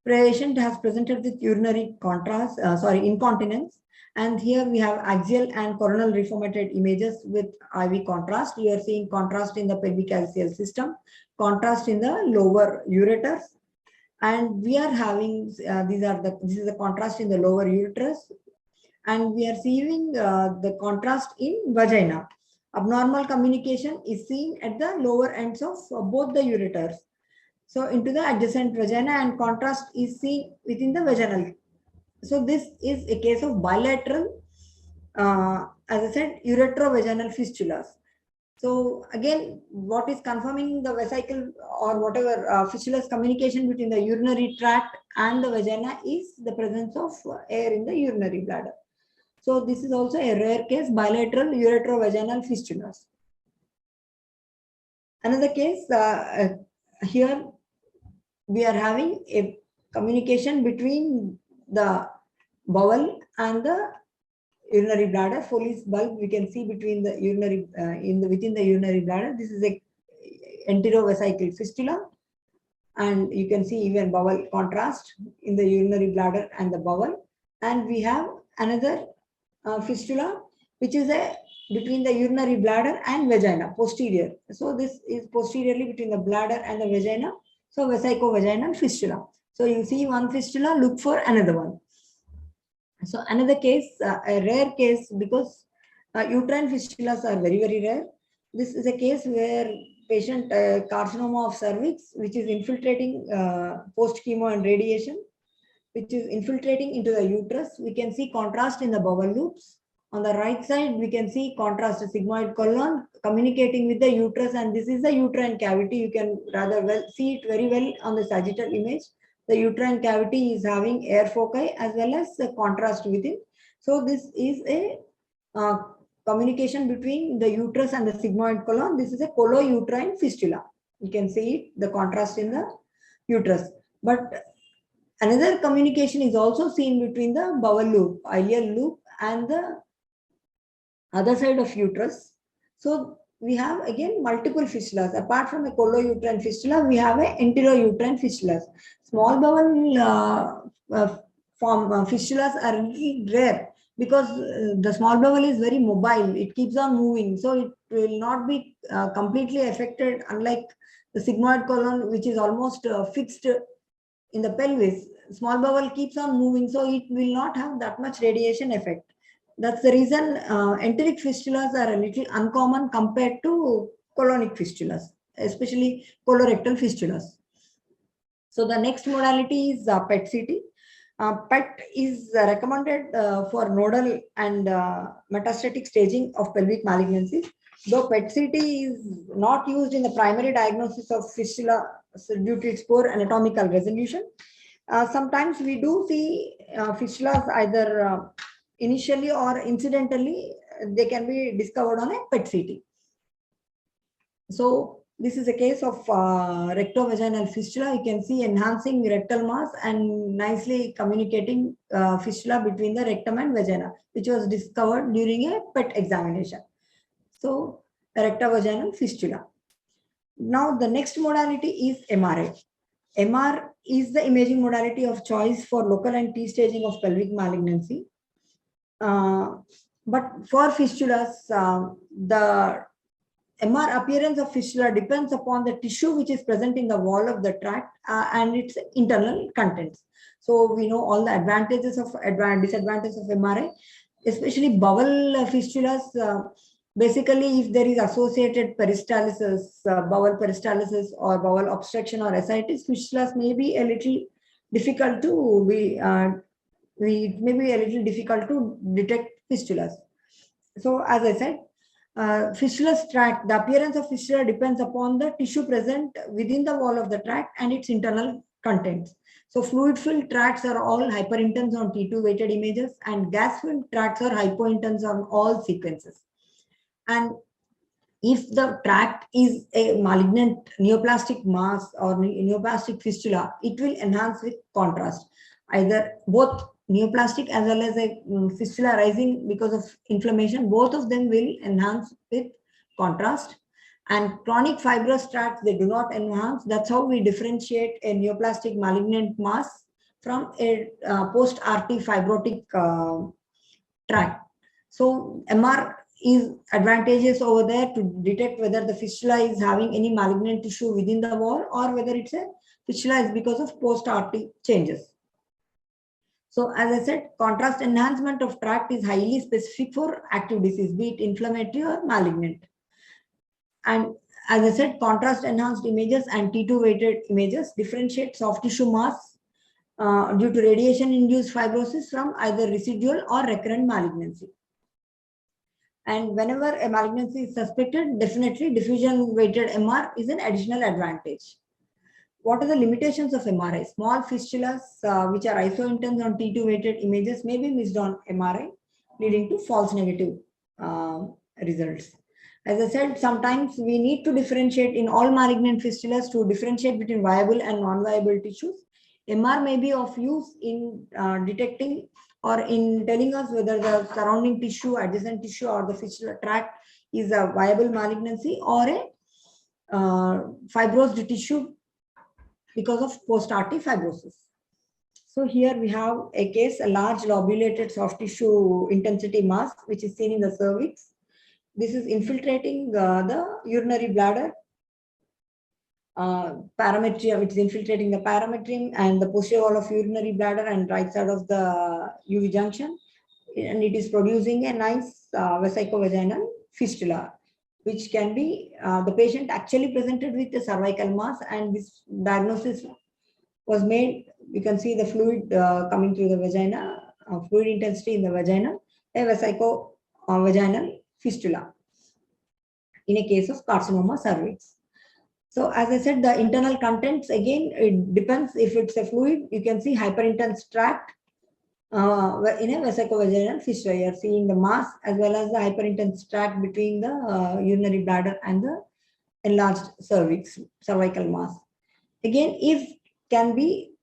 patient has presented with urinary incontinence. And here we have axial and coronal reformated images with IV contrast. You are seeing contrast in the pelvic axial system, contrast in the lower ureters. And we are having, this is the contrast in the lower uterus. And we are seeing the contrast in vagina. Abnormal communication is seen at the lower ends of both the ureters. So into the adjacent vagina, and contrast is seen within the vaginal. So this is a case of bilateral, as I said, uretrovaginal fistulas. So again, what is confirming the vesicle or whatever fistulas communication between the urinary tract and the vagina is the presence of air in the urinary bladder. So this is also a rare case, bilateral uretrovaginal fistulas. Another case, here we are having a communication between the bowel and the urinary bladder. Foley's bulb we can see between the urinary within the urinary bladder. This is a enterovesical fistula, and you can see even bowel contrast in the urinary bladder and the bowel. And we have another fistula which is between the urinary bladder and vagina, posterior. So this is posteriorly between the bladder and the vagina. So vesicovaginal fistula. So you see one fistula, look for another one. So another case, a rare case, because uterine fistulas are very, very rare. This is a case where patient carcinoma of cervix, which is infiltrating post chemo and radiation, which is infiltrating into the uterus. We can see contrast in the bowel loops. On the right side, we can see contrast, a sigmoid colon communicating with the uterus, and this is the uterine cavity. You can rather well see it very well on the sagittal image. The uterine cavity is having air foci as well as the contrast within. So this is a communication between the uterus and the sigmoid colon. This is a collouterine fistula. You can see it, the contrast in the uterus. But another communication is also seen between the bowel loop, ileal loop, and the other side of uterus. So we have again multiple fistulas. Apart from the collouterine fistula, we have a enterouterine fistulas. Small bowel fistulas are really rare because the small bowel is very mobile. It keeps on moving, so it will not be completely affected, unlike the sigmoid colon, which is almost fixed in the pelvis. Small bowel keeps on moving, so it will not have that much radiation effect. That's the reason enteric fistulas are a little uncommon compared to colonic fistulas, especially colorectal fistulas. So the next modality is PET-CT. PET is recommended for nodal and metastatic staging of pelvic malignancies. Though PET-CT is not used in the primary diagnosis of fistula due to its poor anatomical resolution, sometimes we do see fistulas either initially or incidentally. They can be discovered on a PET-CT. So this is a case of rectovaginal fistula. You can see enhancing rectal mass and nicely communicating fistula between the rectum and vagina, which was discovered during a PET examination. So rectovaginal fistula. Now the next modality is MRI. MR is the imaging modality of choice for local and T-staging of pelvic malignancy. But for fistulas, the MR appearance of fistula depends upon the tissue which is present in the wall of the tract and its internal contents. So we know all the advantages of disadvantages of MRI, especially bowel fistulas. Basically, if there is associated peristalsis, bowel peristalsis or bowel obstruction or ascites, fistulas may be a little difficult to be. It may be a little difficult to detect fistulas. So, as I said, fistula's tract, the appearance of fistula depends upon the tissue present within the wall of the tract and its internal contents. So fluid-filled tracts are all hyperintense on T2 weighted images, and gas-filled tracts are hypointense on all sequences. And if the tract is a malignant neoplastic mass or neoplastic fistula, it will enhance with contrast. Either both neoplastic as well as a fistula arising because of inflammation, both of them will enhance with contrast. And chronic fibrous tracts, they do not enhance. That's how we differentiate a neoplastic malignant mass from a post-RT fibrotic tract. So MR is advantageous over there to detect whether the fistula is having any malignant tissue within the wall or whether it's a fistula is because of post-RT changes. So as I said, contrast enhancement of tract is highly specific for active disease, be it inflammatory or malignant. And as I said, contrast enhanced images and T2 weighted images differentiate soft tissue mass due to radiation induced fibrosis from either residual or recurrent malignancy. And whenever a malignancy is suspected, definitely diffusion weighted MR is an additional advantage. What are the limitations of MRI? Small fistulas, which are isointense on T2 weighted images, may be missed on MRI, leading to false negative results. As I said, sometimes we need to differentiate in all malignant fistulas to differentiate between viable and non-viable tissues. MR may be of use in detecting or in telling us whether the surrounding tissue, adjacent tissue, or the fistula tract is a viable malignancy or a fibrosed tissue because of post-RT fibrosis. So here we have a case, a large lobulated soft tissue intensity mass, which is seen in the cervix. This is infiltrating the urinary bladder, parametrium, it is infiltrating the parametrium and the posterior wall of urinary bladder and right side of the UV junction. And it is producing a nice vesicovaginal fistula, which can be, the patient actually presented with a cervical mass, and this diagnosis was made. You can see the fluid coming through the vagina, fluid intensity in the vagina, a vesicovaginal fistula in a case of carcinoma cervix. So as I said, the internal contents, again, it depends. If it's a fluid, you can see hyperintense tract in a vesicovaginal fistula. You are seeing the mass as well as the hyperintense tract between the urinary bladder and the enlarged cervix, cervical mass. Again, if can be,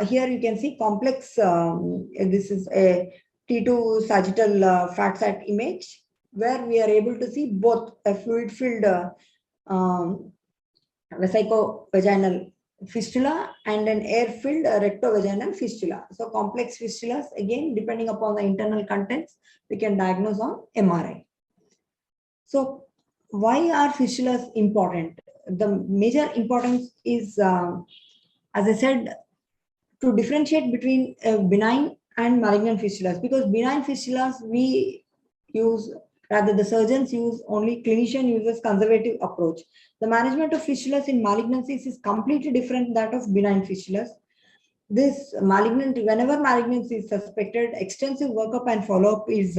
here you can see complex, this is a T2 sagittal fat sac image, where we are able to see both a fluid-filled vesicovaginal fistula and an air-filled rectovaginal fistula. So complex fistulas, again, depending upon the internal contents, we can diagnose on MRI. So why are fistulas important? The major importance is, as I said, to differentiate between benign and malignant fistulas, because benign fistulas we use, rather the surgeons use, only clinician uses conservative approach. The management of fistulas in malignancies is completely different than that of benign fistulas. This malignant, whenever malignancy is suspected, extensive workup and follow-up is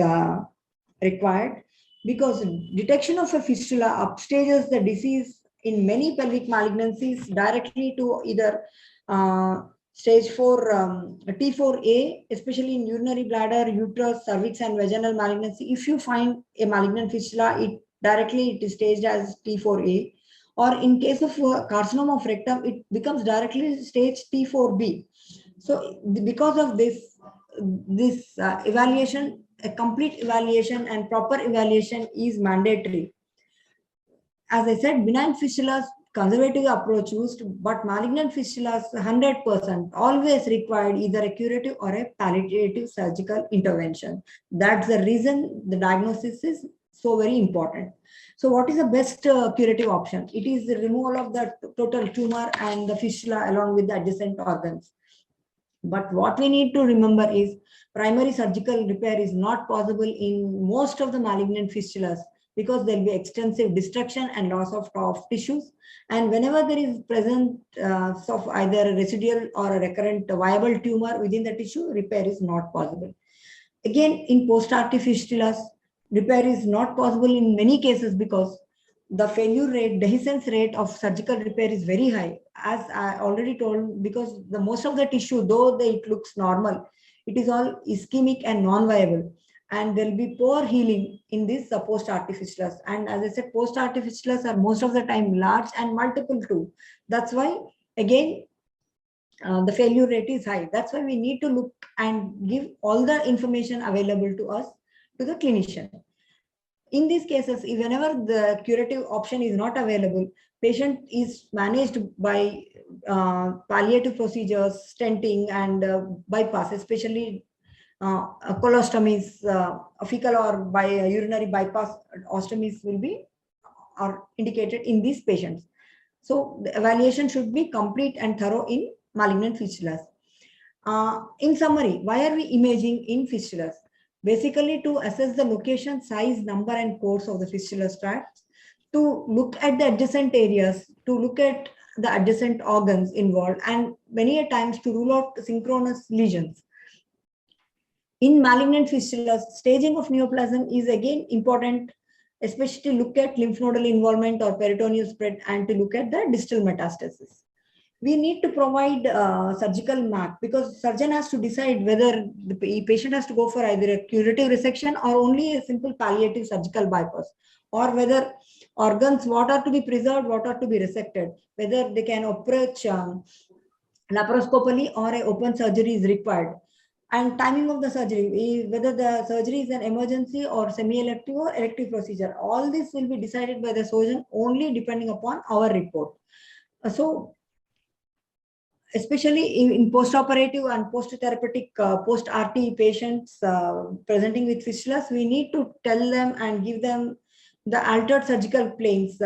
required, because detection of a fistula upstages the disease in many pelvic malignancies directly to either stage 4 T4A, especially in urinary bladder, uterus, cervix, and vaginal malignancy. If you find a malignant fistula, it is staged as T4A. Or in case of carcinoma of rectum, it becomes directly stage T4B. So because of this evaluation, a complete evaluation and proper evaluation is mandatory. As I said, benign fistulas, conservative approach used, but malignant fistulas, 100% always required either a curative or a palliative surgical intervention. That's the reason the diagnosis is so very important. So what is the best curative option? It is the removal of the total tumor and the fistula along with the adjacent organs. But what we need to remember is primary surgical repair is not possible in most of the malignant fistulas, because there will be extensive destruction and loss of tissues. And whenever there is presence of either a residual or a recurrent viable tumor within the tissue, repair is not possible. Again, in post-RT fistulas, repair is not possible in many cases because the failure rate, dehiscence rate of surgical repair is very high. As I already told, because the most of the tissue, though it looks normal, it is all ischemic and non-viable. And there will be poor healing in these post-RT fistulas. And as I said, post-RT fistulas are most of the time large and multiple too. That's why, again, the failure rate is high. That's why we need to look and give all the information available to us to the clinician. In these cases, whenever the curative option is not available, patient is managed by palliative procedures, stenting and bypass, especially colostomies, fecal or urinary bypass ostomies will be are indicated in these patients. So the evaluation should be complete and thorough in malignant fistulas. In summary, why are we imaging in fistulas? Basically to assess the location, size, number and course of the fistula tracts, to look at the adjacent areas, to look at the adjacent organs involved, and many a times to rule out synchronous lesions. In malignant fistulas, staging of neoplasm is again important, especially to look at lymph nodal involvement or peritoneal spread and to look at the distal metastasis. We need to provide surgical map because surgeon has to decide whether the patient has to go for either a curative resection or only a simple palliative surgical bypass, or whether organs, what are to be preserved, what are to be resected, whether they can approach laparoscopically or a open surgery is required, and timing of the surgery, whether the surgery is an emergency or semi-elective or elective procedure. All this will be decided by the surgeon only depending upon our report. So especially in post-operative and post-therapeutic, post-RT patients presenting with fistulas, we need to tell them and give them the altered surgical planes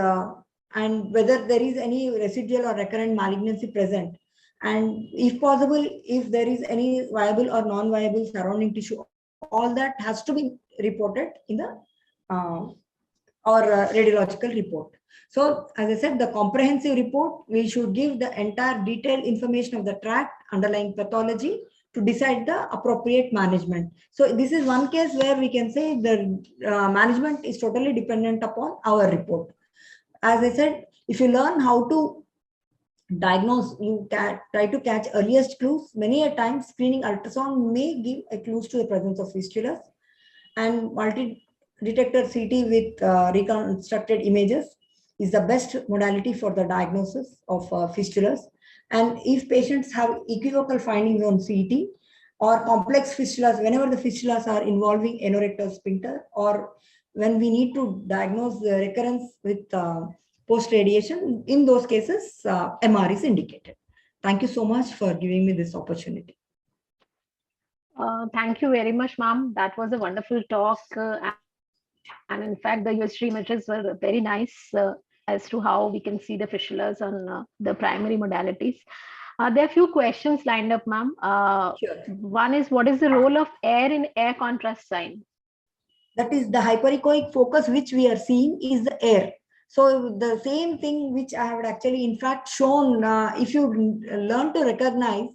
and whether there is any residual or recurrent malignancy present. And if possible, if there is any viable or non-viable surrounding tissue, all that has to be reported in the radiological report. So as I said, the comprehensive report, we should give the entire detailed information of the tract, underlying pathology to decide the appropriate management. So this is one case where we can say the management is totally dependent upon our report. As I said, if you learn how to diagnose, you can try to catch earliest clues. Many a time screening ultrasound may give a clues to the presence of fistulas, and multi-detector CT with reconstructed images is the best modality for the diagnosis of fistulas. And if patients have equivocal findings on CT or complex fistulas, whenever the fistulas are involving anorectal sphincter, or when we need to diagnose the recurrence with post-radiation, in those cases, MR is indicated. Thank you so much for giving me this opportunity. Thank you very much, ma'am. That was a wonderful talk. And in fact, the USG images were very nice as to how we can see the fistulas on the primary modalities. There are a few questions lined up, ma'am. Sure. One is, what is the role of air in air contrast sign? That is the hyperechoic focus which we are seeing is the air. So the same thing which I have actually in fact shown, if you learn to recognize,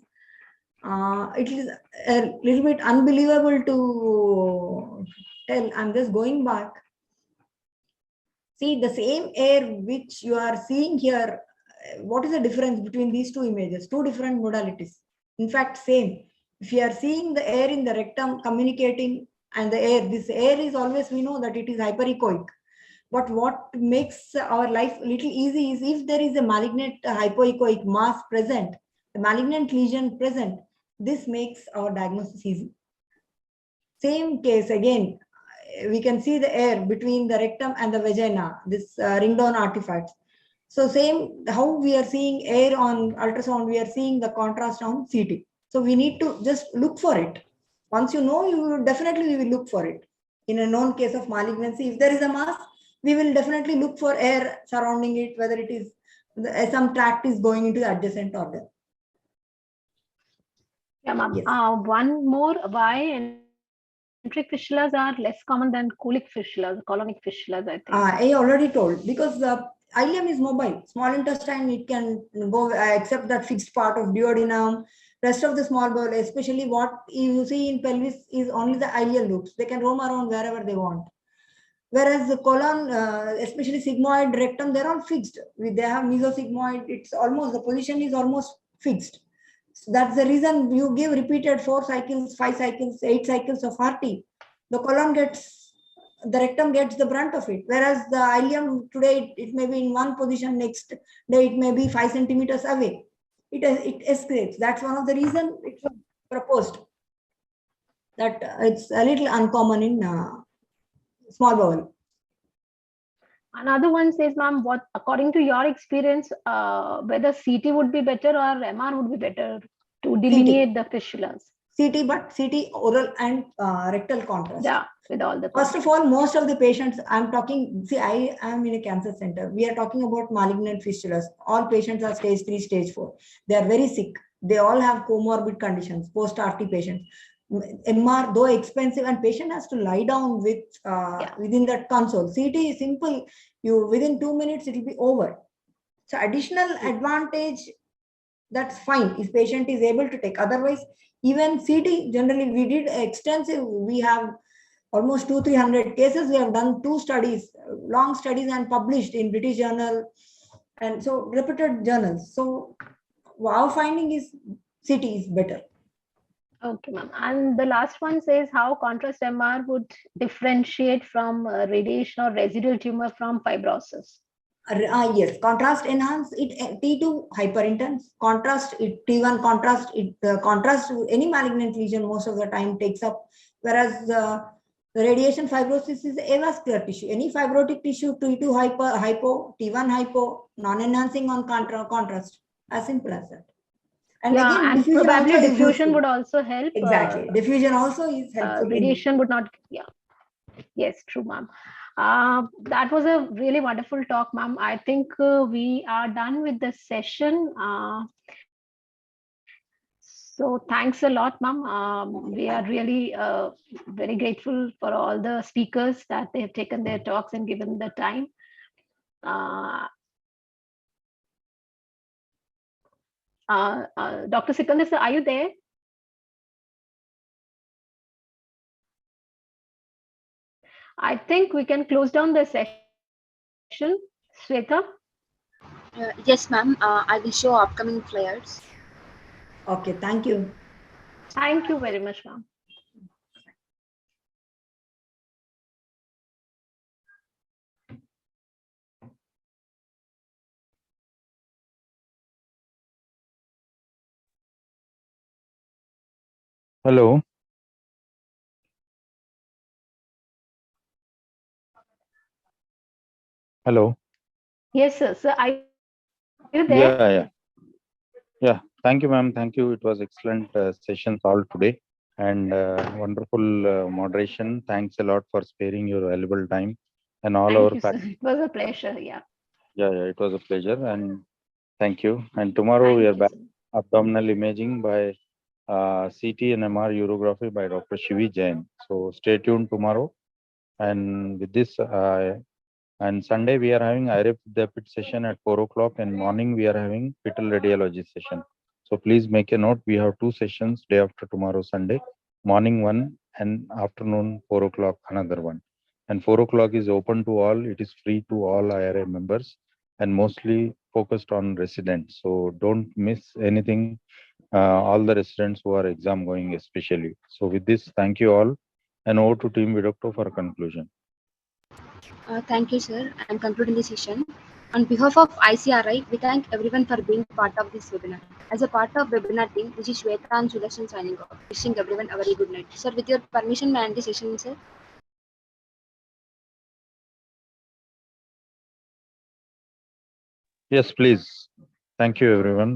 it is a little bit unbelievable to tell. I'm just going back. See the same air which you are seeing here. What is the difference between these two images? Two different modalities. In fact, same. If you are seeing the air in the rectum communicating and the air, this air is always, we know that it is hyperechoic. But what makes our life a little easy is if there is a malignant hypoechoic mass present, the malignant lesion present, this makes our diagnosis easy. Same case again, we can see the air between the rectum and the vagina, this ring down artifacts. So same, how we are seeing air on ultrasound, we are seeing the contrast on CT. So we need to just look for it. Once you know, you will definitely we will look for it. In a known case of malignancy, if there is a mass, we will definitely look for air surrounding it, whether it is some tract is going into the adjacent organ. Yeah, ma'am. Yes. One more, why enteric fistulas are less common than colic fistulas, colonic fistulas, I think. I already told, because the ileum is mobile. Small intestine, it can go except that fixed part of duodenum. Rest of the small bowel, especially what you see in pelvis, is only the ileal loops. They can roam around wherever they want. Whereas the colon, especially sigmoid, rectum, they're all fixed. They have mesosigmoid. It's almost, the position is almost fixed. So that's the reason you give repeated 4 cycles, 5 cycles, 8 cycles of RT. The colon gets, the rectum gets the brunt of it. Whereas the ileum today, it may be in one position, next day it may be 5 centimeters away. It escalates. That's one of the reasons it was proposed. That it's a little uncommon in small bowel. Another one says, ma'am, what according to your experience, whether CT would be better or MR would be better to delineate the fistulas? CT, but CT oral and rectal contrast. Yeah, with all the First of all, most of the patients I'm talking, see, I am in a cancer center. We are talking about malignant fistulas. All patients are stage 3, stage 4. They are very sick. They all have comorbid conditions, post-RT patients. MR, though expensive, and patient has to lie down with within that console. CT is simple. You within 2 minutes it will be over. So additional advantage, that's fine if patient is able to take. Otherwise, even CT generally we did extensive. We have almost 200-300 cases. We have done 2 studies, long studies, and published in British Journal, and so reputed journals. So our finding is CT is better. Okay, ma'am. And the last one says how contrast MR would differentiate from radiation or residual tumor from fibrosis. Yes, contrast enhance it. T2 hyperintense, contrast it. T1 contrast it. Contrast any malignant lesion most of the time takes up, whereas the radiation fibrosis is avascular tissue. Any fibrotic tissue, T2 hypo, T1 hypo, non-enhancing on contrast. As simple as that. And yeah, again, and diffusion probably also diffusion would also help. Exactly, diffusion also is helpful. Radiation would not. Yeah. Yes, true, ma'am. That was a really wonderful talk, ma'am. I think we are done with this session. So thanks a lot, ma'am. We are really very grateful for all the speakers that they have taken their talks and given the time. Dr. Sikandar, sir, are you there? I think we can close down the session. Sweta? Yes, ma'am. I will show upcoming flyers. Okay, thank you. Thank you very much, ma'am. Hello. Hello. Yes, sir. Sir, are you there? Yeah. Thank you, ma'am. Thank you. It was excellent sessions all today and wonderful moderation. Thanks a lot for sparing your valuable time and all Thank our you, sir. It was a pleasure. Yeah. Yeah, it was a pleasure and thank you. And tomorrow we are back abdominal imaging by CT and MR urography by Dr. Shivi Jain. So stay tuned tomorrow. And with this, and Sunday we are having IRF Depit session at 4 o'clock, and morning we are having fetal radiology session. So please make a note. We have 2 sessions day after tomorrow, Sunday. Morning one and afternoon 4 o'clock another one. And 4 o'clock is open to all. It is free to all IRA members and mostly focused on residents. So don't miss anything. All the residents who are exam going especially. So with this, thank you all. And over to Team Vidocto for conclusion. Thank you, sir. I'm concluding the session. On behalf of ICRI, we thank everyone for being part of this webinar. As a part of webinar team, this is Shweta and Sudarshan signing off. Wishing everyone a very good night. Sir, with your permission, may I end the session, sir? Yes, please. Thank you, everyone.